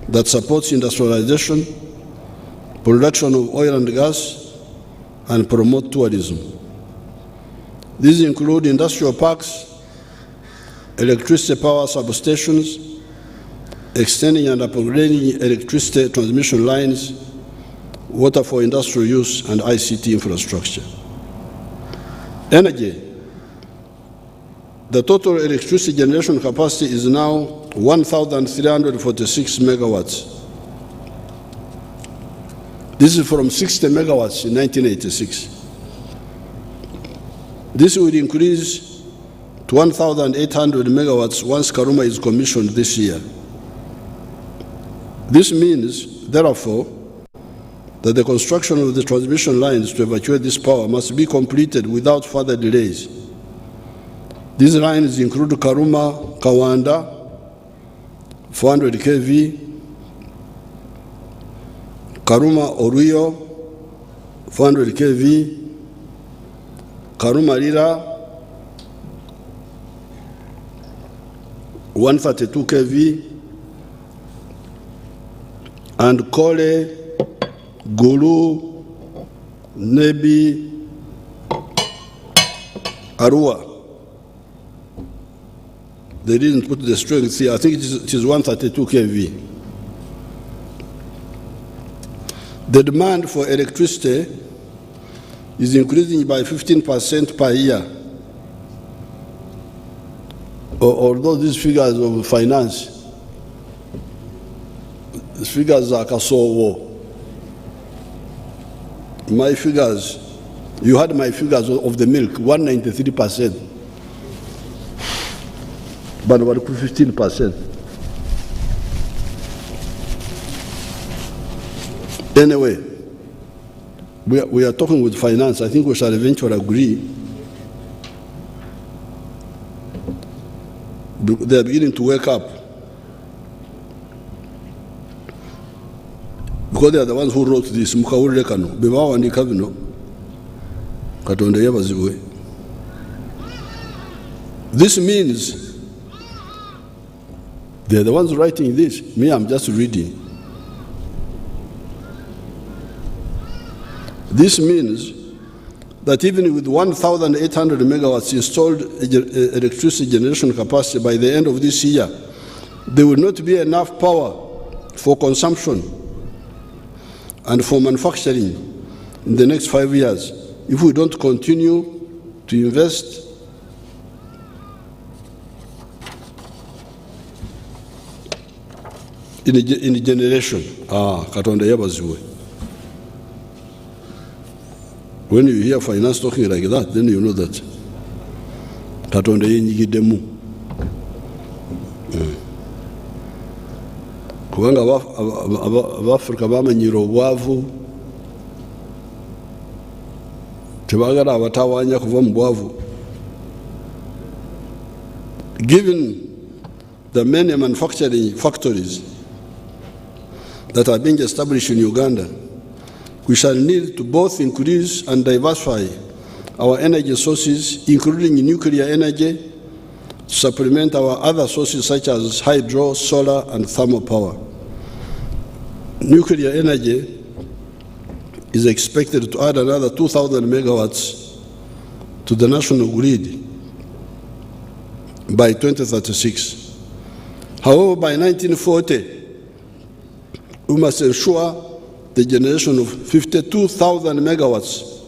that supports industrialization, production of oil and gas, and promote tourism. These include industrial parks, electricity power substations, extending and upgrading electricity transmission lines, water for industrial use, and ICT infrastructure. Energy. The total electricity generation capacity is now 1,346 megawatts. This is from 60 megawatts in 1986. This will increase to 1,800 megawatts once Karuma is commissioned this year. This means, therefore, that the construction of the transmission lines to evacuate this power must be completed without further delays. These lines include Karuma, Kawanda, 400 kV, Karuma Oruyo, 400 kV, Karuma Lira, 132 kV, and Kole, Gulu, Nebi, Arua. They didn't put the strength here. I think it is 132 kV. The demand for electricity is increasing by 15% per year. Although these figures of finance, these figures are Kasowo. My figures, you had my figures of the milk, 193%. But what 15%? Anyway, we are talking with finance. I think we shall eventually agree. They are beginning to wake up. Because they are the ones who wrote this. This means they are the ones writing this. Me, I'm just reading. This means that even with 1,800 megawatts installed electricity generation capacity by the end of this year, there will not be enough power for consumption and for manufacturing in the next 5 years if we don't continue to invest in a generation. Katonda yabaziwe. When you hear finance talking like that, then you know that Katonda yenyigidemu. Kubanga Abafrika bamanyira obwavu tebagala abatawanya kuva mu bwavu. Given the many manufacturing factories that are being established in Uganda, we shall need to both increase and diversify our energy sources, including nuclear energy, to supplement our other sources such as hydro, solar, and thermal power. Nuclear energy is expected to add another 2,000 megawatts to the national grid by 2036. However, by 1940, we must ensure the generation of 52,000 megawatts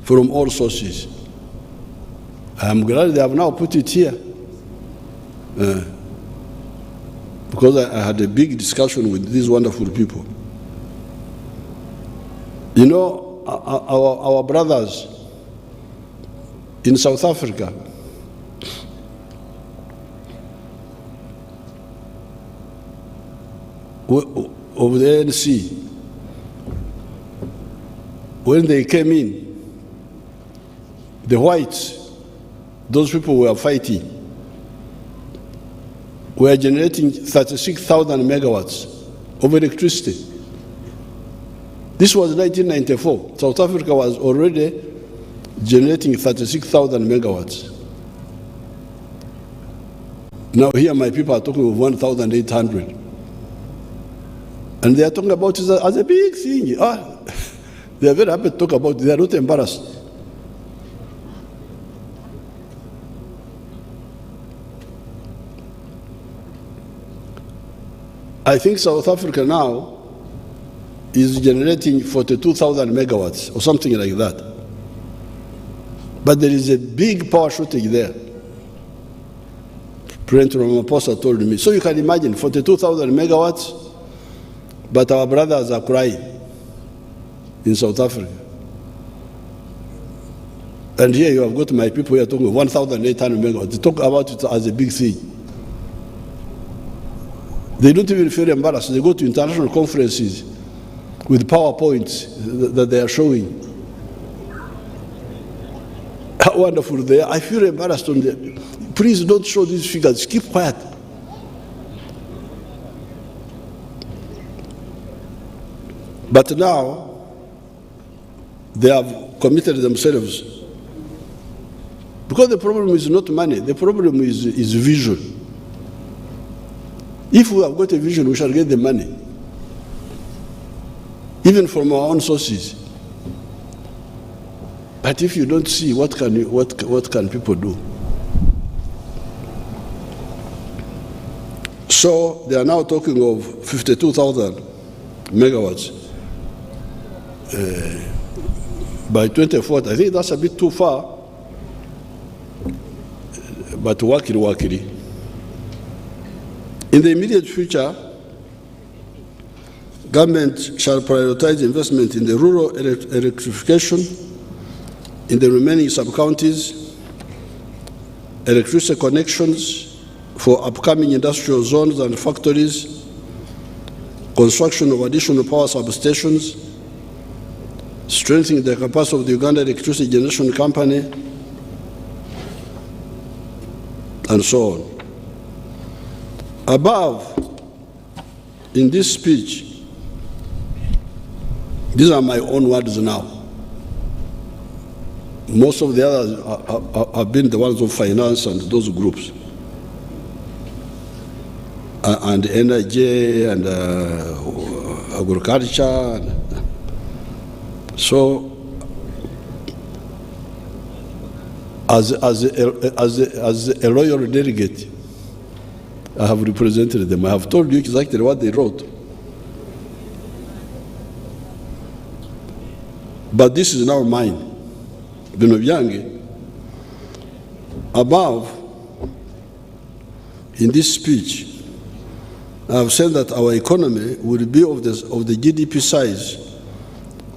from all sources. I am glad they have now put it here. Because I had a big discussion with these wonderful people. You know, our brothers in South Africa, of the ANC, when they came in, the whites, those people were fighting, were generating 36,000 megawatts of electricity. This was 1994. South Africa was already generating 36,000 megawatts. Now here my people are talking of 1,800. And they are talking about it as a big thing. They are very happy to talk about it. They are not embarrassed. I think South Africa now is generating 42,000 megawatts or something like that. But there is a big power shortage there. President Ramaphosa told me. So you can imagine 42,000 megawatts, but our brothers are crying in South Africa. And here you have got my people here talking 1,800 megawatts. They talk about it as a big thing. They don't even feel embarrassed. They go to international conferences with PowerPoints that they are showing. How wonderful they are. I feel embarrassed on them. Please don't show these figures. Keep quiet. But now, they have committed themselves. Because the problem is not money. The problem is vision. If we have got a vision, we shall get the money. Even from our own sources. But if you don't see, what can people do? So they are now talking of 52,000 megawatts by 2040. I think that's a bit too far, but wakiri. In the immediate future, government shall prioritize investment in the rural electrification, in the remaining sub-counties, electricity connections for upcoming industrial zones and factories, construction of additional power substations, strengthening the capacity of the Uganda Electricity Generation Company, and so on. Above, in this speech, these are my own words now. Most of the others have been the ones of finance and those groups. And energy and agriculture. So, as a loyal delegate, I have represented them. I have told you exactly what they wrote. but this is now mine. Bino byange. Above, in this speech, I have said that our economy will be of the GDP size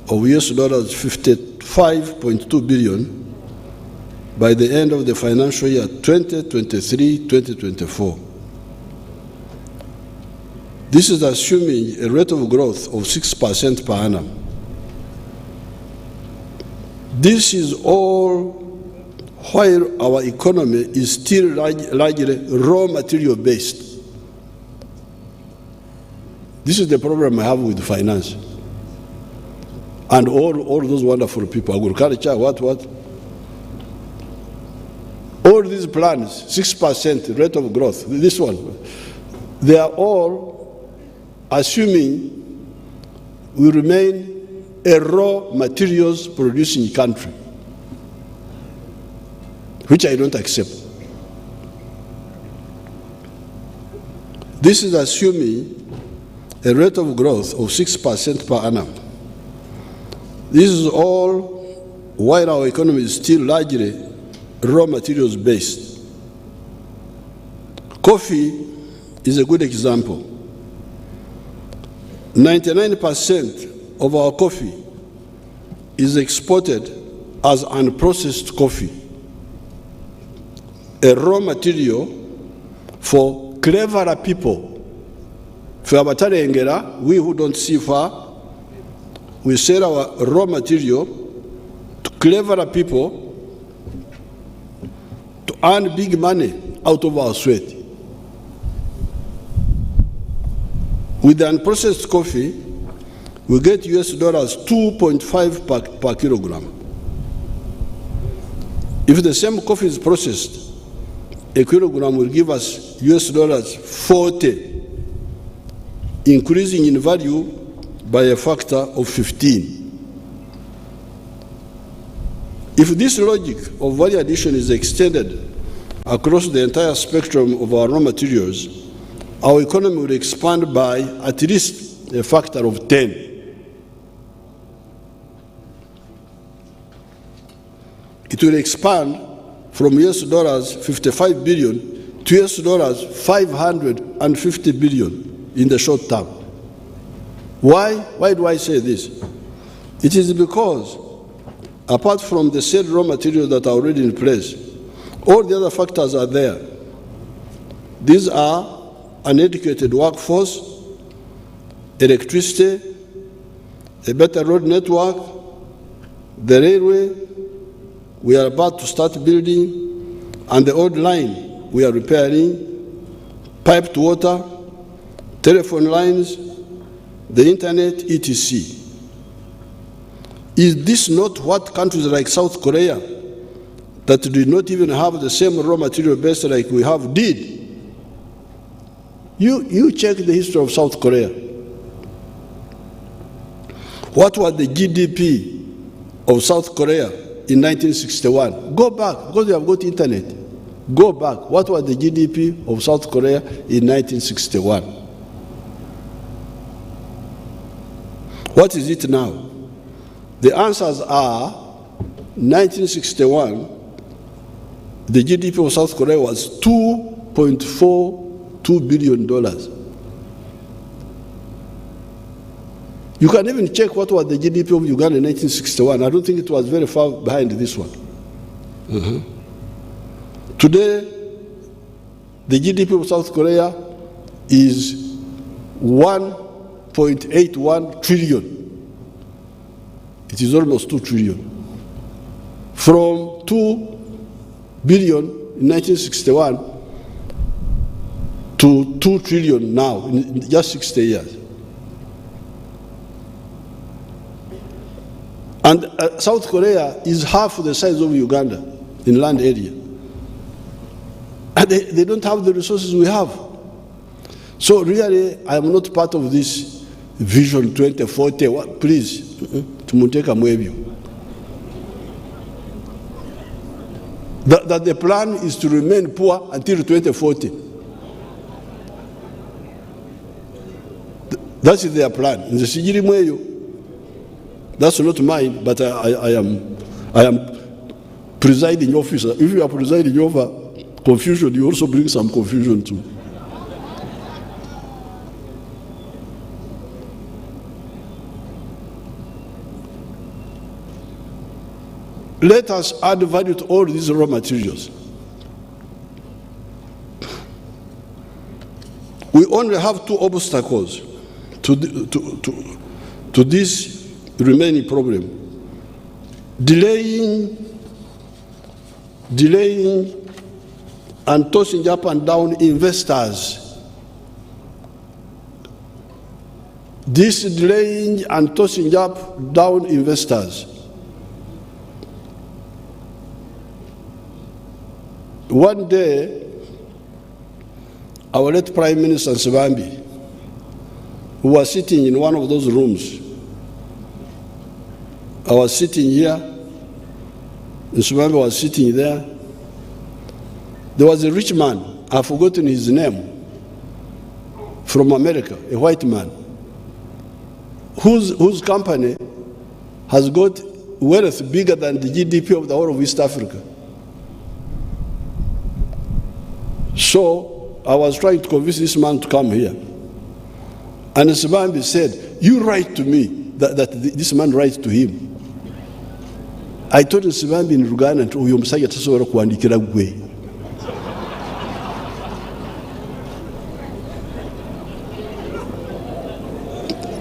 of US dollars 55.2 billion by the end of the financial year 2023-2024. This is assuming a rate of growth of 6% per annum. This is all while our economy is still largely raw material based. This is the problem I have with finance. And all those wonderful people, agriculture, what? All these plans, 6% rate of growth, this one, they are all assuming we remain a raw materials producing country, which I don't accept. This is assuming a rate of growth of 6% per annum. This is all while our economy is still largely raw materials based. Coffee is a good example. 99% of our coffee is exported as unprocessed coffee, a raw material for cleverer people. For Abatarengera, we who don't see far, we sell our raw material to cleverer people to earn big money out of our sweat. With the unprocessed coffee, we get US dollars 2.5 per kilogram. If the same coffee is processed, a kilogram will give us US dollars 40, increasing in value by a factor of 15. If this logic of value addition is extended across the entire spectrum of our raw materials, our economy will expand by at least a factor of 10. It will expand from US dollars 55 billion to US dollars 550 billion in the short term. Why? Why do I say this? It is because, apart from the said raw materials that are already in place, all the other factors are there. These are an educated workforce, electricity, a better road network, the railway we are about to start building, and the old line we are repairing, piped water, telephone lines, the internet, etc. Is this not what countries like South Korea, that do not even have the same raw material base like we have, did? You check the history of South Korea. What was the GDP of South Korea in 1961? Go back, because you have got internet. Go back. What was the GDP of South Korea in 1961? What is it now? The answers are 1961, the GDP of South Korea was $2.42 billion. You can even check what was the GDP of Uganda in 1961. I don't think it was very far behind this one. Today, the GDP of South Korea is 1.81 trillion. It is almost 2 trillion. From 2 billion in 1961 to 2 trillion now, in just 60 years. And South Korea is half the size of Uganda in land area. And they don't have the resources we have. So really, I am not part of this Vision 2040. Please, tumuteka mwebyo. That the plan is to remain poor until 2040. That is their plan. That's not mine, but I am presiding officer. If you are presiding over confusion, you also bring some confusion too. Let us add value to all these raw materials. We only have two obstacles to this remaining problem. Delaying and tossing up and down investors. This delaying and tossing up down investors. One day, our late Prime Minister Museveni, who was sitting in one of those rooms, I was sitting here, Museveni was sitting there. There was a rich man, I've forgotten his name, from America, a white man, whose company has got wealth bigger than the GDP of the whole of East Africa. So I was trying to convince this man to come here. And Museveni said, you write to me, that this man writes to him. I told Museveni in Uganda, and uyo musajja tasobola kuwandikira gwe.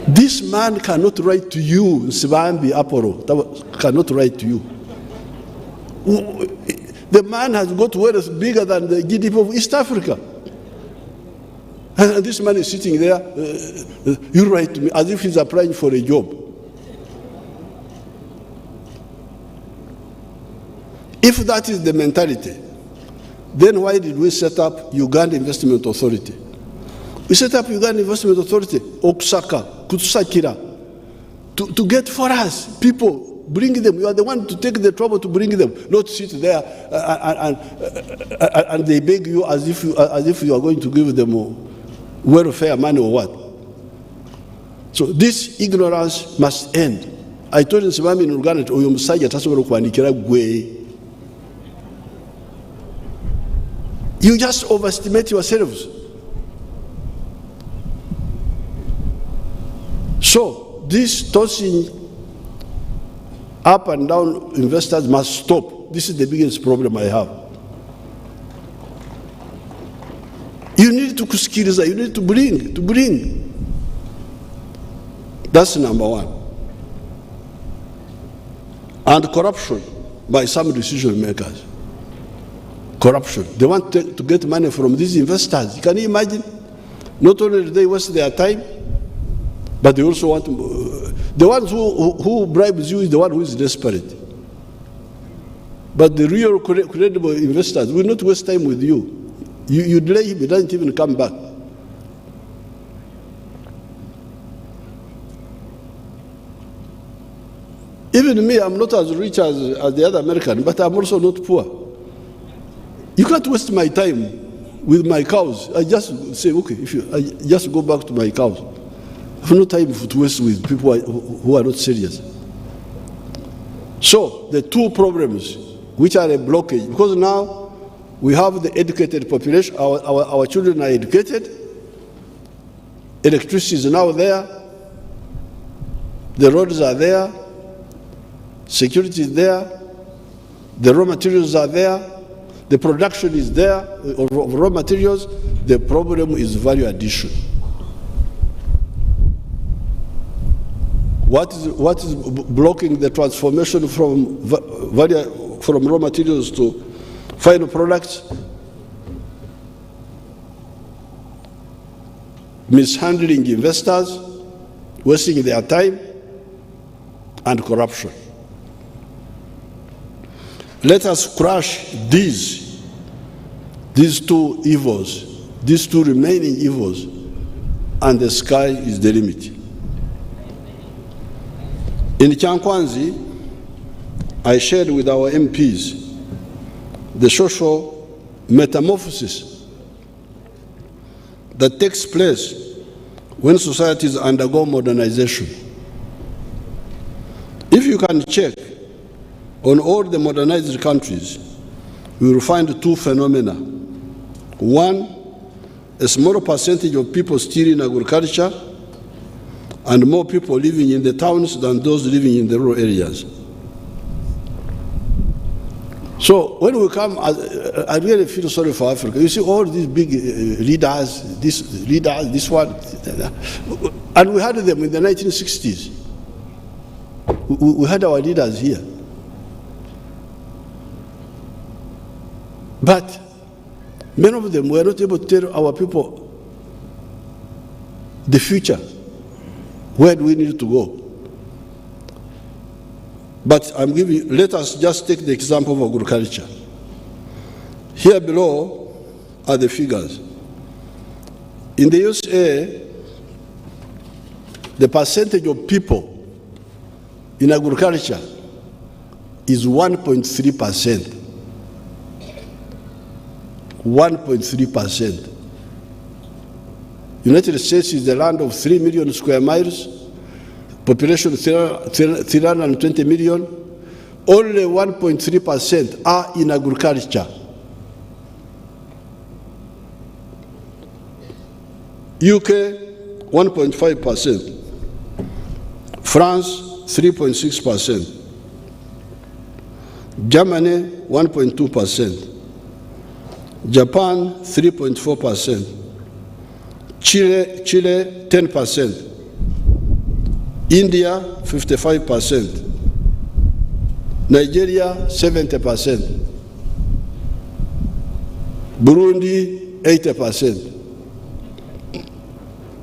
This man cannot write to you, Museveni Apollo, cannot write to you. The man has got wealth bigger than the GDP of East Africa. And this man is sitting there, you write to me, as if he's applying for a job. If that is the mentality, then why did we set up Uganda Investment Authority? We set up Uganda Investment Authority, Okusaka, Kutusakira, to get for us people, bring them. You are the one to take the trouble to bring them, not sit there and they beg you as if you are going to give them welfare money or what. So this ignorance must end. I told Museveni in Uganda, uyo musajja tasobola kuwandikira gwe. You just overestimate yourselves. So this tossing up and down investors must stop. This is the biggest problem I have. You need to kusikiliza, you need to bring. That's number one. And corruption by some decision makers. Corruption. They want to get money from these investors. Can you imagine? Not only do they waste their time, but they also want to, the ones who bribes you is the one who is desperate. But the real credible investors will not waste time with you. You delay him, he doesn't even come back. Even me, I'm not as rich as the other American, but I'm also not poor. You can't waste my time with my cows. I just say, okay, I just go back to my cows. I have no time to waste with people who are not serious. So the two problems which are a blockage, because now we have the educated population, our children are educated, electricity is now there, the roads are there, security is there, the raw materials are there, the production is there of raw materials. The problem is value addition. What is blocking the transformation from raw materials to final products? Mishandling investors, wasting their time, and corruption. Let us crush these two evils, these two remaining evils, and the sky is the limit. In Chankwanzi, I shared with our MPs the social metamorphosis that takes place when societies undergo modernization. If you can check on all the modernized countries, you will find two phenomena. One, a smaller percentage of people still in agriculture and more people living in the towns than those living in the rural areas. So when we come, I really feel sorry for Africa. You see all these big leaders, this one, and we had them in the 1960s. We had our leaders here. But many of them were not able to tell our people the future, where do we need to go. But let us just take the example of agriculture. Here below are the figures. In the USA, the percentage of people in agriculture is 1.3%. 1.3%. United States is the land of 3 million square miles, population 320 million, only 1.3% are in agriculture. UK, 1.5%. France, 3.6%. Germany, 1.2%. Japan, 3.4%. Chile, 10%. India, 55%. Nigeria, 70%. Burundi, 80%.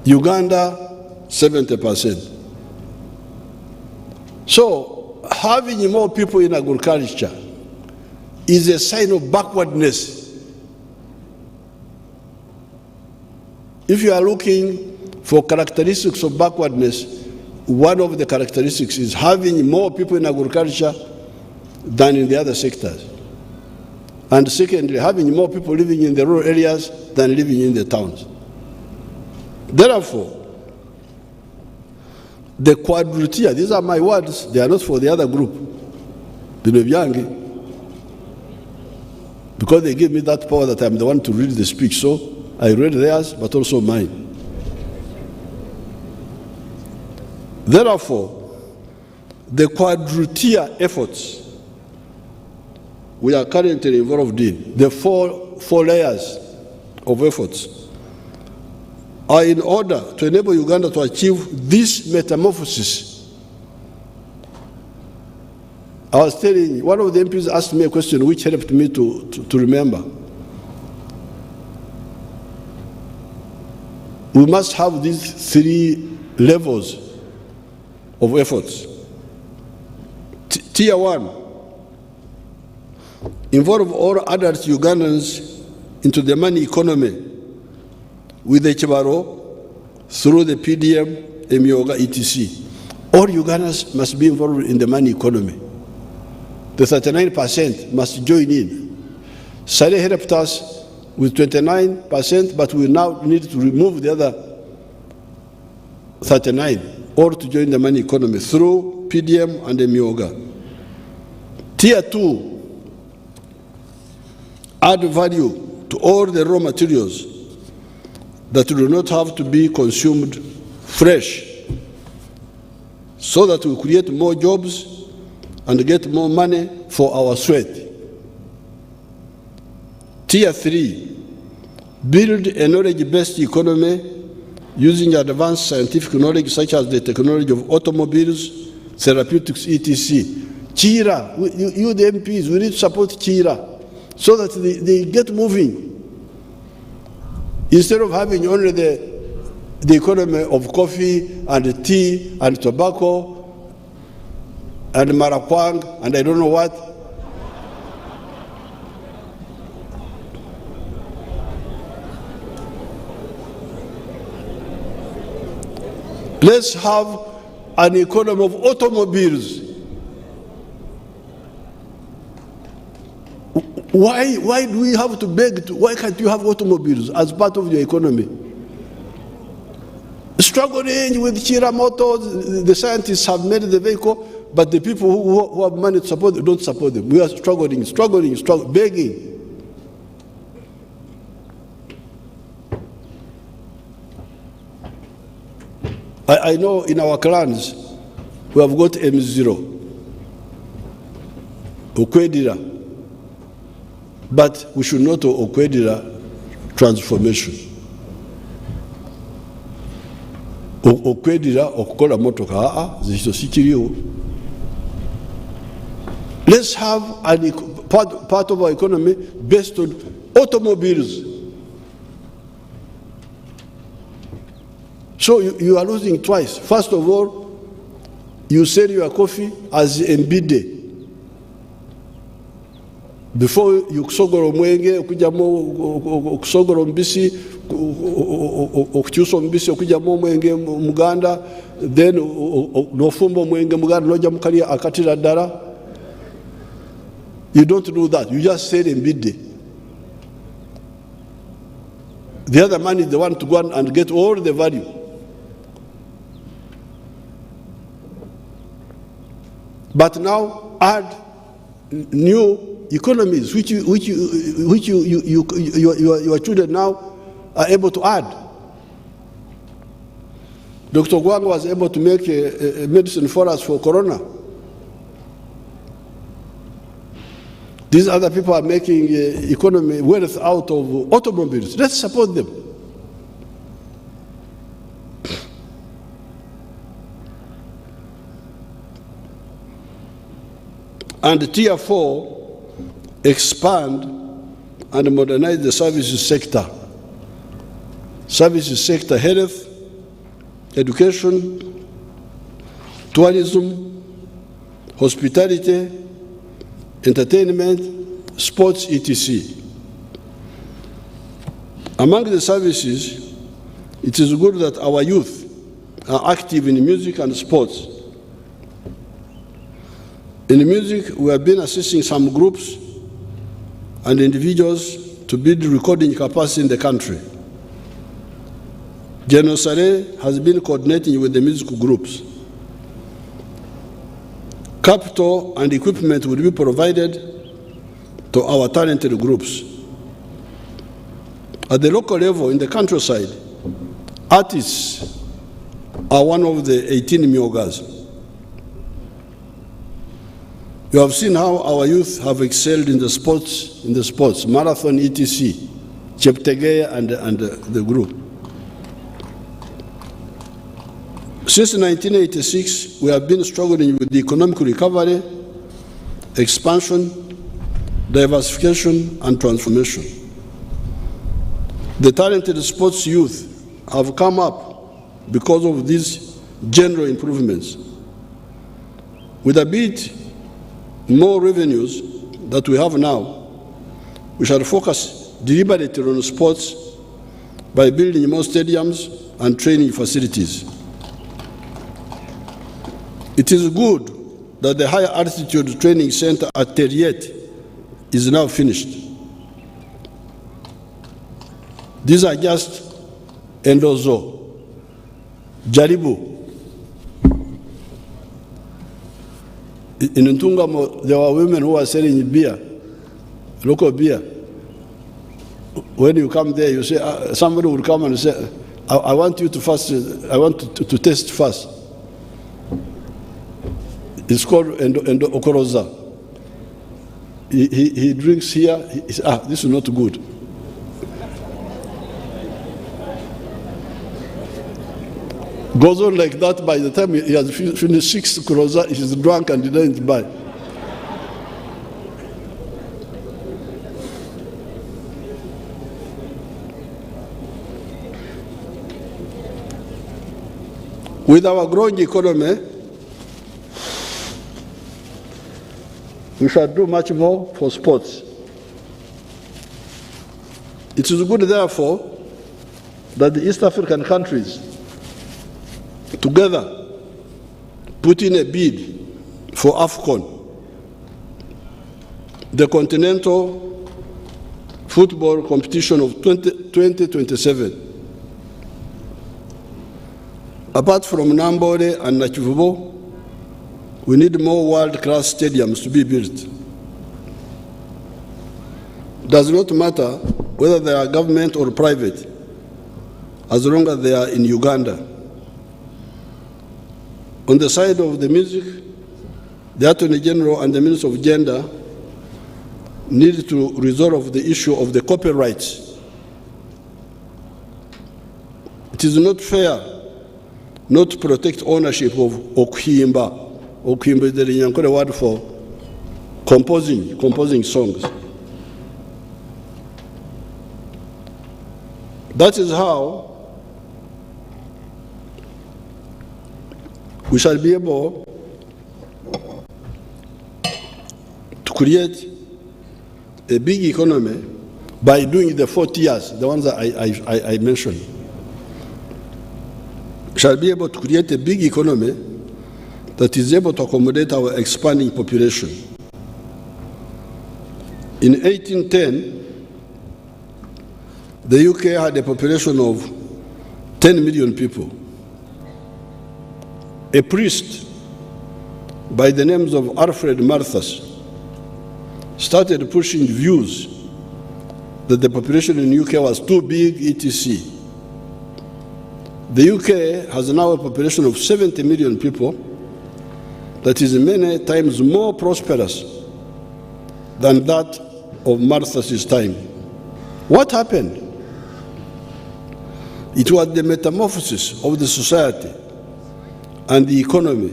Uganda, 70%. So, having more people in agriculture is a sign of backwardness. If you are looking for characteristics of backwardness, one of the characteristics is having more people in agriculture than in the other sectors. And secondly, having more people living in the rural areas than living in the towns. Therefore, the quadrilateral, these are my words, they are not for the other group, because they give me that power that I'm the one to read the speech, so I read theirs, but also mine. Therefore, the quadrilateral efforts we are currently involved in, the four layers of efforts, are in order to enable Uganda to achieve this metamorphosis. I was telling you, one of the MPs asked me a question which helped me to remember. We must have these three levels of efforts. Tier 1, involve all adult Ugandans into the money economy with the Chibaro through the PDM, Emyoga, etc. All Ugandans must be involved in the money economy. The 39% must join in. Sale helped us with 29%, but we now need to remove the other 39, or to join the money economy through PDM and Emyoga. Tier 2, add value to all the raw materials that do not have to be consumed fresh, so that we create more jobs and get more money for our sweat. Tier 3, build a knowledge-based economy using advanced scientific knowledge such as the technology of automobiles, therapeutics, etc. Chira, you the MPs, we need to support Chira so that they get moving. Instead of having only the economy of coffee and tea and tobacco and marakwang and I don't know what. Let's have an economy of automobiles. Why do we have to beg? Why can't you have automobiles as part of your economy? Struggling with Chira Motors, the scientists have made the vehicle, but the people who have money to support them don't support them. We are struggling, begging. I know in our clans, we have got M0, Okwedira, but we should not do Okwedira transformation. Okwedira okukola motoka zikyo sikiriyo. Let's have part of our economy based on automobiles. So you are losing twice. First of all, you sell your coffee as mbide. Before you kusogora omwenge okujamo okusogora ombisi okukyusa ombisi okujamo omwenge muganda, then nofumba omwenge muganda noja mukali akatira ddala. You don't do that. You just sell mbide. The other man is the one to go and get all the value. But now add new economies which your children now are able to add. Dr. Gwang was able to make a medicine for us for corona. These other people are making economy wealth out of automobiles. Let's support them. And Tier 4, expand and modernize the services sector. Services sector, health, education, tourism, hospitality, entertainment, sports, etc. Among the services, it is good that our youth are active in music and sports. In music, we have been assisting some groups and individuals to build recording capacity in the country. General Saleh has been coordinating with the musical groups. Capital and equipment will be provided to our talented groups. At the local level, in the countryside, artists are one of the 18 myogas. You have seen how our youth have excelled in the sports, marathon, etc., Cheptegei and the group. Since 1986, we have been struggling with the economic recovery, expansion, diversification, and transformation. The talented sports youth have come up because of these general improvements. With a bit more revenues that we have now, we shall focus deliberately on sports by building more stadiums and training facilities. It is good that the higher altitude training center at Teriet is now finished. These are just Endozo, Jaribu. In Ntungamo, there were women who were selling beer, local beer. When you come there, you say, somebody will come and say, I want you to fast, I want to taste fast. It's called Okoroza. He drinks here, he says, this is not good. Goes on like that. By the time he has finished 6 Okoroza, he is drunk and he doesn't buy. With our growing economy, we shall do much more for sports. It is good, therefore, that the East African countries together put in a bid for AFCON, the continental football competition of 2027. Apart from Nambole and Nachivubo, We need more world-class stadiums to be built. Does not matter whether they are government or private, as long as they are in Uganda. On the side of the music, the Attorney General and the Minister of Gender need to resolve the issue of the copyrights. It is not fair not to protect ownership of okuhimba. Okuhimba is the Nyankore word for composing songs. That is how we shall be able to create a big economy by doing the 4 tiers, the ones that I mentioned. We shall be able to create a big economy that is able to accommodate our expanding population. In 1810, the UK had a population of 10 million people. A priest by the names of Alfred Malthus started pushing views that the population in the UK was too big, etc. The UK has now a population of 70 million people that is many times more prosperous than that of Malthus's time. What happened? It was the metamorphosis of the society and the economy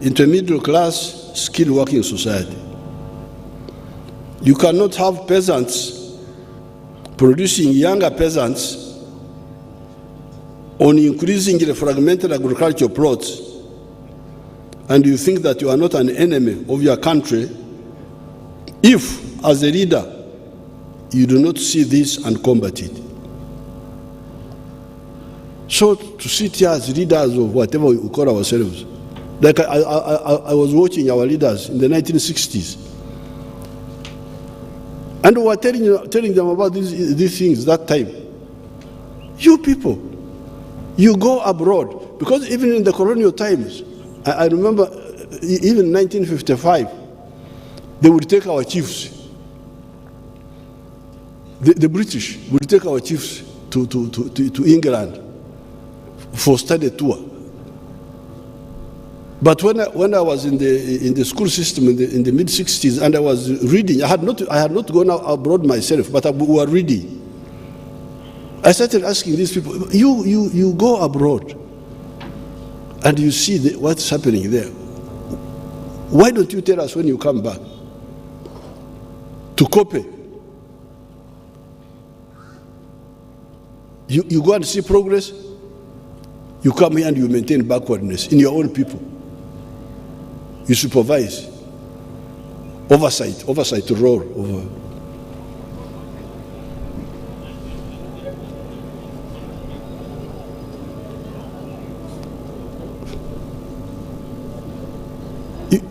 into a middle-class, skilled-working society. You cannot have peasants producing younger peasants on increasingly fragmented agricultural plots, and you think that you are not an enemy of your country if, as a leader, you do not see this and combat it. So to sit here as leaders of whatever we call ourselves, like I was watching our leaders in the 1960s, and we were telling them about these things that time. You people, you go abroad, because even in the colonial times, I remember even in 1955, they would take our chiefs. The British would take our chiefs to England for study tour. But when I was in the school system in the mid-60s and I was reading, I had not gone abroad myself, but we were reading. I started asking these people, you go abroad and you see what's happening there. Why don't you tell us when you come back to copy? You go and see progress, you come here and you maintain backwardness in your own people. You supervise, oversight role over.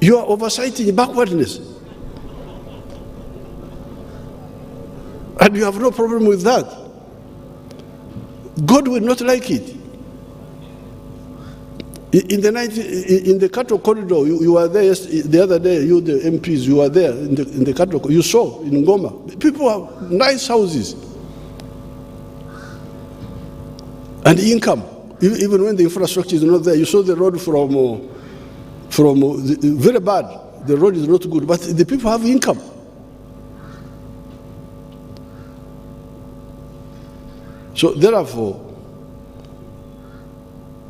You are oversighting backwardness. And you have no problem with that. God will not like it. In the cattle corridor, you were there the other day, you the MPs, you were there in the cattle corridor. You saw in Ngoma, people have nice houses. And income, even when the infrastructure is not there. You saw the road from very bad. The road is not good, but the people have income. So therefore,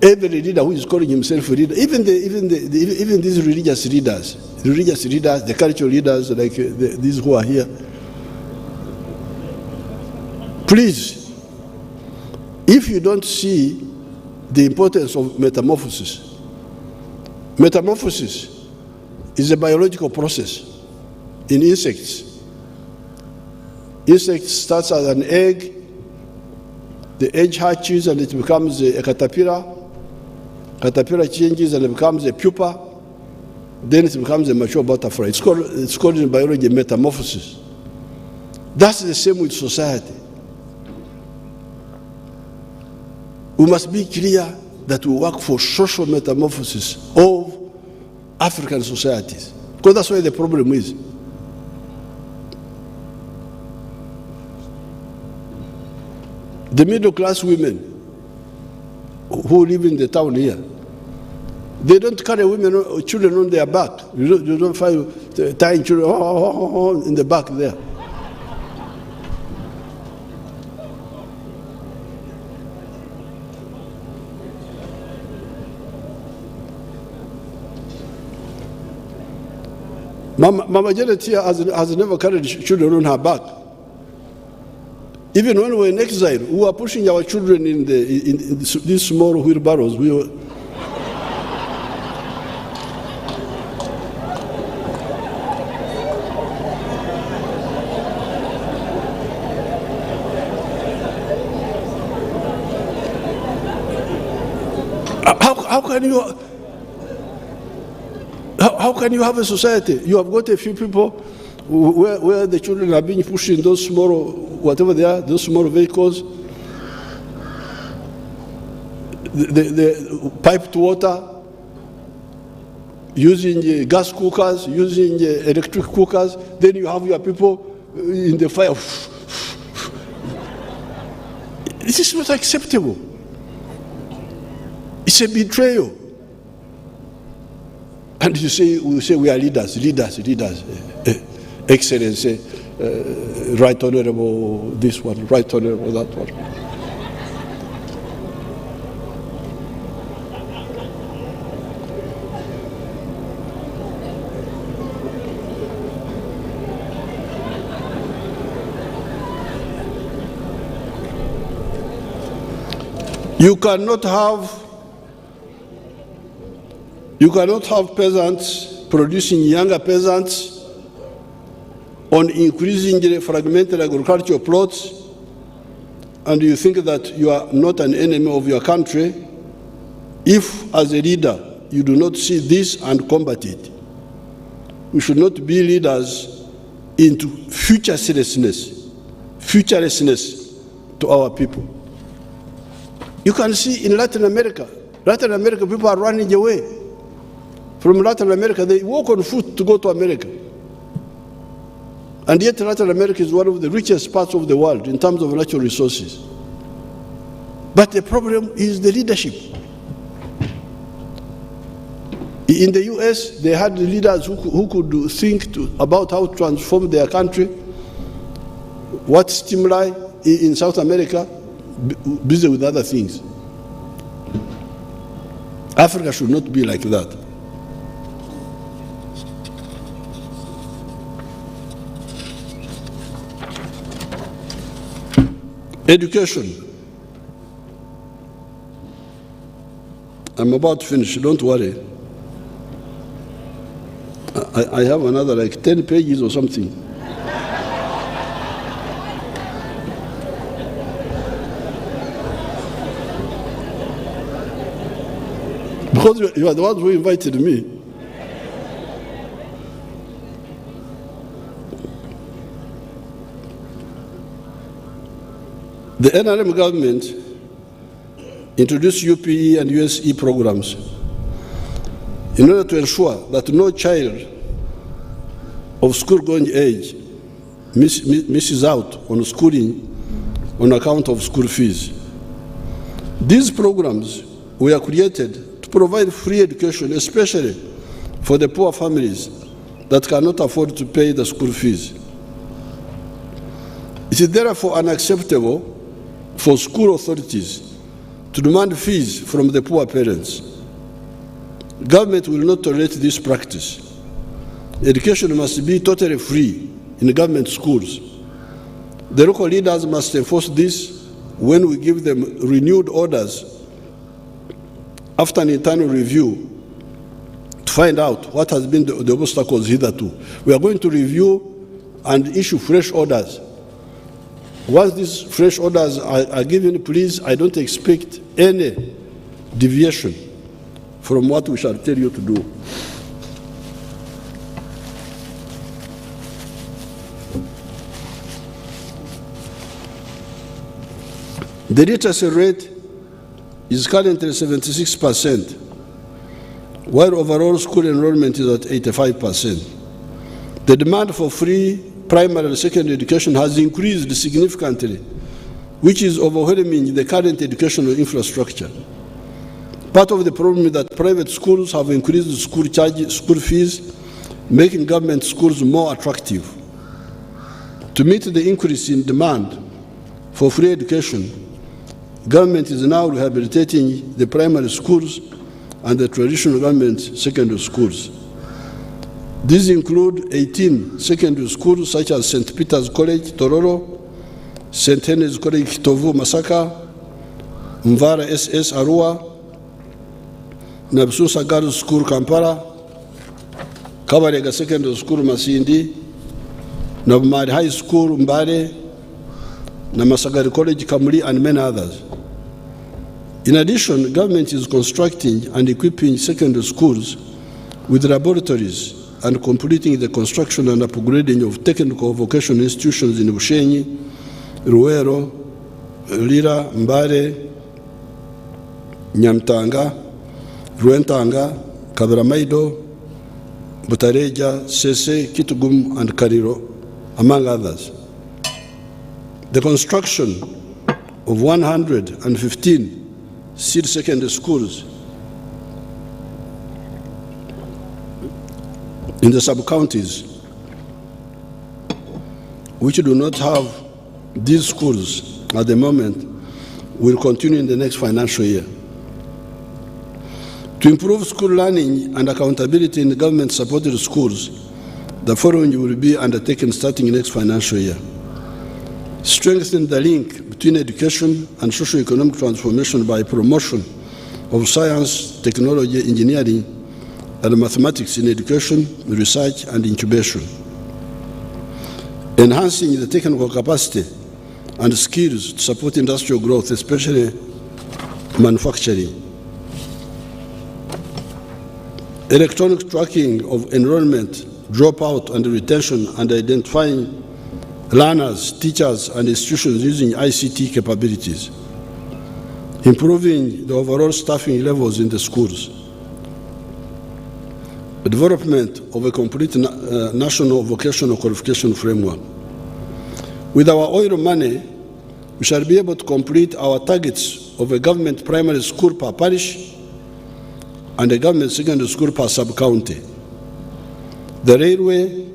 every leader who is calling himself a leader, even these religious leaders, the cultural leaders like these who are here, please, if you don't see the importance of metamorphosis is a biological process in insects. Insect starts as an egg, the egg hatches and it becomes a caterpillar. Caterpillar changes and it becomes a pupa. Then it becomes a mature butterfly. It's called in biology metamorphosis. That's the same with society. We must be clear that we work for social metamorphosis of African societies, because that's where the problem is. The middle class women who live in the town here, they don't carry children on their back. You don't find tying children in the back there. Mama Janet here has never carried children on her back. Even when we were in exile, we were pushing our children in these small wheelbarrows. We were How can you have a society? You have got a few people where the children are being pushed in those small, whatever they are, those small vehicles, the piped water, using gas cookers, using electric cookers. Then you have your people in the fire. This is not acceptable. It's a betrayal. And we say we are leaders. Excellency, Right Honorable this one, Right Honorable that one. You cannot have peasants producing younger peasants on increasingly fragmented agricultural plots, and you think that you are not an enemy of your country if, as a leader, you do not see this and combat it. We should not be leaders into futurelessness to our people. You can see in Latin America people are running away. From Latin America, they walk on foot to go to America. And yet Latin America is one of the richest parts of the world in terms of natural resources. But the problem is the leadership. In the US, they had leaders who could think about how to transform their country. What stimuli in South America, busy with other things. Africa should not be like that. Education. I'm about to finish, don't worry. I have another like 10 pages or something. Because you are the ones who invited me. The NRM government introduced UPE and USE programs in order to ensure that no child of school-going age misses out on schooling on account of school fees. These programs were created to provide free education, especially for the poor families that cannot afford to pay the school fees. It is therefore unacceptable for school authorities to demand fees from the poor parents. Government will not tolerate this practice. Education must be totally free in government schools. The local leaders must enforce this when we give them renewed orders after an internal review to find out what has been the obstacles hitherto. We are going to review and issue fresh orders. Once these fresh orders are given, please, I don't expect any deviation from what we shall tell you to do. The literacy rate is currently 76%, while overall school enrollment is at 85%. The demand for free primary and secondary education has increased significantly, which is overwhelming the current educational infrastructure. Part of the problem is that private schools have increased school fees, making government schools more attractive. To meet the increase in demand for free education, government is now rehabilitating the primary schools and the traditional government secondary schools. These include 18 secondary schools such as St. Peter's College, Tororo, St. Henry's College, Kitovu, Masaka, Mvara SS, Arua, Nabsusa Girls School, Kampala, Kabarega Secondary School, Masindi, Nabumari High School, Mbare, Namasagari College, Kamuli, and many others. In addition, government is constructing and equipping secondary schools with laboratories and completing the construction and upgrading of technical vocational institutions in Bushenyi, Ruwero, Lira, Mbare, Nyamtanga, Ruentanga, Kabiramaido, Butareja, Sese, Kitugum, and Kariro, among others. The construction of 115 seed secondary schools in the sub-counties which do not have these schools at the moment will continue in the next financial year. To improve school learning and accountability in the government-supported schools, the following will be undertaken starting next financial year. Strengthen the link between education and socio-economic transformation by promotion of science, technology, engineering, and mathematics in education, research, and incubation. Enhancing the technical capacity and skills to support industrial growth, especially manufacturing. Electronic tracking of enrollment, dropout, and retention, and identifying learners, teachers, and institutions using ICT capabilities. Improving the overall staffing levels in the schools. The development of a complete national vocational qualification framework. With our oil money, we shall be able to complete our targets of a government primary school per parish and a government secondary school per sub-county. The railway,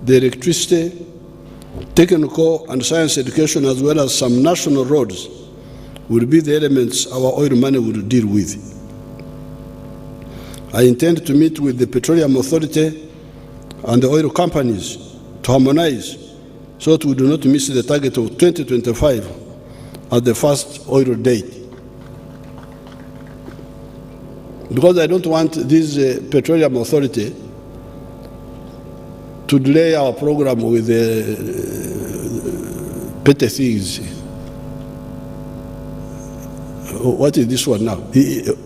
the electricity, technical and science education, as well as some national roads, will be the elements our oil money will deal with. I intend to meet with the Petroleum Authority and the oil companies to harmonize so that we do not miss the target of 2025 at the first oil date. Because I don't want this Petroleum Authority to delay our program with petty things. What is this one now?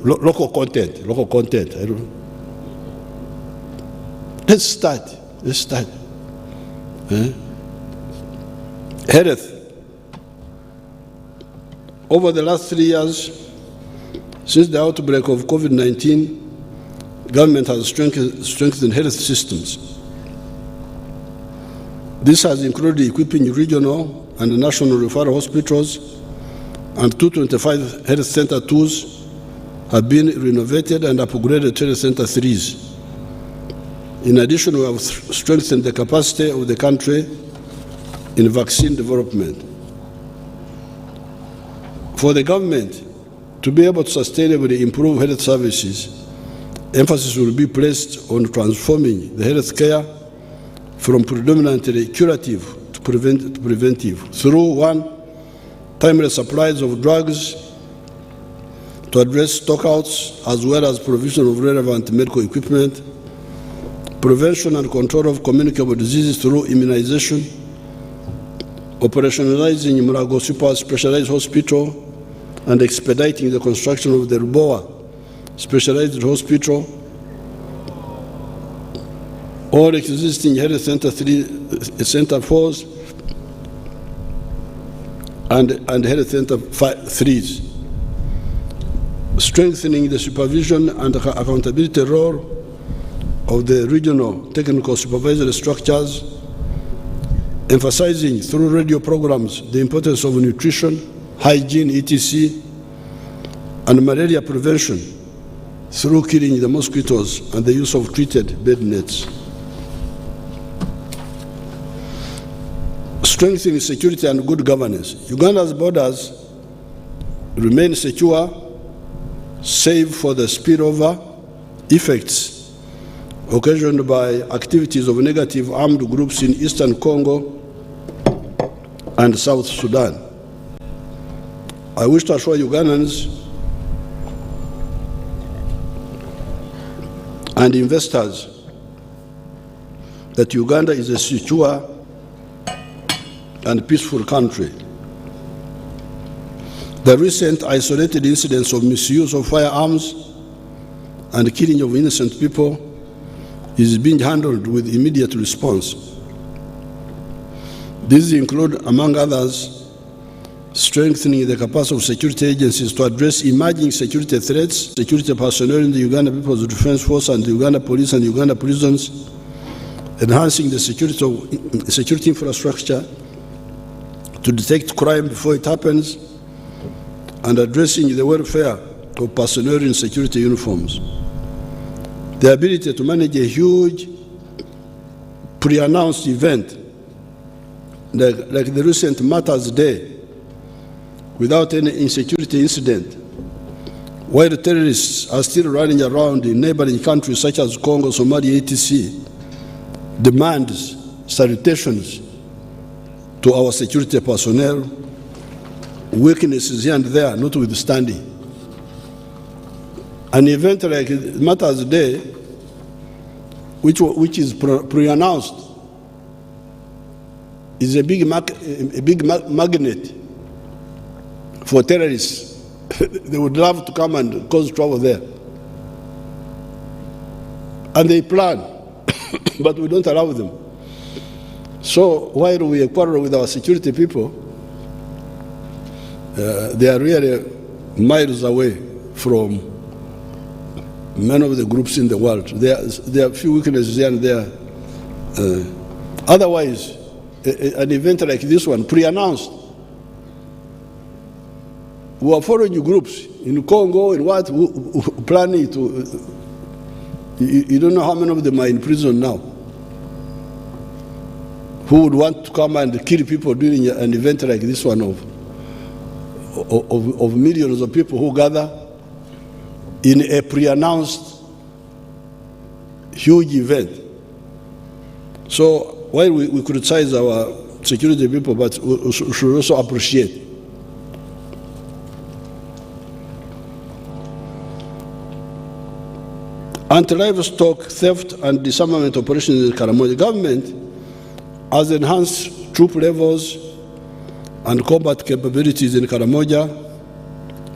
Local content. I don't know. Let's start. Health. Over the last 3 years, since the outbreak of COVID-19, government has strengthened health systems. This has included equipping regional and national referral hospitals, and 225 health center 2s have been renovated and upgraded to health center 3s. In addition, we have strengthened the capacity of the country in vaccine development. For the government to be able to sustainably improve health services, emphasis will be placed on transforming the health care from predominantly curative to preventive through, 1, timely supplies of drugs to address stockouts, as well as provision of relevant medical equipment, prevention and control of communicable diseases through immunization, operationalizing Murago Super Specialized Hospital, and expediting the construction of the Ruboa Specialized Hospital. All existing health center 4s and health center 3s. strengthening the supervision and accountability role of the regional technical supervisory structures, emphasizing through radio programs the importance of nutrition, hygiene, etc., and malaria prevention through killing the mosquitoes and the use of treated bed nets. Strengthening security and good governance. Uganda's borders remain secure, save for the spillover effects occasioned by activities of negative armed groups in eastern Congo and South Sudan. I wish to assure Ugandans and investors that Uganda is a secure and peaceful country. The recent isolated incidents of misuse of firearms and killing of innocent people is being handled with immediate response. These include, among others, strengthening the capacity of security agencies to address emerging security threats, security personnel in the Uganda People's Defense Force and the Uganda Police and Uganda prisons, enhancing the security infrastructure to detect crime before it happens, and addressing the welfare of personnel in security uniforms. The ability to manage a huge pre-announced event like the recent Martyrs' Day without any insecurity incident, while the terrorists are still running around in neighboring countries such as Congo, Somalia, etc., demands salutations to our security personnel, weaknesses here and there notwithstanding. An event like Martyrs' Day, which is pre-announced, is a big magnet for terrorists. They would love to come and cause trouble there. And they plan, but we don't allow them. So while we quarrel with our security people, they are really miles away from many of the groups in the world. There are a few weaknesses here and there. Otherwise, an event like this one, pre-announced, we are following groups in Congo, in what, planning to, you don't know how many of them are in prison now, who would want to come and kill people during an event like this one of millions of people who gather in a pre-announced huge event. So while we criticize our security people, but we should also appreciate. Anti-livestock theft and disarmament operations in Karamoja. The government has enhanced troop levels and combat capabilities in Karamoja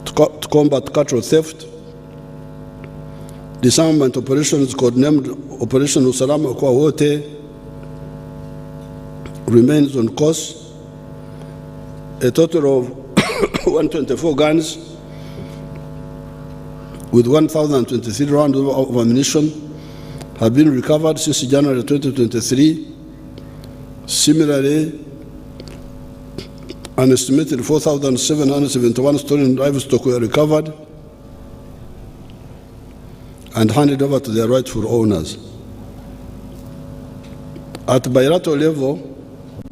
to combat cattle theft. Disarmament operations, codenamed Operation Usalama kwa Wote, remains on course. A total of 124 guns with 1,023 rounds of ammunition have been recovered since January 2023. Similarly, an estimated 4,771 stolen livestock were recovered and handed over to their rightful owners. At bilateral level,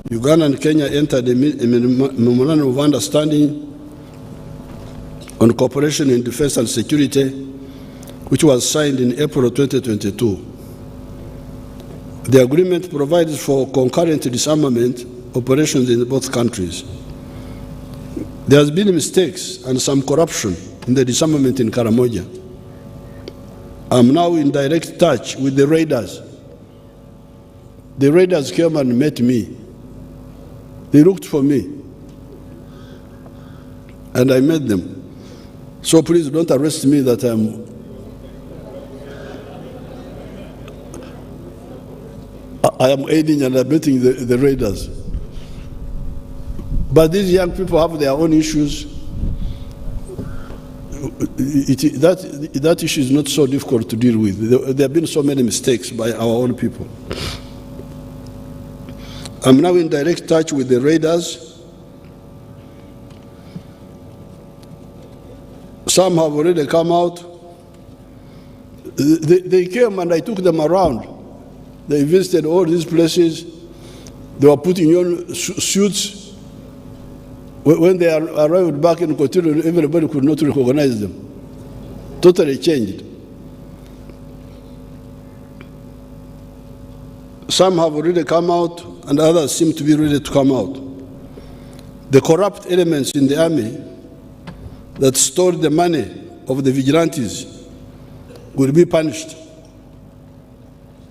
Uganda and Kenya entered a memorandum of understanding on cooperation in defense and security, which was signed in April 2022. The agreement provides for concurrent disarmament operations in both countries. There has been mistakes and some corruption in the disarmament in Karamoja. I'm now in direct touch with the raiders. The raiders came and met me. They looked for me, and I met them. So please don't arrest me that I am aiding and abetting the raiders. But these young people have their own issues. that issue is not so difficult to deal with. There have been so many mistakes by our own people. I'm now in direct touch with the raiders. Some have already come out. They came and I took them around. They visited all these places. They were putting on suits. When they arrived back in Kotiro, everybody could not recognize them. Totally changed. Some have already come out, and others seem to be ready to come out. The corrupt elements in the army that stole the money of the vigilantes will be punished.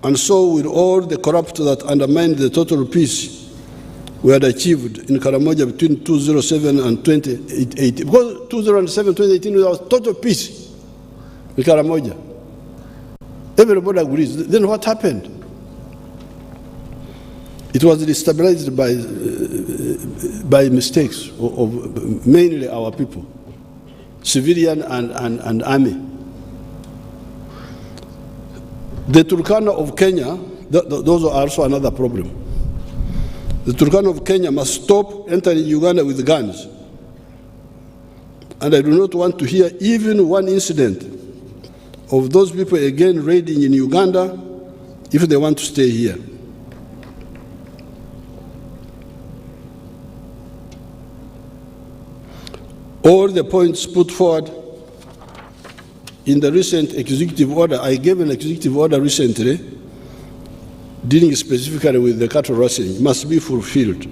And so will all the corrupt that undermined the total peace we had achieved in Karamoja between 2007 and 2018. Because 2007, 2018, there was total peace in Karamoja. Everybody agrees. Then what happened? It was destabilized by mistakes of mainly our people, civilian and army. The Turkana of Kenya, those are also another problem. The Turkana of Kenya must stop entering Uganda with guns. And I do not want to hear even one incident of those people again raiding in Uganda if they want to stay here. All the points put forward in the recent executive order, I gave an executive order recently dealing specifically with the cattle rustling, must be fulfilled.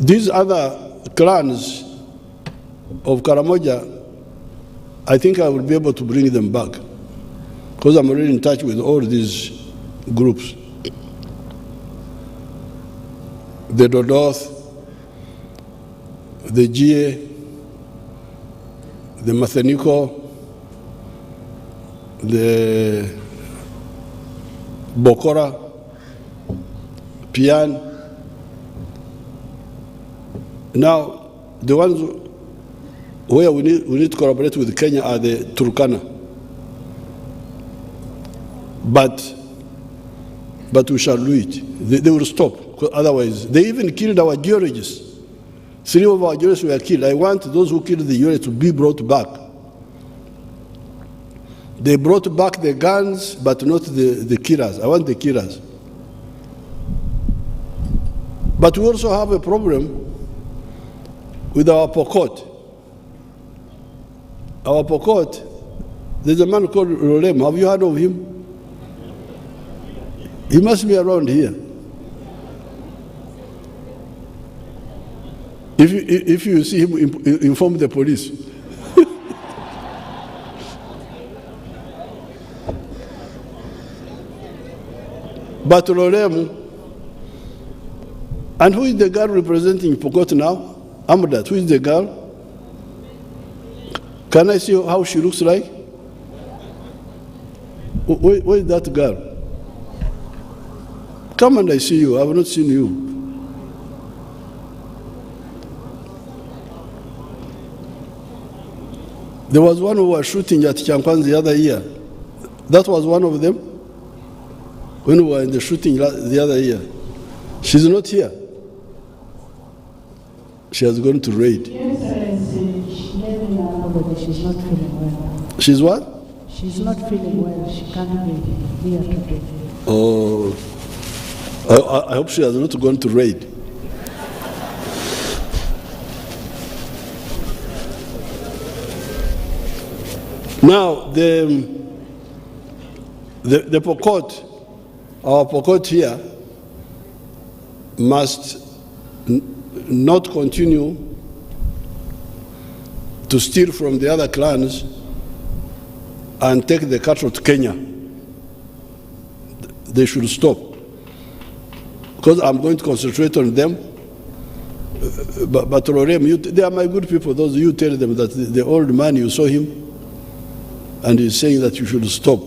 These other clans of Karamoja, I think I will be able to bring them back because I'm already in touch with all these groups. The Dodoth, the GA, the Matheniko, the Bokora, Pian. Now, the ones where we need to collaborate with Kenya are the Turkana. But we shall do it. They will stop, because otherwise, they even killed our geologists. 3 of our geologists were killed. I want those who killed the geologists to be brought back. They brought back the guns, but not the killers. I want the killers. But we also have a problem with our Pokot. Our Pokot, there's a man called Rolem. Have you heard of him? He must be around here. If you see him, inform the police. But Rolem, and who is the girl representing Pokot now? Amdat, who is the girl? Can I see how she looks like? Where is that girl? Come and I see you. I have not seen you. There was one who was shooting at Chankwan the other year. That was one of them. When we were in the shooting the other year. She's not here. She has gone to raid. Yes, she's not feeling well. She's what? She's not feeling well. She can't be here today. Oh, I hope she has not gone to raid. Now, the Pokot, our Pokot here, must not continue to steal from the other clans and take the cattle to Kenya. They should stop. Because I'm going to concentrate on them. But Rorem, they are my good people. Those you tell them that the old man, you saw him, and he's saying that you should stop.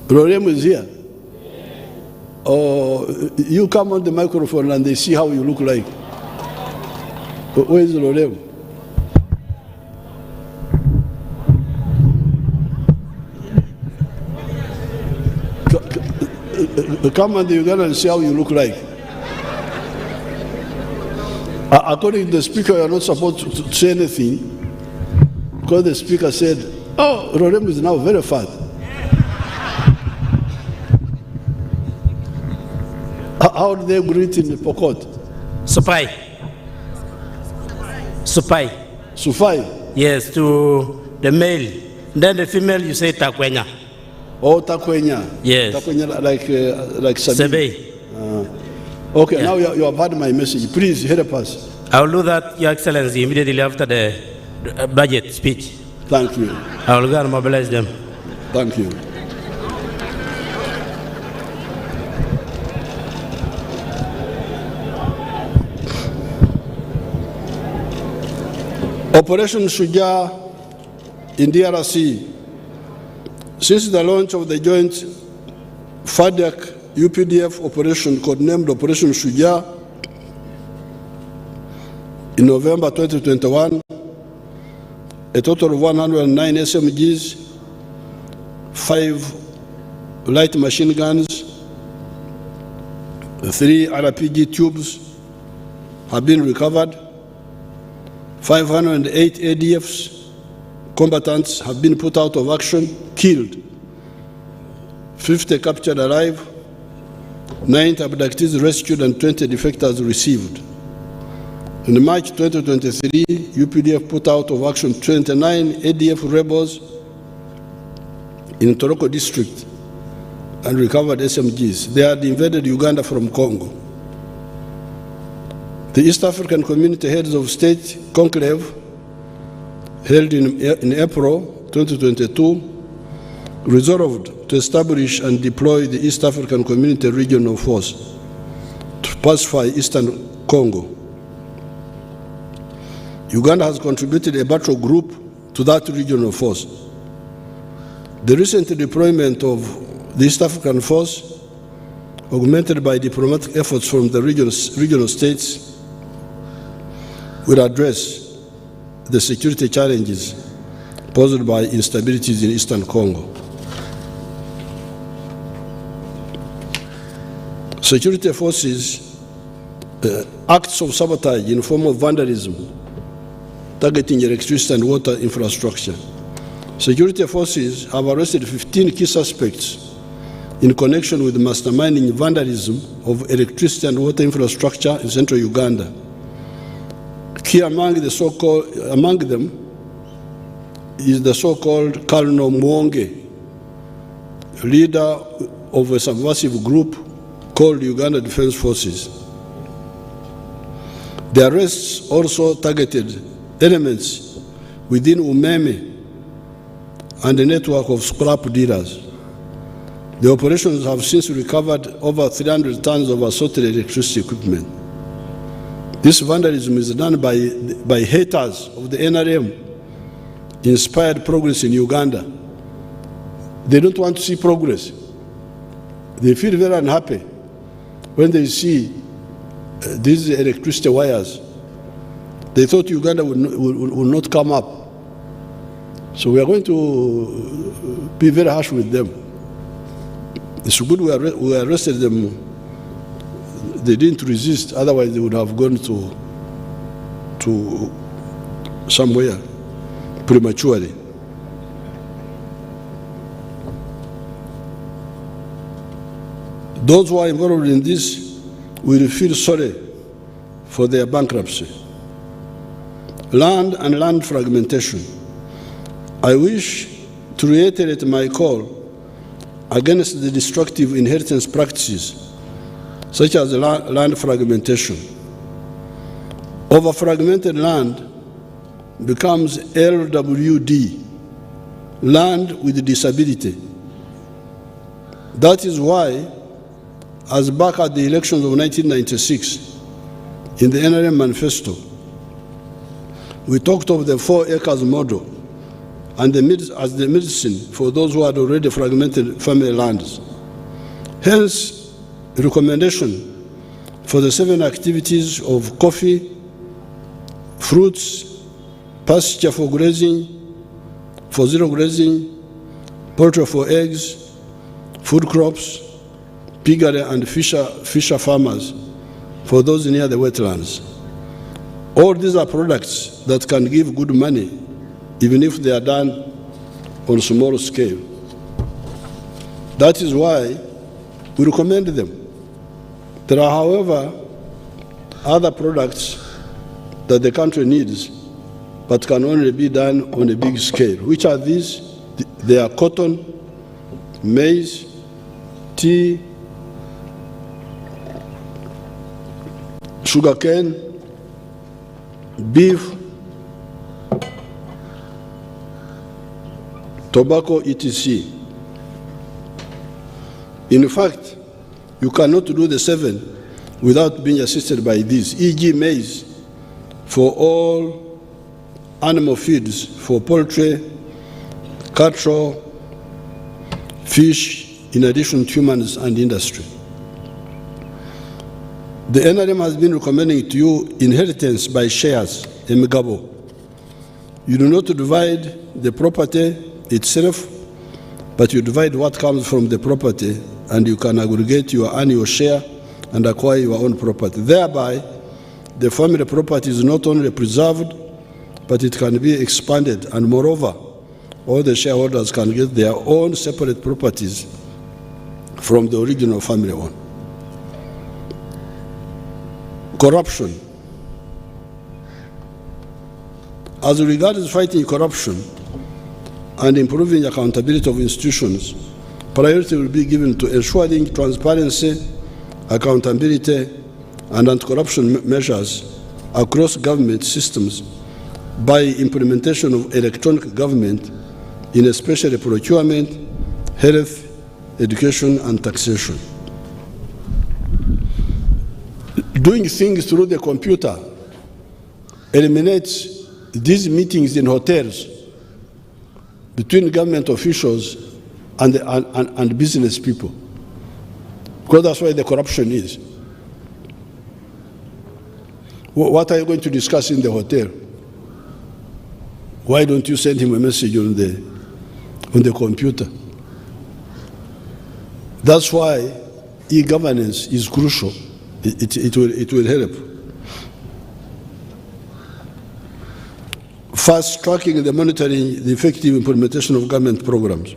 Rorem is here. Oh, you come on the microphone and they see how you look like. Where is Lorem? Come and Uganda and see how you look like. According to the speaker, you are not supposed to say anything because the speaker said, oh, Lorem is now very fat. How do they greet in the Pokot? Supai. Supai. Sufai? Yes, to the male. Then the female, you say takwenya. Oh, takwenya. Yes. Takwenya like Sebe. Okay, yeah. Now you have heard my message. Please help us. I will do that, Your Excellency, immediately after the budget speech. Thank you. I will go and mobilize them. Thank you. Operation Shuja in DRC. Since the launch of the joint FADC UPDF operation codenamed Operation Shuja in November 2021, a total of 109 SMGs, 5 light machine guns, 3 RPG tubes have been recovered. 508 ADFs combatants have been put out of action, killed. 50 captured alive, 9 abductees rescued, and 20 defectors received. In March 2023, UPDF put out of action 29 ADF rebels in Toroko district and recovered SMGs. They had invaded Uganda from Congo. The East African Community Heads of State Conclave, held in April 2022, resolved to establish and deploy the East African Community Regional Force to pacify Eastern Congo. Uganda has contributed a battle group to that regional force. The recent deployment of the East African Force, augmented by diplomatic efforts from the regional states, will address the security challenges posed by instabilities in Eastern Congo. Security forces acts of sabotage in the form of vandalism, targeting electricity and water infrastructure. Security forces have arrested 15 key suspects in connection with masterminding vandalism of electricity and water infrastructure in central Uganda. Key among them is the so-called Colonel Mwonge, leader of a subversive group called Uganda Defense Forces. The arrests also targeted elements within Umeme and a network of scrap dealers. The operations have since recovered over 300 tons of assorted electricity equipment. This vandalism is done by haters of the NRM-inspired progress in Uganda. They don't want to see progress. They feel very unhappy when they see these electricity wires. They thought Uganda would not come up. So we are going to be very harsh with them. It's good we arrested them. They didn't resist, otherwise they would have gone to somewhere prematurely. Those who are involved in this will feel sorry for their bankruptcy. Land and land fragmentation. I wish to reiterate my call against the destructive inheritance practices such as land fragmentation. Over-fragmented land becomes LWD, land with disability. That is why, as back at the elections of 1996, in the NRM manifesto, we talked of the 4 acres model and as the medicine for those who had already fragmented family lands. Hence, the recommendation for the 7 activities of coffee, fruits, pasture for grazing, for zero grazing, poultry for eggs, food crops, piggery and fisher farmers for those near the wetlands. All these are products that can give good money, even if they are done on a small scale. That is why we recommend them. There are, however, other products that the country needs, but can only be done on a big scale. Which are these? They are cotton, maize, tea, sugarcane, beef, tobacco, etc. In fact, you cannot do the 7 without being assisted by these, e.g. maize for all animal feeds, for poultry, cattle, fish, in addition to humans and industry. The NRM has been recommending to you inheritance by shares, emigabo. You do not divide the property itself, but you divide what comes from the property, and you can aggregate your annual share and acquire your own property. Thereby, the family property is not only preserved, but it can be expanded, and moreover, all the shareholders can get their own separate properties from the original family one. Corruption. As regards fighting corruption and improving accountability of institutions, priority will be given to ensuring transparency, accountability, and anti-corruption measures across government systems by implementation of electronic government in especially procurement, health, education, and taxation. Doing things through the computer eliminates these meetings in hotels between government officials and business people, because that's where the corruption is. What are you going to discuss in the hotel? Why don't you send him a message on the computer? That's why e-governance is crucial. It will help. Fast tracking the monitoring the effective implementation of government programs.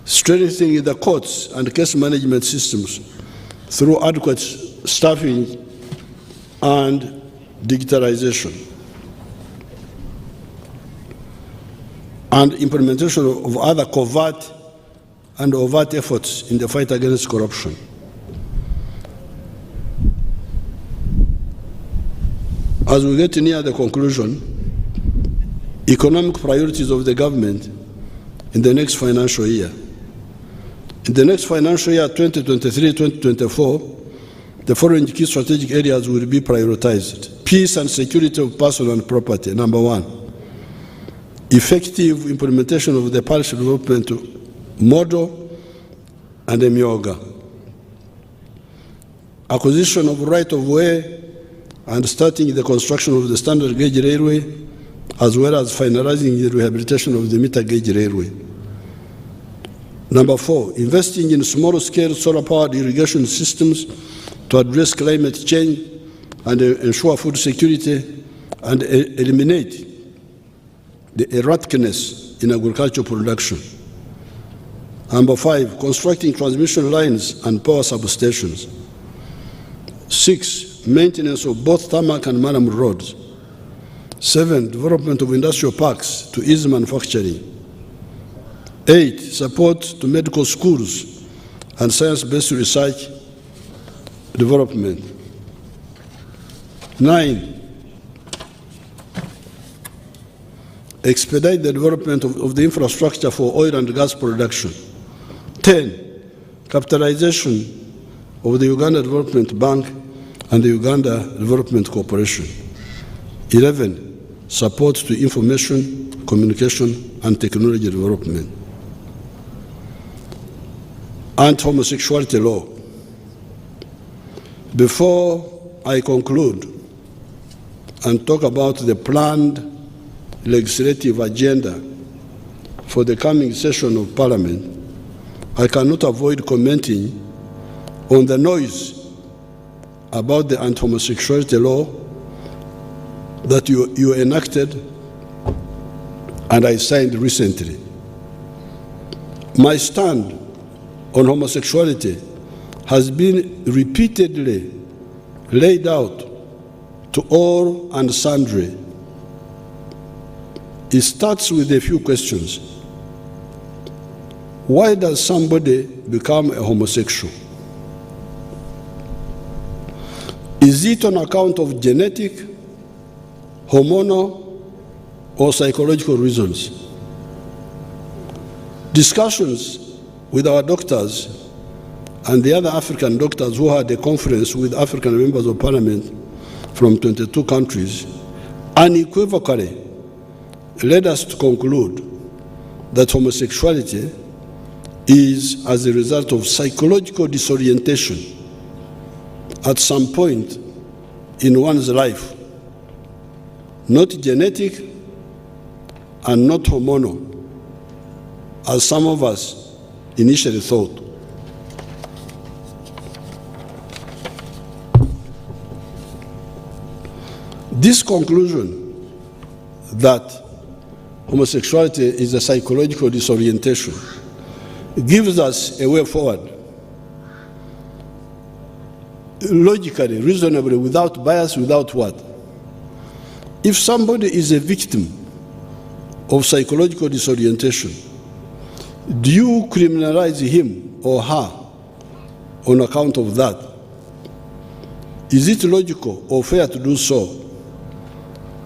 Strengthening the courts and case management systems through adequate staffing and digitalization. And implementation of other covert and overt efforts in the fight against corruption. As we get near the conclusion, economic priorities of the government in the next financial year. In the next financial year, 2023-2024, the following key strategic areas will be prioritized. Peace and security of person and property, number 1. Effective implementation of the parish development model and the MIOGA. Acquisition of right-of-way and starting the construction of the standard gauge railway, as well as finalizing the rehabilitation of the meter gauge railway. Number 4, investing in small-scale solar-powered irrigation systems to address climate change and ensure food security and eliminate the erraticness in agricultural production. Number 5, constructing transmission lines and power substations. 6, maintenance of both tarmac and manned roads. 7, development of industrial parks to ease manufacturing. 8, support to medical schools and science-based research development. 9, expedite the development of the infrastructure for oil and gas production. 10, capitalization of the Uganda Development Bank and the Uganda Development Corporation. 11, support to information, communication, and technology development. Anti-homosexuality law. Before I conclude, and talk about the planned legislative agenda for the coming session of Parliament, I cannot avoid commenting on the noise about the anti-homosexuality law that you enacted and I signed recently. My stand on homosexuality has been repeatedly laid out to all and sundry. It starts with a few questions. Why does somebody become a homosexual? Is it on account of genetic, hormonal, or psychological reasons? Discussions with our doctors and the other African doctors who had a conference with African members of parliament from 22 countries unequivocally led us to conclude that homosexuality is as a result of psychological disorientation at some point in one's life, not genetic and not hormonal, as some of us initially thought. This conclusion that homosexuality is a psychological disorientation gives us a way forward, logically, reasonably, without bias, without what? If somebody is a victim of psychological disorientation, do you criminalize him or her on account of that? Is it logical or fair to do so?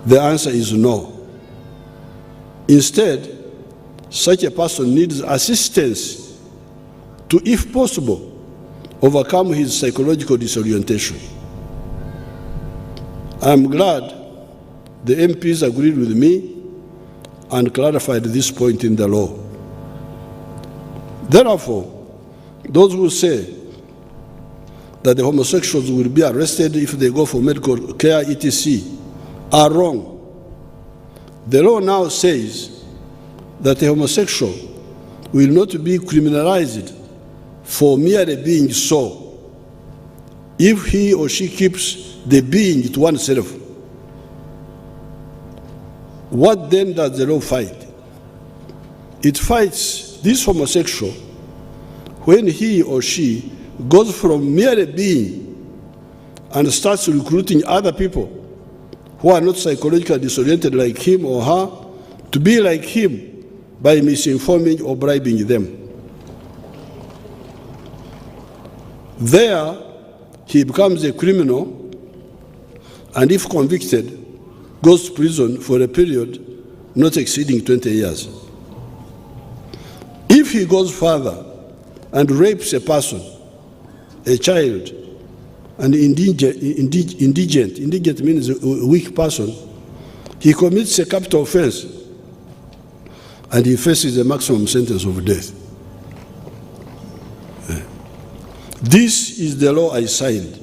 The answer is no. Instead, such a person needs assistance to, if possible, overcome his psychological disorientation. I'm glad the MPs agreed with me and clarified this point in the law. Therefore, those who say that the homosexuals will be arrested if they go for medical care, etc., are wrong. The law now says that a homosexual will not be criminalized for merely being so, if he or she keeps the being to oneself. What then does the law fight? It fights this homosexual when he or she goes from merely being and starts recruiting other people who are not psychologically disoriented like him or her to be like him by misinforming or bribing them. There, he becomes a criminal and, if convicted, goes to prison for a period not exceeding 20 years. If he goes further and rapes a person, a child, an indigent means a weak person, he commits a capital offense and he faces a maximum sentence of death. This is the law I signed.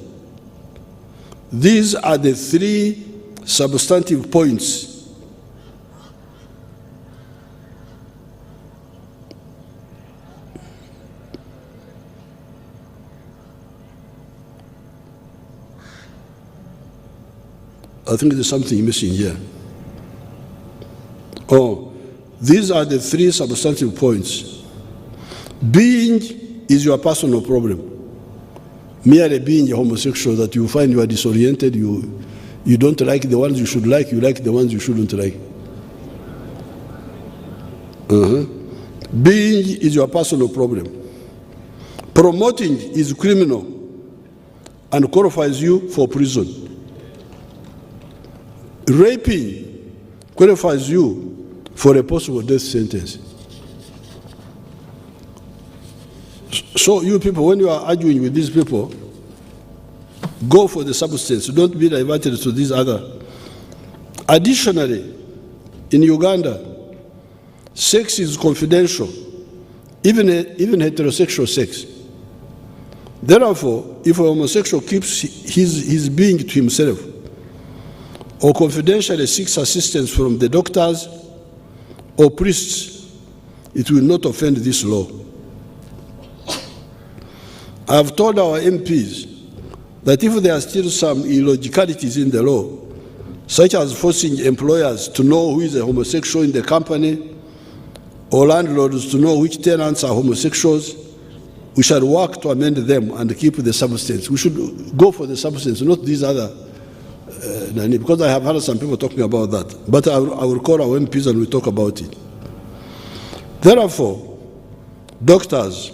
These are the three substantive points I think there's something missing here. Oh, these are the three substantive points. Being is your personal problem. Merely being a homosexual, that you find you are disoriented, you don't like the ones you should like, you like the ones you shouldn't like. Being is your personal problem. Promoting is criminal and qualifies you for prison. Raping qualifies you for a possible death sentence. So you people, when you are arguing with these people, go for the substance. Don't be diverted to these other. Additionally, in Uganda, sex is confidential, even heterosexual sex. Therefore, if a homosexual keeps his being to himself, or confidentially seeks assistance from the doctors or priests, it will not offend this law. I have told our MPs that if there are still some illogicalities in the law, such as forcing employers to know who is a homosexual in the company, or landlords to know which tenants are homosexuals, we shall work to amend them and keep the substance. We should go for the substance, not these other, because I have heard some people talking about that. But I will call our MPs and we'll talk about it. Therefore, doctors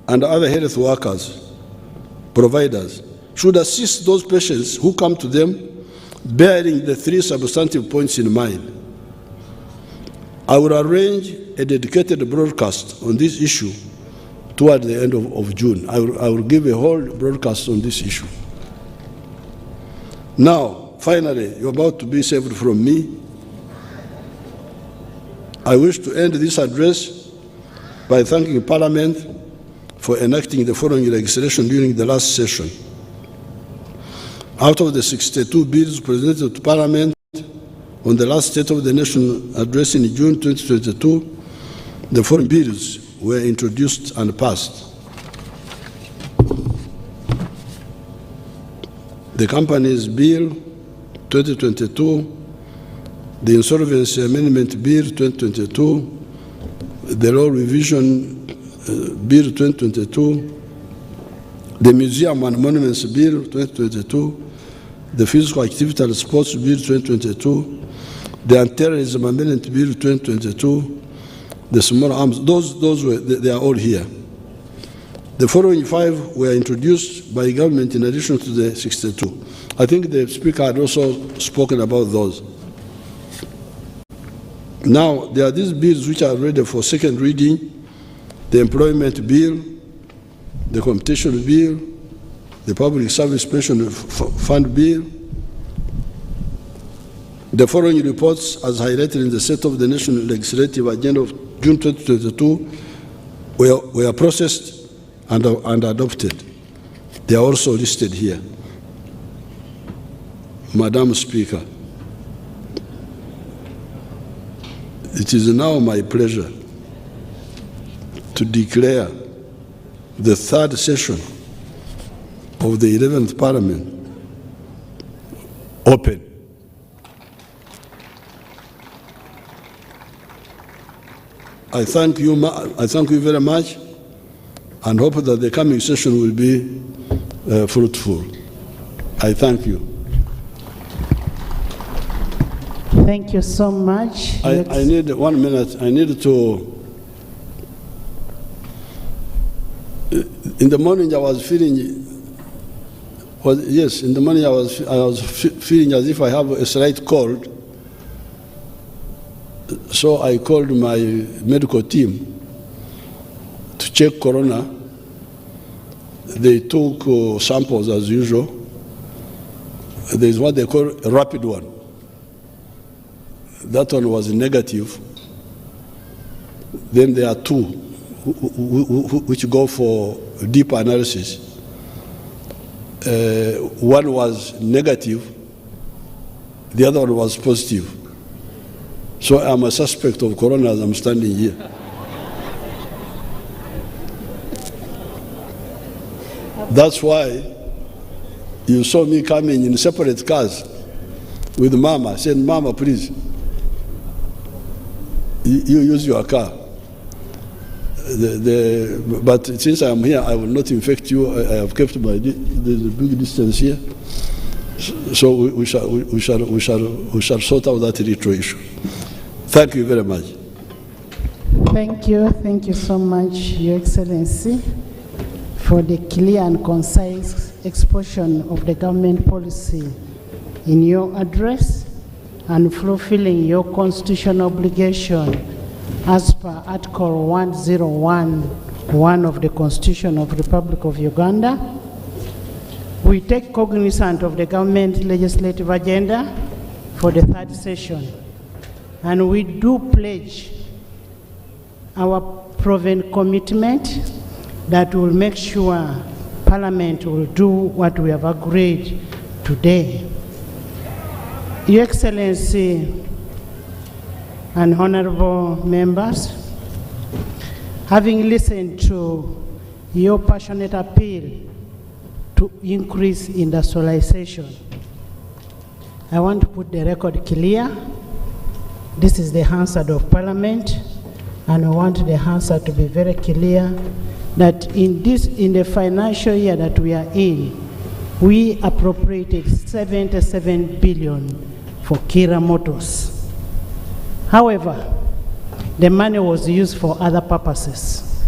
and other health workers, providers, should assist those patients who come to them bearing the 3 substantive points in mind. I will arrange a dedicated broadcast on this issue toward the end of June. I will give a whole broadcast on this issue. Now, finally, you're about to be saved from me. I wish to end this address by thanking Parliament for enacting the following legislation during the last session. Out of the 62 bills presented to Parliament on the last State of the Nation address in June 2022, the following bills were introduced and passed. The Companies Bill 2022, the Insolvency Amendment Bill 2022, the Law Revision Bill 2022, the Museum and Monuments Bill 2022, the Physical Activity and Sports Bill 2022, the Anti-Terrorism Amendment Bill 2022, the Small Arms, they are all here. The following 5 were introduced by government in addition to the 62. I think the Speaker had also spoken about those. Now, there are these bills which are ready for second reading: the Employment Bill, the Competition Bill, the Public Service Pension Fund Bill. The following reports, as highlighted in the State of the Nation Legislative Agenda of June 2022, were processed and adopted. They are also listed here. Madam Speaker, it is now my pleasure to declare the 3rd session of the 11th Parliament open. I thank you very much and hope that the coming session will be fruitful. I thank you. Thank you so much. I need 1 minute. I need to. In the morning, I was feeling. In the morning I was feeling as if I have a slight cold. So I called my medical team to check corona. They took samples as usual. There is what they call a rapid one. That one was negative. Then there are 2 which go for deep analysis. One was negative, the other one was positive. So I'm a suspect of corona as I'm standing here. That's why you saw me coming in separate cars with Mama. I said, Mama, please, you use your car. But since I'm here, I will not infect you. I have kept there's a big distance here. So we shall sort out that retro issue. Thank you very much. Thank you so much, Your Excellency, for the clear and concise exposition of the government policy in your address and fulfilling your constitutional obligation as per Article 101(1) of the Constitution of the Republic of Uganda. We take cognizance of the government legislative agenda for the 3rd session, and we do pledge our proven commitment that will make sure Parliament will do what we have agreed today. Your Excellency and honorable members, having listened to your passionate appeal to increase industrialization, I want to put the record clear. This is the Hansard of Parliament, and I want the Hansard to be very clear that in the financial year that we are in, we appropriated 77 billion for Kira Motors. However, the money was used for other purposes.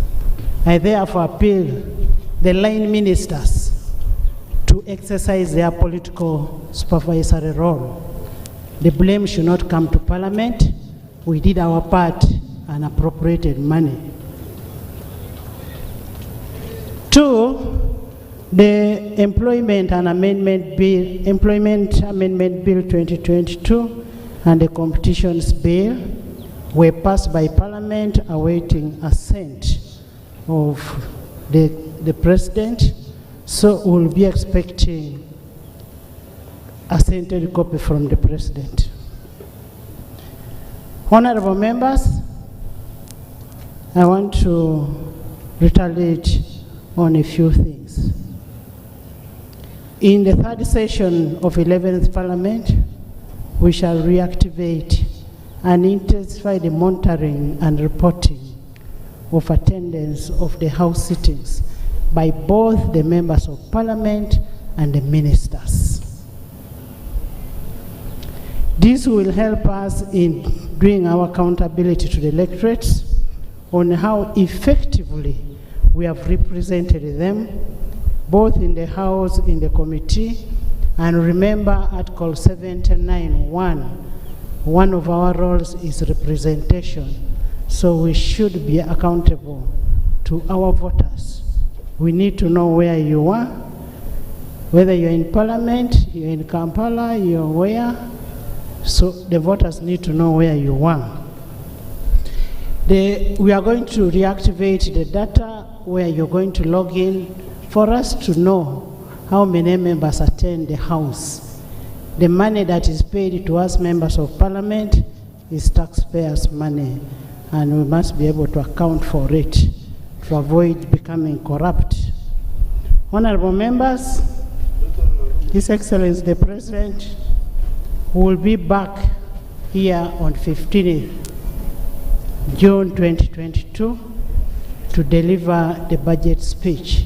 I therefore appeal the line ministers to exercise their political supervisory role. The blame should not come to Parliament. We did our part and appropriated money. 2, the Employment Amendment Bill 2022 and the Competitions Bill were passed by Parliament awaiting assent of the President, so we'll be expecting a scented copy from the President. Honorable members, I want to retaliate on a few things. In the 3rd session of 11th Parliament, we shall reactivate and intensify the monitoring and reporting of attendance of the House sittings by both the members of Parliament and the ministers. This will help us in doing our accountability to the electorates on how effectively we have represented them, both in the House, in the committee, and remember Article 79(1). One of our roles is representation, so we should be accountable to our voters. We need to know where you are, whether you're in Parliament, you're in Kampala, you're where. So the voters need to know where you are. We are going to reactivate the data where you're going to log in for us to know how many members attend the House. The money that is paid to us members of Parliament is taxpayers' money, and we must be able to account for it to avoid becoming corrupt. Honorable members, His Excellency the President will be back here on 15th June 2022 to deliver the budget speech.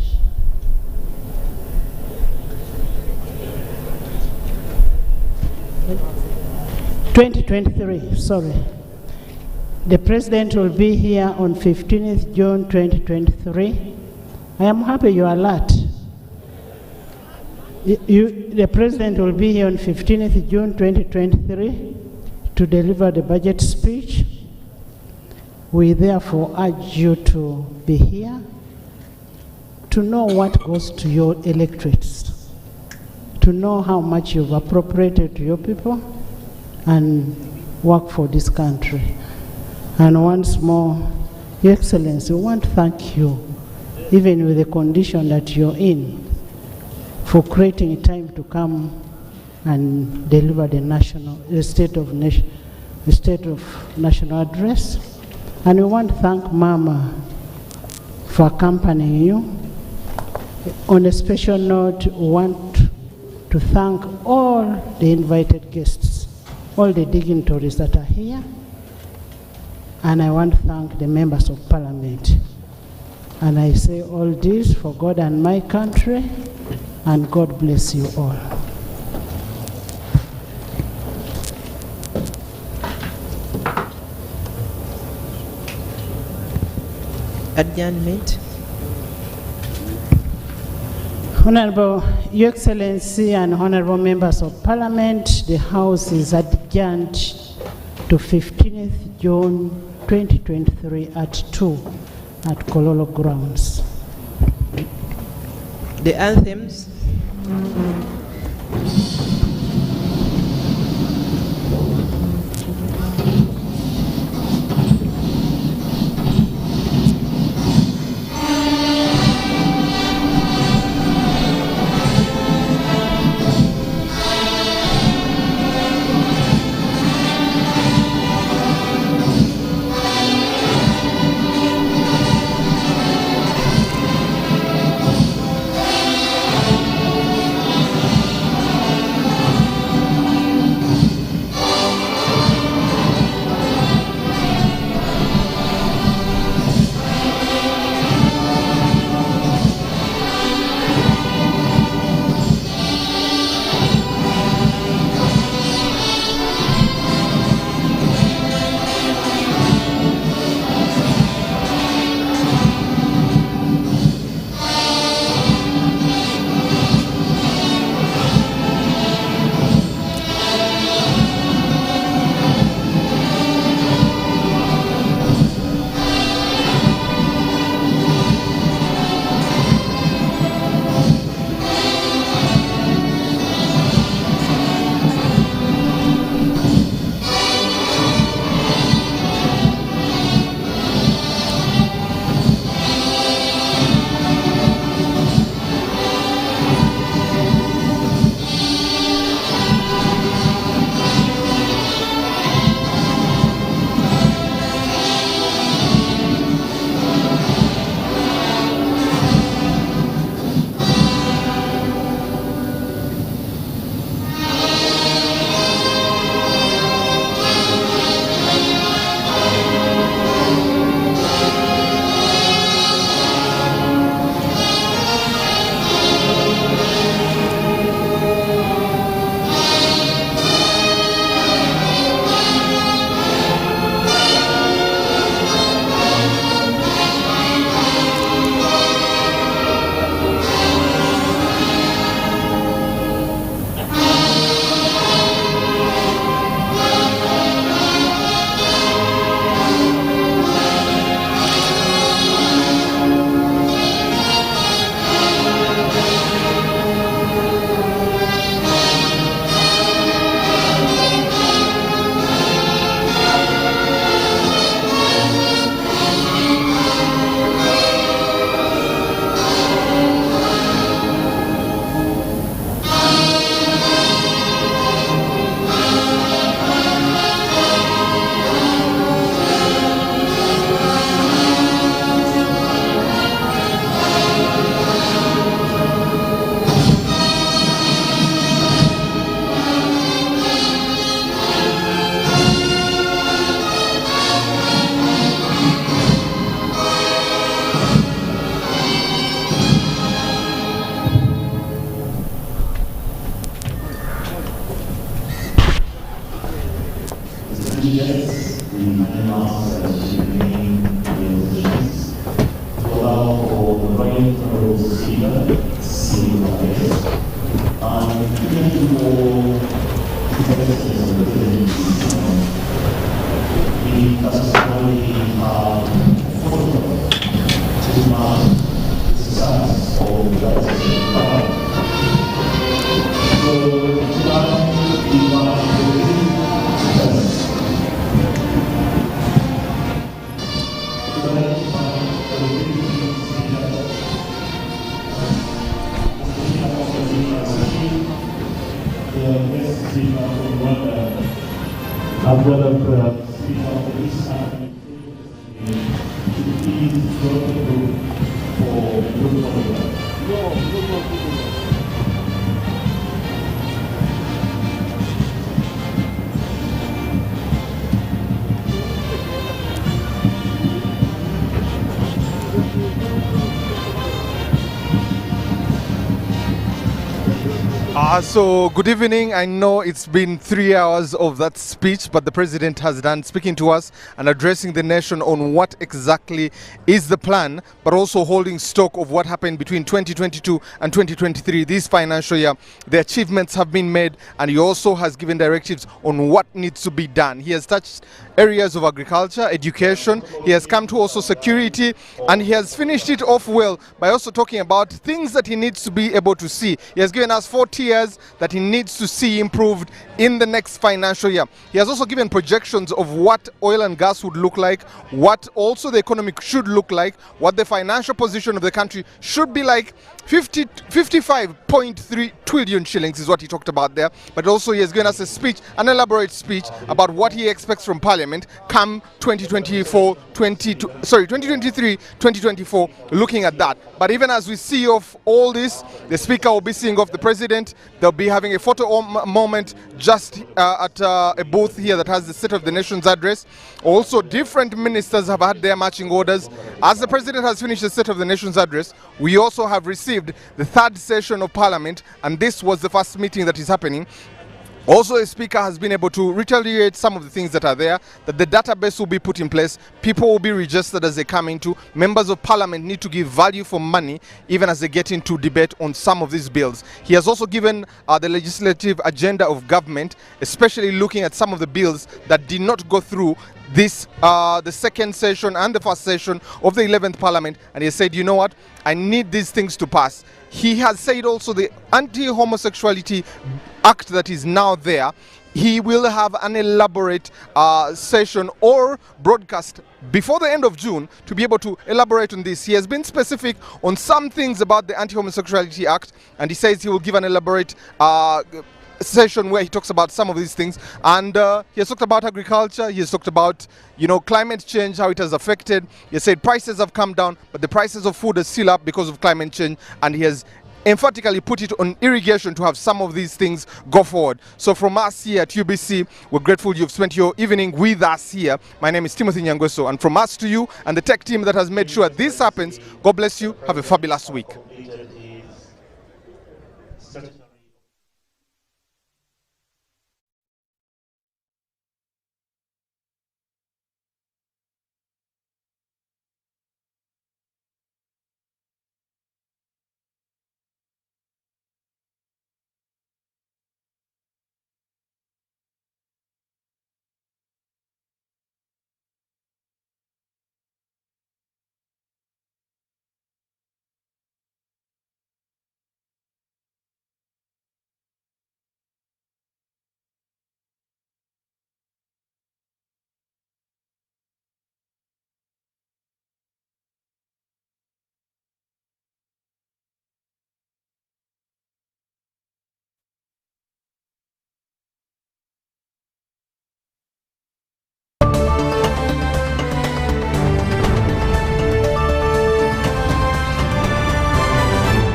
The President will be here on 15th June 2023. I am happy you are alert. The President will be here on 15th June 2023 to deliver the budget speech. We therefore urge you to be here to know what goes to your electorates, to know how much you've appropriated to your people and work for this country. And once more, Your Excellency, we want to thank you, even with the condition that you're in, for creating time to come and deliver the state of national address. And we want to thank Mama for accompanying you. On a special note, we want to thank all the invited guests, all the dignitaries that are here, and I want to thank the members of Parliament. And I say all this for God and my country, and God bless you all. Adjournment. Honorable Your Excellency and honorable members of Parliament, the House is adjourned to 15th June 2023 at 2 at Kololo grounds. The anthems. So good evening. I know it's been 3 hours of that speech, but the president has done speaking to us and addressing the nation on what exactly is the plan, but also holding stock of what happened between 2022 and 2023, this financial year. The achievements have been made, and he also has given directives on what needs to be done. He has touched areas of agriculture, education. He has come to also security, and he has finished it off well by also talking about things that he needs to be able to see. He has given us 4 tiers that he needs to see improved in the next financial year. He has also given projections of what oil and gas would look like, what also the economy should look like, what the financial position of the country should be like. 55.3 trillion shillings is what he talked about there, but also he has given us a speech, an elaborate speech about what he expects from Parliament come 2023-2024, looking at that. But even as we see off all this, the Speaker will be seeing off the President. They'll be having a photo moment just at a booth here that has the State of the Nation's address. Also, different ministers have had their marching orders. As the President has finished the State of the Nation's address, we also have received the 3rd session of Parliament, and this was the first meeting that is happening. Also, the Speaker has been able to reiterate some of the things that are there, that the database will be put in place, people will be registered as they come into, members of Parliament need to give value for money even as they get into debate on some of these bills. He has also given the legislative agenda of government, especially looking at some of the bills that did not go through this the 2nd session and the 1st session of the 11th Parliament, and he said, you know what, I need these things to pass. He has said also the Anti-Homosexuality Act that is now there, he will have an elaborate session or broadcast before the end of June to be able to elaborate on this. He has been specific on some things about the Anti-Homosexuality Act, and he says he will give an elaborate session where he talks about some of these things, and he has talked about agriculture, he has talked about, you know, climate change, how it has affected. He said prices have come down, but the prices of food are still up because of climate change, and he has emphatically put it on irrigation to have some of these things go forward. So from us here at UBC, we're grateful you've spent your evening with us here. My name is Timothy Nyangweso, and from us to you and the tech team that has made sure this happens, God bless you, have a fabulous week.